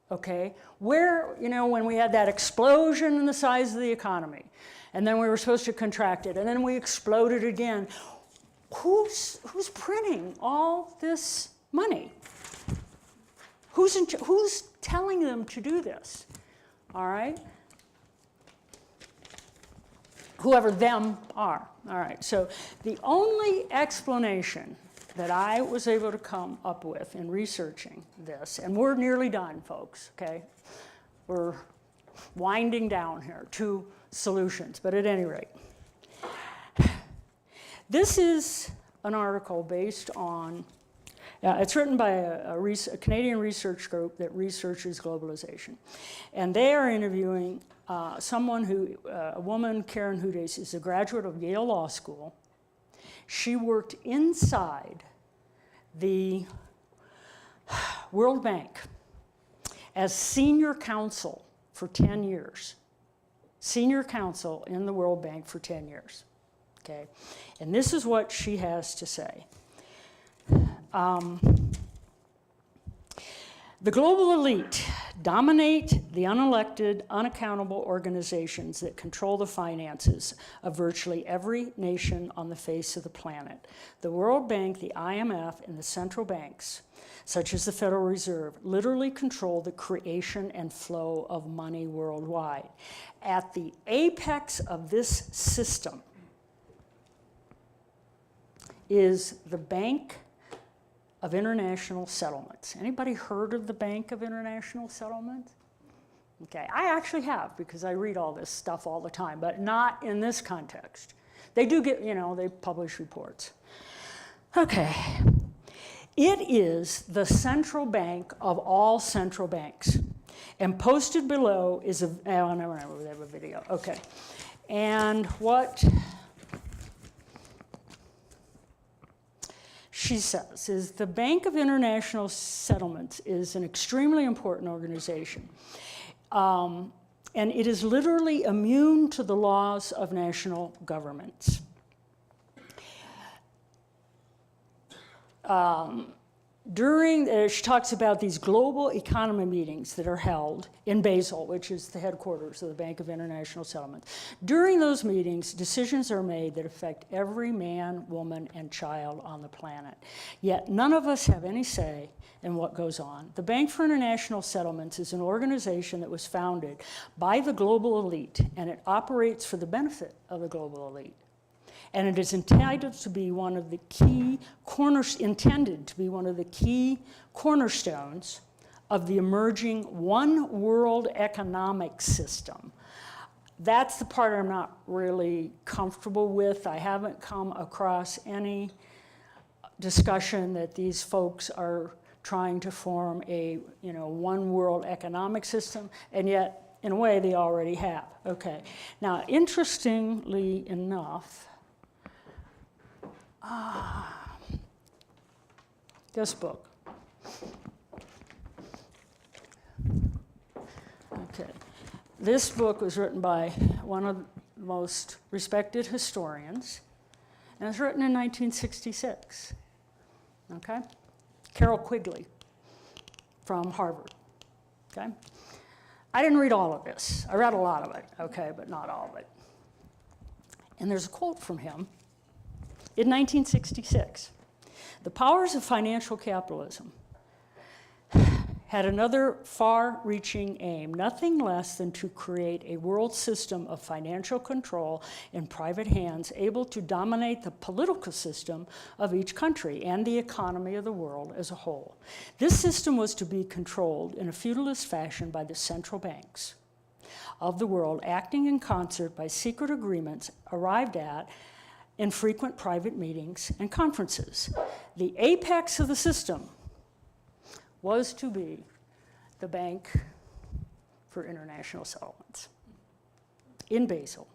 S1: Okay? Where, you know, when we had that explosion in the size of the economy, and then we were supposed to contract it, and then we exploded again. Who's printing all this money? Who's telling them to do this? All right? Whoever them are. All right, so the only explanation that I was able to come up with in researching this, and we're nearly done, folks, okay? We're winding down here to solutions, but at any rate. This is an article based on, it's written by a Canadian research group that researches globalization. And they are interviewing someone who, a woman, Karen Hudes, is a graduate of Yale Law School. She worked inside the World Bank as senior counsel for 10 years. Senior counsel in the World Bank for 10 years. Okay, and this is what she has to say. The global elite dominate the unelected, unaccountable organizations that control the finances of virtually every nation on the face of the planet. The World Bank, the IMF, and the central banks, such as the Federal Reserve, literally control the creation and flow of money worldwide. At the apex of this system is the Bank of International Settlements. Anybody heard of the Bank of International Settlements? Okay, I actually have, because I read all this stuff all the time, but not in this context. They do get, you know, they publish reports. Okay, it is the central bank of all central banks. And posted below is we have a video, okay. And what she says is the Bank of International Settlements is an extremely important organization. And it is literally immune to the laws of national governments. she talks about these global economy meetings that are held in Basel, which is the headquarters of the Bank of International Settlements. During those meetings, decisions are made that affect every man, woman, and child on the planet. Yet none of us have any say in what goes on. The Bank for International Settlements is an organization that was founded by the global elite, and it operates for the benefit of the global elite. And it is intended to be one of the key cornerstones of the emerging one world economic system. That's the part I'm not really comfortable with. I haven't come across any discussion that these folks are trying to form a one world economic system, and yet in a way they already have. Okay. Now, interestingly enough, this book. Okay. This book was written by one of the most respected historians, and it was written in 1966. Okay? Carol Quigley from Harvard. Okay? I didn't read all of this. I read a lot of it, okay, but not all of it. And there's a quote from him. In 1966, the powers of financial capitalism had another far-reaching aim, nothing less than to create a world system of financial control in private hands, able to dominate the political system of each country and the economy of the world as a whole. This system was to be controlled in a feudalist fashion by the central banks of the world, acting in concert by secret agreements arrived at in frequent private meetings and conferences. The apex of the system was to be the Bank for International Settlements in Basel,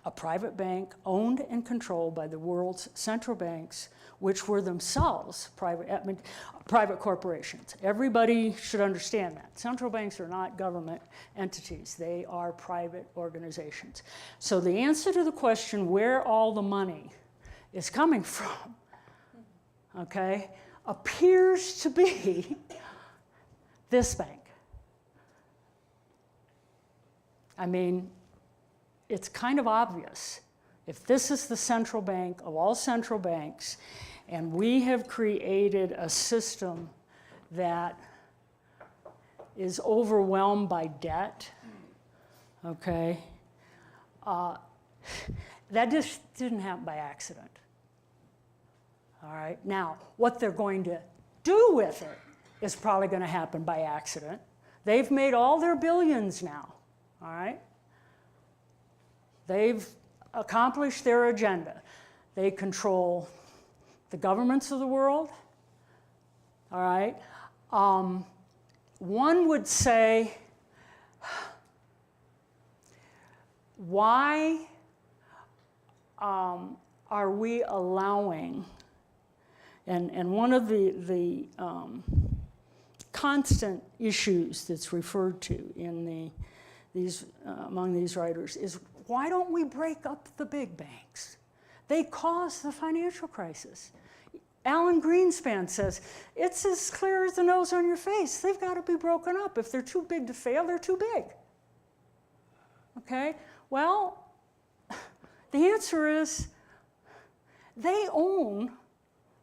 S1: a private bank owned and controlled by the world's central banks, which were themselves private corporations. Everybody should understand that. Central banks are not government entities. They are private organizations. So the answer to the question where all the money is coming from, okay, appears to be this bank. I mean, it's kind of obvious. If this is the central bank of all central banks, and we have created a system that is overwhelmed by debt, okay, that just didn't happen by accident. All right, now, what they're going to do with it is probably going to happen by accident. They've made all their billions now, all right? They've accomplished their agenda. They control the governments of the world, all right? One would say, why are we allowing, and one of the constant issues that's referred to in among these writers is, why don't we break up the big banks? They caused the financial crisis. Alan Greenspan says, it's as clear as the nose on your face. They've got to be broken up. If they're too big to fail, they're too big. Okay? Well, the answer is they own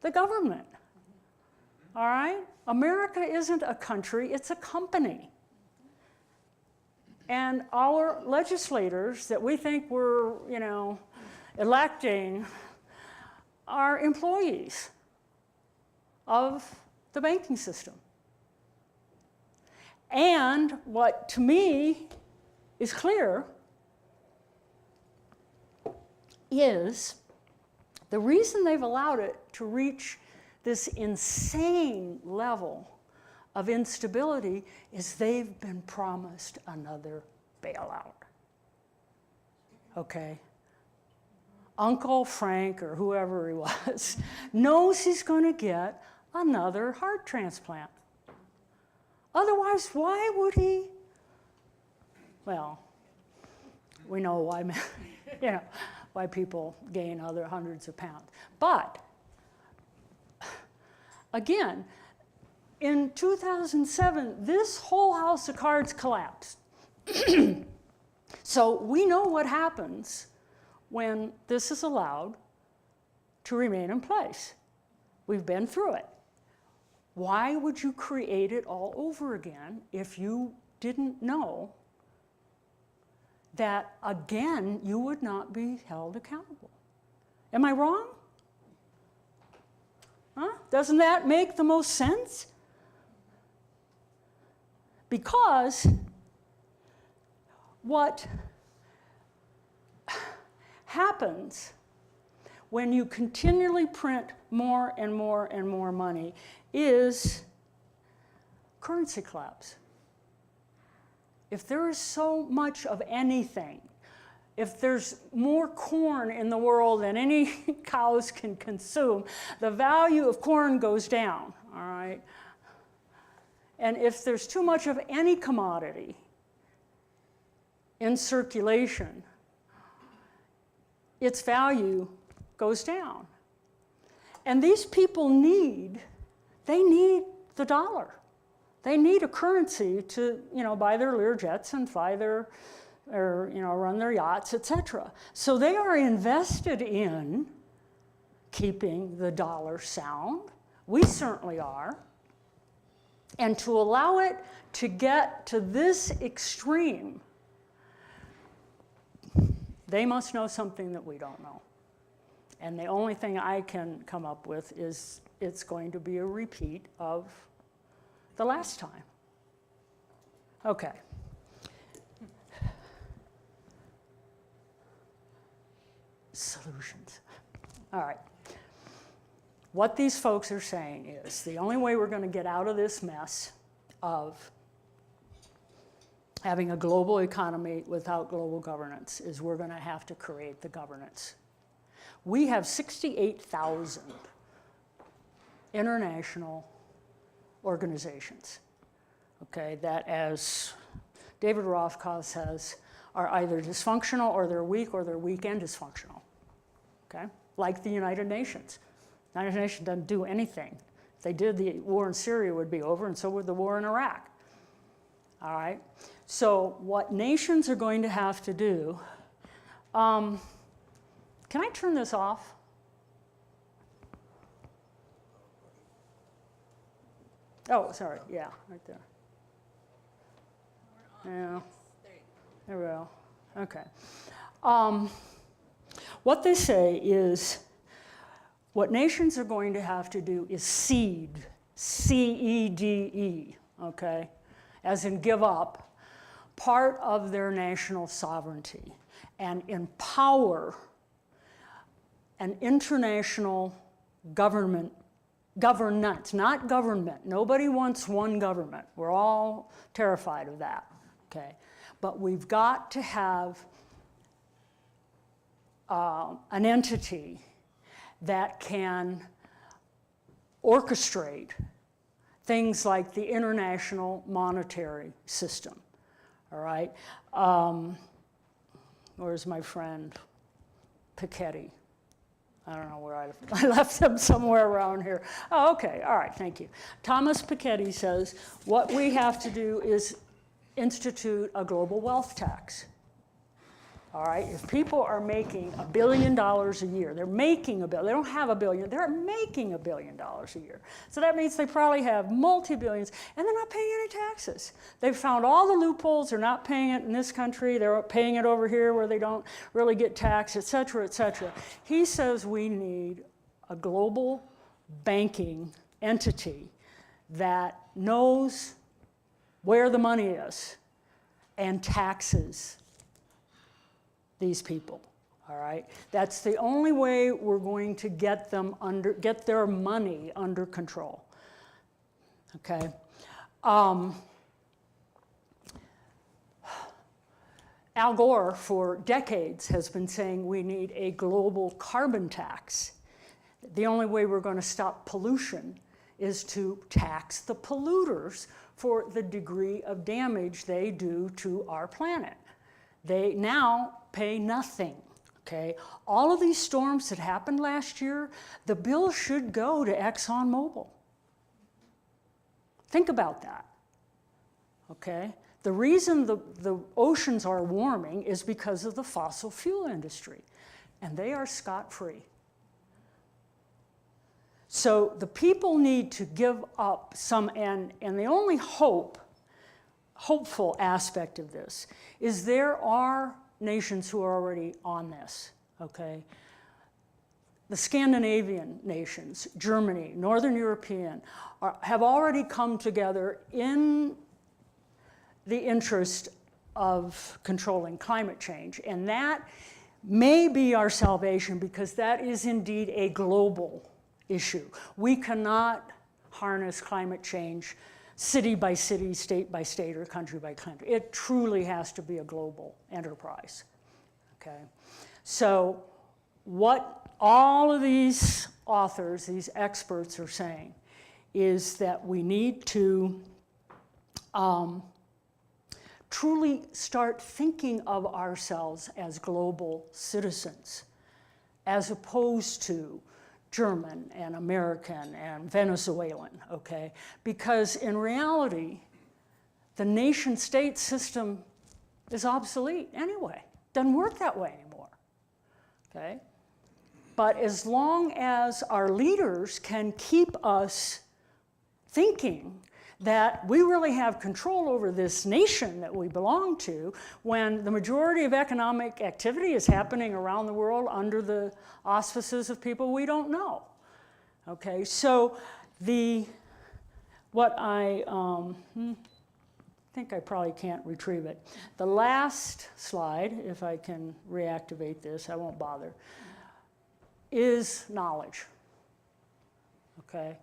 S1: the government. All right? America isn't a country, it's a company. And our legislators that we think we're, electing are employees of the banking system. And what to me is clear is the reason they've allowed it to reach this insane level of instability is they've been promised another bailout. Okay? Uncle Frank, or whoever he was, knows he's going to get another heart transplant. Otherwise, why would he? Well, we know why, why people gain other hundreds of pounds. But again, in 2007, this whole house of cards collapsed. So we know what happens when this is allowed to remain in place. We've been through it. Why would you create it all over again if you didn't know that, again, you would not be held accountable? Am I wrong? Huh? Doesn't that make the most sense? Because what happens when you continually print more and more and more money is currency collapse. If there is so much of anything, if there's more corn in the world than any cows can consume, the value of corn goes down, all right? And if there's too much of any commodity in circulation, its value goes down. And these people need the dollar. They need a currency to, buy their Learjets and fly their, or, run their yachts, etc. So they are invested in keeping the dollar sound. We certainly are. And to allow it to get to this extreme, they must know something that we don't know. And the only thing I can come up with is it's going to be a repeat of the last time. Okay. Solutions. All right. What these folks are saying is the only way we're going to get out of this mess of having a global economy without global governance is we're going to have to create the governance. We have 68,000 international organizations, okay, that, as David Rothkopf says, are either dysfunctional or they're weak and dysfunctional, okay? Like the United Nations. The United Nations doesn't do anything. If they did, the war in Syria would be over, and so would the war in Iraq, all right? So what nations are going to have to do, can I turn this off? Oh, sorry, yeah, right there. Yeah, there we go, okay. What they say is, what nations are going to have to do is cede, C-E-D-E, okay, as in give up, part of their national sovereignty and empower an international governance, not government. Nobody wants one government. We're all terrified of that, okay? But we've got to have an entity that can orchestrate things like the international monetary system, all right? Where's my friend Piketty? I don't know where I left him somewhere around here. Oh, okay, all right, thank you. Thomas Piketty says, what we have to do is institute a global wealth tax. All right, if people are making $1 billion a year, they're making $1 billion, they don't have $1 billion, they're making $1 billion a year. So that means they probably have multi-billions, and they're not paying any taxes. They've found all the loopholes, they're not paying it in this country, they're paying it over here where they don't really get taxed, et cetera, et cetera. He says we need a global banking entity that knows where the money is and taxes these people, all right? That's the only way we're going to get their money under control, okay? Al Gore, for decades, has been saying we need a global carbon tax. The only way we're going to stop pollution is to tax the polluters for the degree of damage they do to our planet. They now pay nothing, okay? All of these storms that happened last year, the bill should go to ExxonMobil, Think about that, okay? The reason the oceans are warming is because of the fossil fuel industry, and they are scot-free. So the people need to give up some, and the only hopeful aspect of this is there are nations who are already on this, okay? The Scandinavian nations, Germany, Northern European, have already come together in the interest of controlling climate change. And that may be our salvation because that is indeed a global issue. We cannot harness climate change city by city, state by state, or country by country. It truly has to be a global enterprise, okay? So what all of these authors, these experts are saying is that we need to truly start thinking of ourselves as global citizens, as opposed to German and American and Venezuelan, okay? Because in reality, the nation-state system is obsolete anyway. Doesn't work that way anymore, okay? But as long as our leaders can keep us thinking that we really have control over this nation that we belong to, when the majority of economic activity is happening around the world under the auspices of people we don't know. Okay, so what I think I probably can't retrieve it. The last slide, if I can reactivate this, I won't bother, is knowledge, okay?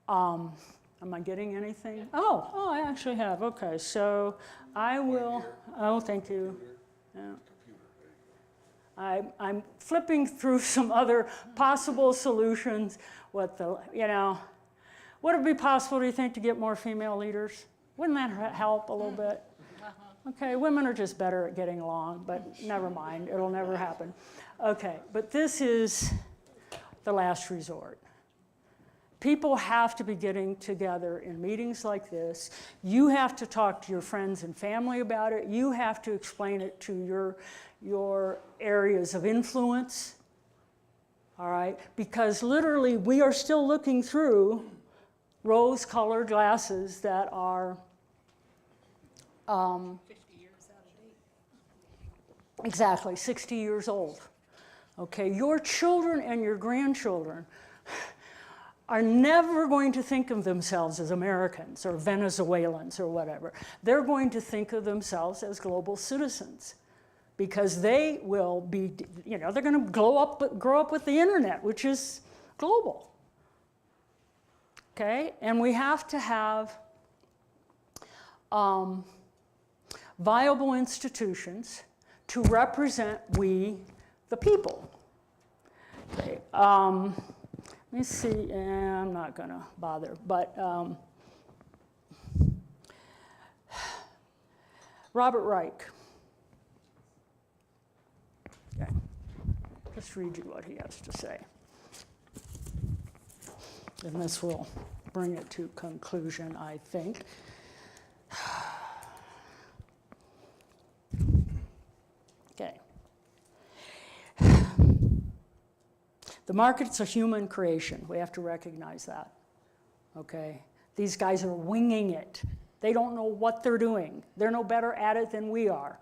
S1: Am I getting anything? Oh, I actually have. Okay, so I will. Oh, thank you. Yeah. I'm flipping through some other possible solutions. Would it be possible, do you think, to get more female leaders? Wouldn't that help a little bit? Okay, women are just better at getting along, but never mind. It'll never happen. Okay, but this is the last resort. People have to be getting together in meetings like this. You have to talk to your friends and family about it. You have to explain it to your areas of influence, all right? Because literally, we are still looking through rose-colored glasses that are
S4: 50 years out of date.
S1: exactly 60 years old, okay? Your children and your grandchildren are never going to think of themselves as Americans or Venezuelans or whatever. They're going to think of themselves as global citizens because they will be, they're going to grow up with the internet, which is global. Okay, and we have to have viable institutions to represent we, the people. Okay. Let me see, I'm not going to bother, but Robert Reich. Okay. Just read you what he has to say. And this will bring it to conclusion, I think. Okay. The market's a human creation. We have to recognize that, okay? These guys are winging it. They don't know what they're doing. They're no better at it than we are,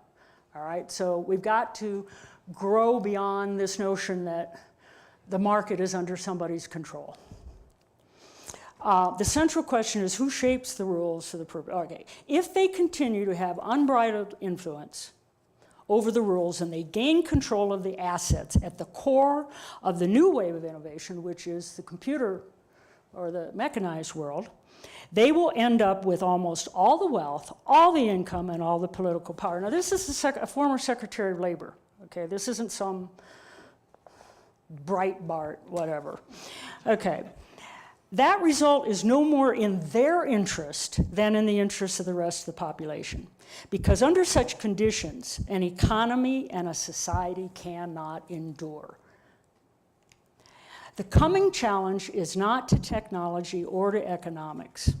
S1: all right? So we've got to grow beyond this notion that the market is under somebody's control. The central question is who shapes the rules for the purpose? Okay, if they continue to have unbridled influence over the rules and they gain control of the assets at the core of the new wave of innovation, which is the computer or the mechanized world, they will end up with almost all the wealth, all the income, and all the political power. Now, this is a former Secretary of Labor, okay? This isn't some Breitbart, whatever. Okay. That result is no more in their interest than in the interest of the rest of the population. Because under such conditions, an economy and a society cannot endure. The coming challenge is not to technology or to economics.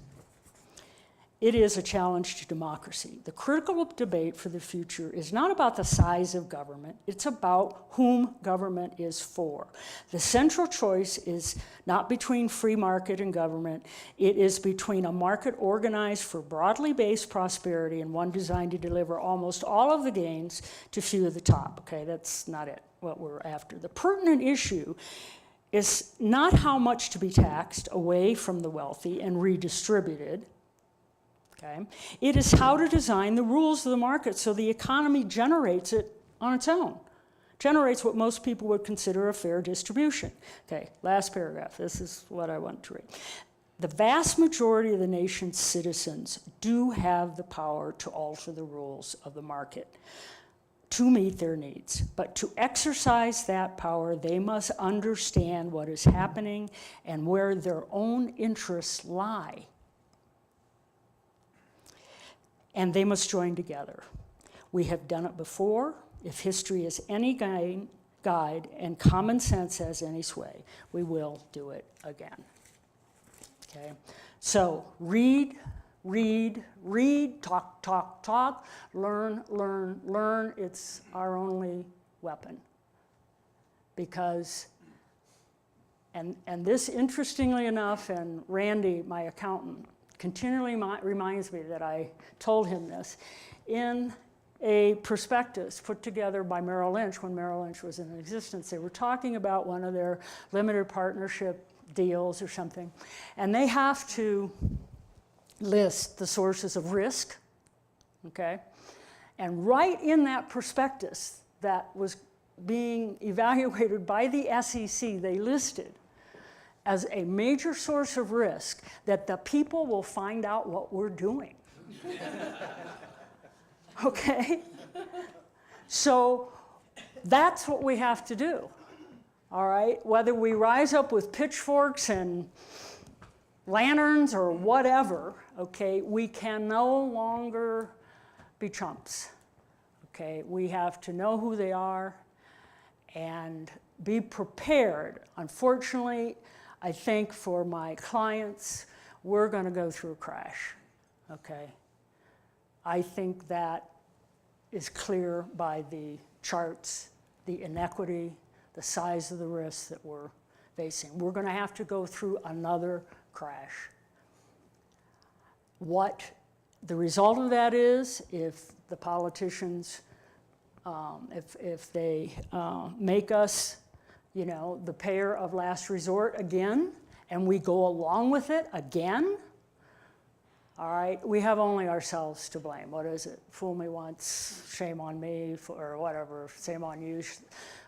S1: it is a challenge to democracy. The critical debate for the future is not about the size of government, it's about whom government is for. The central choice is not between free market and government, it is between a market organized for broadly based prosperity and one designed to deliver almost all of the gains to few at the top. Okay, that's not it, what we're after. The pertinent issue is not how much to be taxed away from the wealthy and redistributed. Okay. It is how to design the rules of the market so the economy generates it on its own, generates what most people would consider a fair distribution. Okay, last paragraph, this is what I want to read. The vast majority of the nation's citizens do have the power to alter the rules of the market to meet their needs, but to exercise that power, they must understand what is happening and where their own interests lie. And they must join together. We have done it before. If history is any guide and common sense has any sway, we will do it again. Okay? So read, talk, learn. It's our only weapon. Because, and this interestingly enough, and Randy, my accountant, continually reminds me that I told him this, in a prospectus put together by Merrill Lynch when Merrill Lynch was in existence. They were talking about one of their limited partnership deals or something, and they have to list the sources of risk, okay? And right in that prospectus that was being evaluated by the SEC, they listed as a major source of risk that the people will find out what we're doing. Okay? So that's what we have to do, all right? Whether we rise up with pitchforks and lanterns or whatever, okay, we can no longer be chumps, okay? We have to know who they are and be prepared. Unfortunately, I think for my clients, we're going to go through a crash, okay? I think that is clear by the charts, the inequity, the size of the risks that we're facing. We're going to have to go through another crash. What the result of that is, if the politicians, if they make us, you know, the payer of last resort again, and we go along with it again, all right, we have only ourselves to blame. What is it? Fool me once, shame on me, or whatever, shame on you,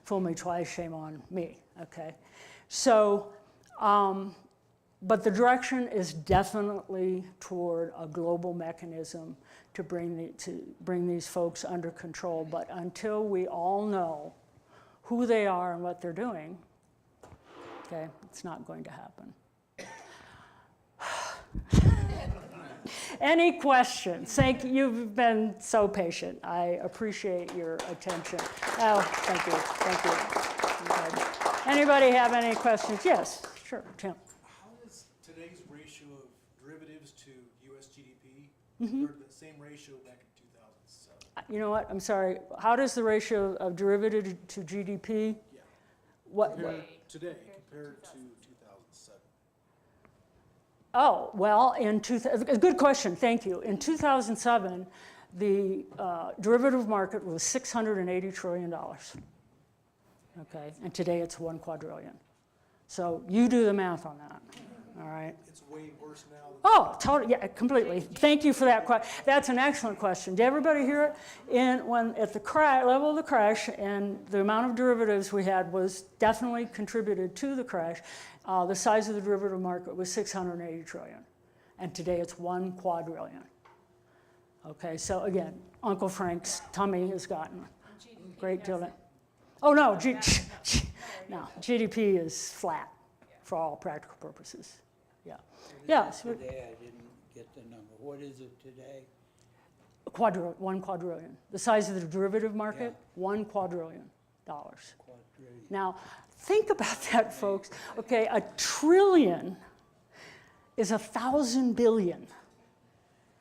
S1: fool me twice, shame on me, okay? So, but the direction is definitely toward a global mechanism to bring these folks under control. But until we all know who they are and what they're doing, okay, it's not going to happen. Any questions? Thank you. You've been so patient. I appreciate your attention. Oh, thank you. Okay. Anybody have any questions? Yes, sure, Tim.
S2: How is today's ratio of derivatives to U.S. GDP compared to the same ratio back in 2007?
S1: You know what? I'm sorry. How does the ratio of derivative to GDP?
S2: Yeah.
S1: What?
S2: Today compared to 2007.
S1: Oh, well, good question, thank you. In 2007, the derivative market was $680 trillion. Okay, and today it's 1 quadrillion. So you do the math on that, all right?
S2: It's way worse now than
S1: Oh, totally, yeah, completely. Thank you for that question. That's an excellent question. Did everybody hear it? When at the level of the crash, and the amount of derivatives we had was definitely contributed to the crash. The size of the derivative market was 680 trillion, and today it's 1 quadrillion. Okay, so again, Uncle Frank's tummy has gotten a great deal. Oh no, no, GDP is flat for all practical purposes. Yeah. Yeah. So
S6: today, I didn't get the number. What is it today?
S1: 1 quadrillion. The size of the derivative market,
S6: Yeah.
S1: $1 quadrillion.
S6: Quadrillion.
S1: Now, think about that, folks. Okay, a trillion is 1,000 billion.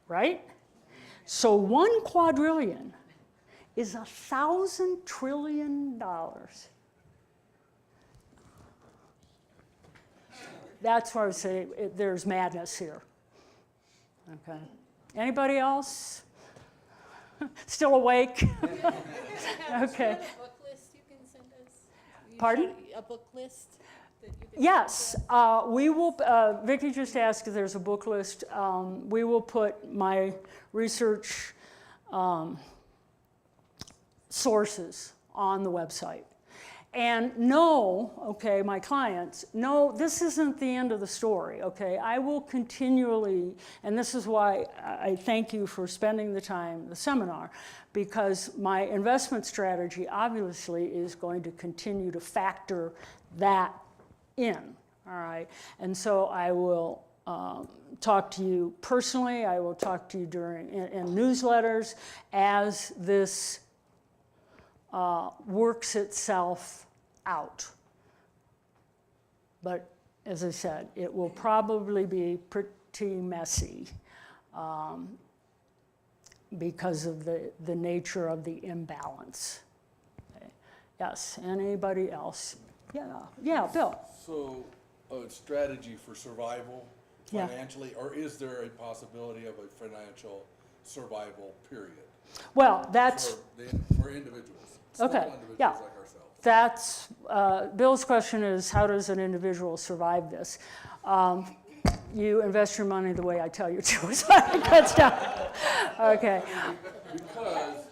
S1: right? So 1 quadrillion is 1,000 trillion dollars. That's why I say there's madness here. Okay. Anybody else? Still awake? Okay.
S4: A book list you can send us?
S1: Pardon?
S4: A book list that you can
S1: Yes, we will, Vicki just asked if there's a book list. We will put my research sources on the website. And no, okay, my clients, no, this isn't the end of the story, okay? I will continually, and this is why I thank you for spending the time, the seminar, because my investment strategy obviously is going to continue to factor that in, all right? And so I will talk to you personally, I will talk to you in newsletters as this works itself out. But as I said, it will probably be pretty messy because of the nature of the imbalance. Okay. Yes, anybody else? Yeah, Bill.
S7: So, a strategy for survival
S1: Yeah.
S7: financially, or is there a possibility of a financial survival period
S1: Well, that's,
S7: for individuals? Small
S1: Okay,
S7: individuals
S1: yeah.
S7: like ourselves.
S1: that's, Bill's question is, how does an individual survive this? You invest your money the way I tell you to, so I think that's done. Okay,
S7: Because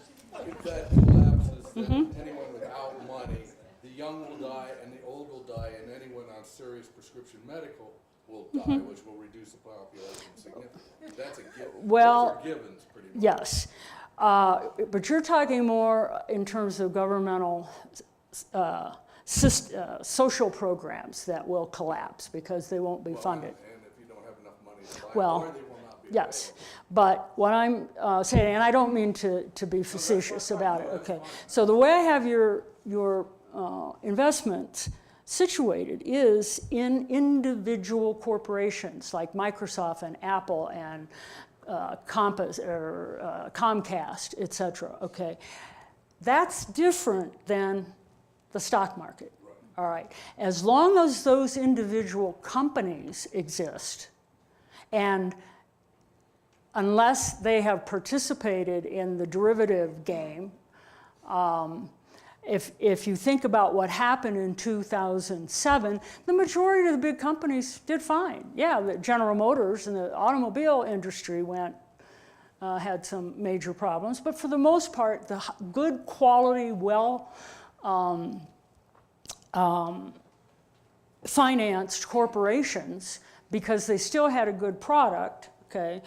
S7: if that collapses, then
S1: Mm-hmm.
S7: anyone without money, the young will die and the old will die, and anyone on serious prescription medical will die,
S1: Mm-hmm.
S7: which will reduce the population significantly. That's a given.
S1: Well,
S7: Those are givens, pretty much.
S1: yes. But you're talking more in terms of governmental social programs that will collapse because they won't be
S7: Well,
S1: funded.
S7: And if you don't have enough money to buy
S1: Well,
S7: more, they will not be
S1: Yes,
S7: available.
S1: but what I'm saying, and I don't mean to be facetious about it, okay? So the way I have your investments situated is in individual corporations like Microsoft and Apple and Comcast, et cetera, okay? That's different than the stock market, all right? As long as those individual companies exist, and unless they have participated in the derivative game, if you think about what happened in 2007, the majority of the big companies did fine. Yeah, the General Motors and the automobile industry had some major problems, but for the most part, the good quality, financed corporations, because they still had a good product, okay,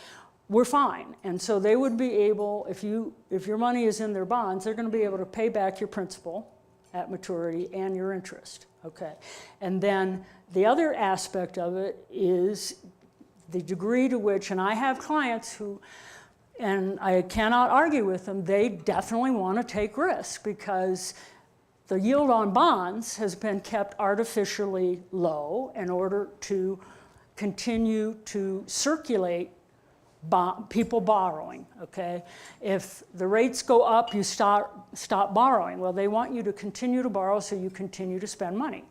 S1: were fine. And so they would be able, if your money is in their bonds, they're going to be able to pay back your principal at maturity and your interest, okay? And then the other aspect of it is the degree to which, and I have clients who, and I cannot argue with them, they definitely want to take risks because the yield on bonds has been kept artificially low in order to continue to circulate people borrowing, okay? If the rates go up, you stop borrowing. Well, they want you to continue to borrow so you continue to spend money,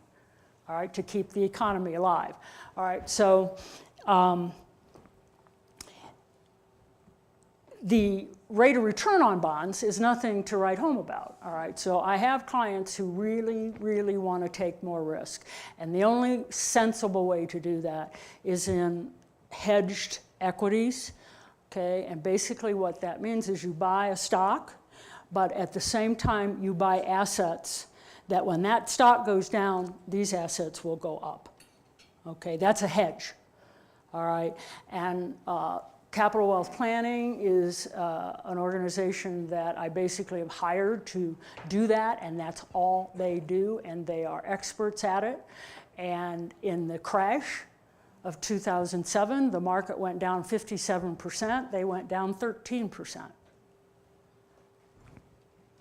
S1: all right, to keep the economy alive. All right, so the rate of return on bonds is nothing to write home about, all right? So I have clients who really, really want to take more risk. And the only sensible way to do that is in hedged equities, okay? And basically what that means is you buy a stock, but at the same time you buy assets that when that stock goes down, these assets will go up, okay? That's a hedge, all right? And Capital Wealth Planning is an organization that I basically have hired to do that, and that's all they do, and they are experts at it. And in the crash of 2007, the market went down 57%, they went down 13%.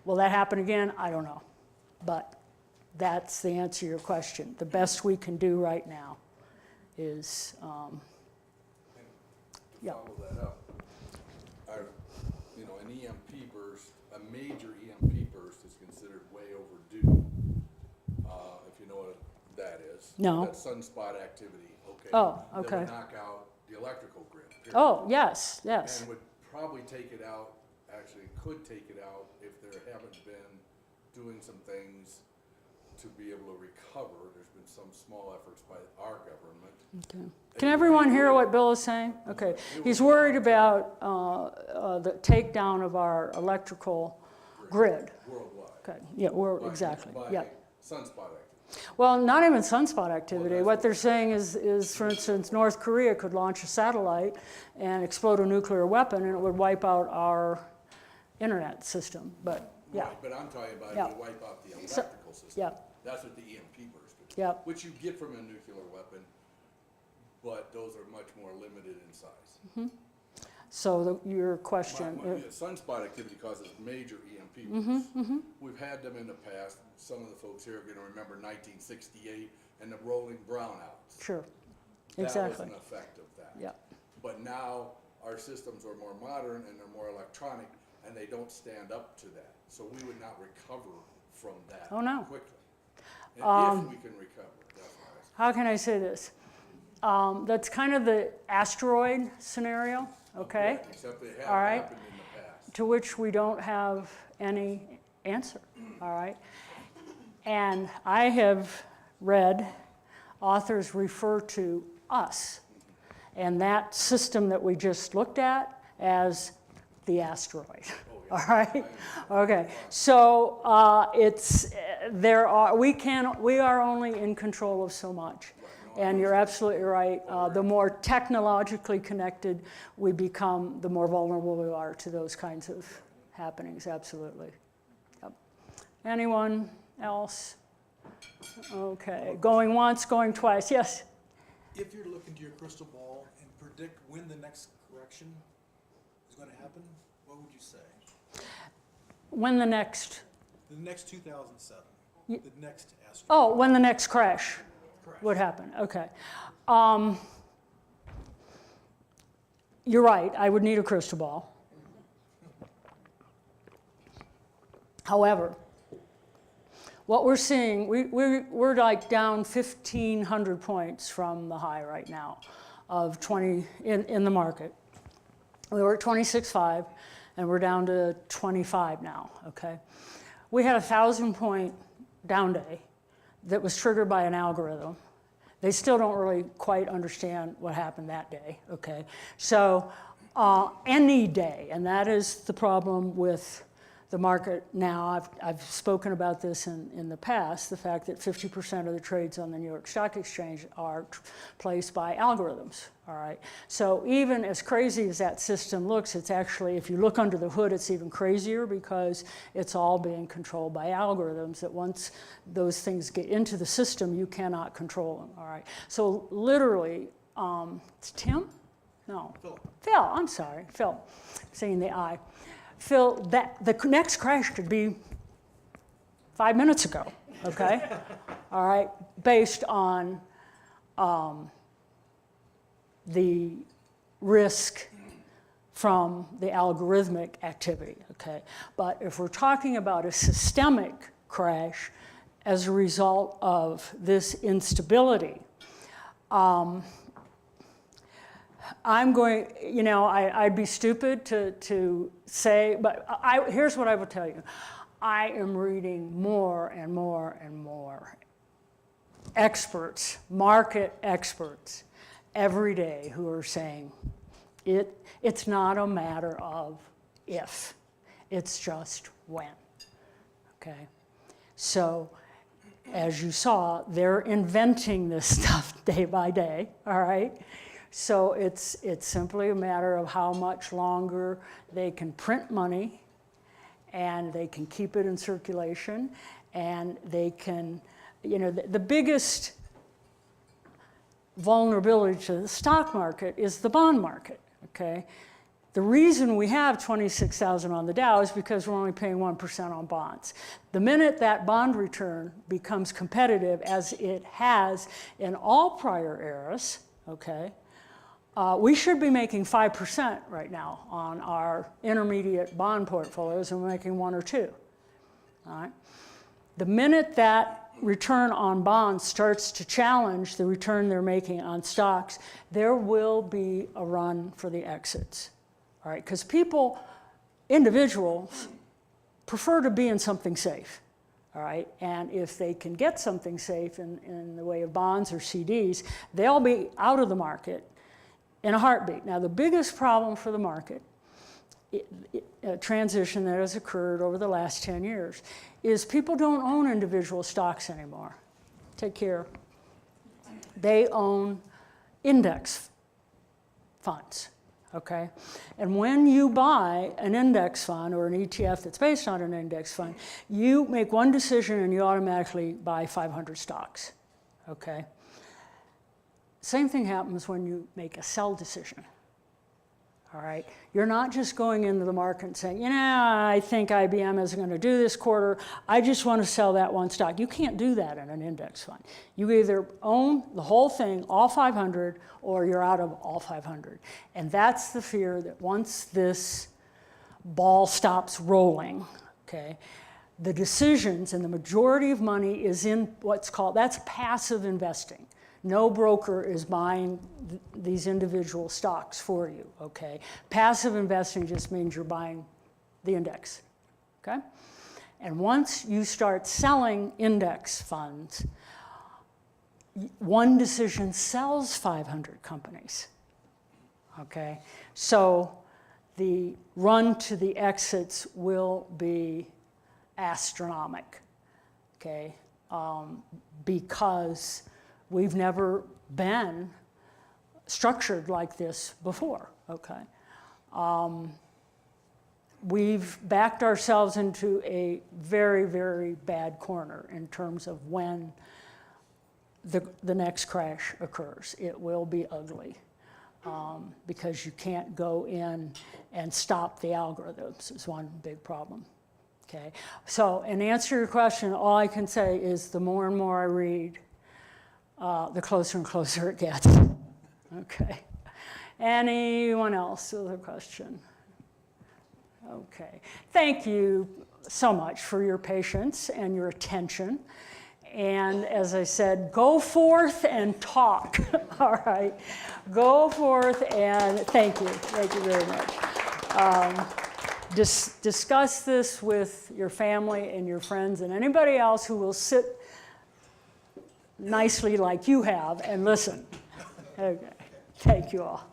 S1: Will that happen again? I don't know, but that's the answer to your question. The best we can do right now is,
S7: To follow that up, an EMP burst, a major EMP burst is considered way overdue. If you know what that is.
S1: No.
S7: That's sunspot activity, okay?
S1: Oh,
S7: That
S1: okay.
S7: would knock out the electrical grid, period.
S1: Oh, yes, yes.
S7: And would probably take it out, actually could take it out if there haven't been doing some things to be able to recover. There's been some small efforts by our government.
S1: Okay. Can everyone hear what Bill is saying? Okay. He's worried about the takedown of our electrical grid.
S7: Worldwide.
S1: Okay. Yeah, exactly.
S7: By
S1: Yeah.
S7: sunspot activity.
S1: Well, not even sunspot activity.
S7: that's
S1: What
S7: what-
S1: they're saying is, for instance, North Korea could launch a satellite and explode a nuclear weapon, and it would wipe out our internet system. But yeah,
S7: Right, but I'm talking about
S1: Yeah.
S7: it would wipe out the electrical system.
S1: yeah,
S7: That's what the EMP burst is.
S1: yeah.
S7: Which you get from a nuclear weapon, but those are much more limited in size.
S1: So your question.
S7: Sunspot activity causes major EMP
S1: Mm-hmm,
S7: bursts. We've had them in the past. Some of the folks here are gonna remember 1968 and the rolling brownouts.
S1: Sure.
S7: That was
S1: Exactly.
S7: an effect of that.
S1: Yeah.
S7: But now our systems are more modern and they're more electronic and they don't stand up to that. So we would not recover from that
S1: Oh, no.
S7: quickly. And if we can recover, that's what I was.
S1: How can I say this? That's kind of the asteroid scenario, okay?
S7: Except they have
S1: All right.
S7: happened in the past.
S1: To which we don't have any answer, all right? And I have read authors refer to us and that system that we just looked at as the asteroid. All right. Okay. So we are only in control of so much, and you're absolutely right. The more technologically connected we become, the more vulnerable we are to those kinds of happenings. Absolutely. Yep. Anyone else? Okay. Going once, going twice. Yes.
S2: If you're looking to your crystal ball and predict when the next correction is going to happen, what would you say?
S1: When the next?
S2: The next 2007.
S1: Ye-
S2: The next asteroid.
S1: Oh, when the next crash
S2: Correct.
S1: would happen. Okay. You're right. I would need a crystal ball. However, what we're seeing, we're like down 1,500 points from the high right now of 20 in the market. We were at 26.5 and we're down to 25 now, okay? We had a 1,000-point down day that was triggered by an algorithm. They still don't really quite understand what happened that day, okay? So any day, and that is the problem with the market now. I've spoken about this in the past, the fact that 50% of the trades on the New York Stock Exchange are placed by algorithms, all right? So even as crazy as that system looks, it's actually, if you look under the hood, it's even crazier because it's all being controlled by algorithms that once those things get into the system, you cannot control them, all right? So literally, it's Tim? No. Phil, I'm sorry, Phil, saying the I. Phil, that the next crash could be 5 minutes ago, okay? All right, based on the risk from the algorithmic activity, okay? But if we're talking about a systemic crash as a result of this instability, I'm going, I'd be stupid to say, but here's what I will tell you. I am reading more and more and more experts, market experts, every day who are saying it's not a matter of if, it's just when, okay? So as you saw, they're inventing this stuff day by day, all right? So it's simply a matter of how much longer they can print money and they can keep it in circulation and they can, the biggest vulnerability to the stock market is the bond market, okay? The reason we have 26,000 on the Dow is because we're only paying 1% on bonds. The minute that bond return becomes competitive, as it has in all prior eras, okay, We should be making 5% right now on our intermediate bond portfolios, and we're making 1 or 2. All right? The minute that return on bonds starts to challenge the return they're making on stocks, there will be a run for the exits. All right? Because people, individuals, prefer to be in something safe. All right, and if they can get something safe in the way of bonds or CDs, they'll be out of the market in a heartbeat. Now, the biggest problem for the market, a transition that has occurred over the last 10 years, is people don't own individual stocks anymore. Take care. They own index funds. Okay, and when you buy an index fund or an ETF that's based on an index fund, you make one decision and you automatically buy 500 stocks. Okay, same thing happens when you make a sell decision. All right, you're not just going into the market and saying, you know, I think IBM isn't going to do this quarter. I just want to sell that one stock. You can't do that in an index fund. You either own the whole thing, all 500, or you're out of all 500. And that's the fear that once this ball stops rolling, okay, the decisions and the majority of money is in what's called, that's passive investing. No broker is buying these individual stocks for you, okay? Passive investing just means you're buying the index, okay? And once you start selling index funds, one decision sells 500 companies, okay? So the run to the exits will be astronomical, okay? Because we've never been structured like this before, okay? We've backed ourselves into a very, very bad corner in terms of when the next crash occurs. It will be ugly because you can't go in and stop the algorithms is one big problem, okay? So in answer to your question, all I can say is the more and more I read, the closer and closer it gets. Okay. Anyone else with a question? Okay. Thank you so much for your patience and your attention. And as I said, go forth and talk. All right. Go forth and thank you. Thank you very much. Discuss this with your family and your friends and anybody else who will sit nicely like you have and listen. Okay. Thank you all.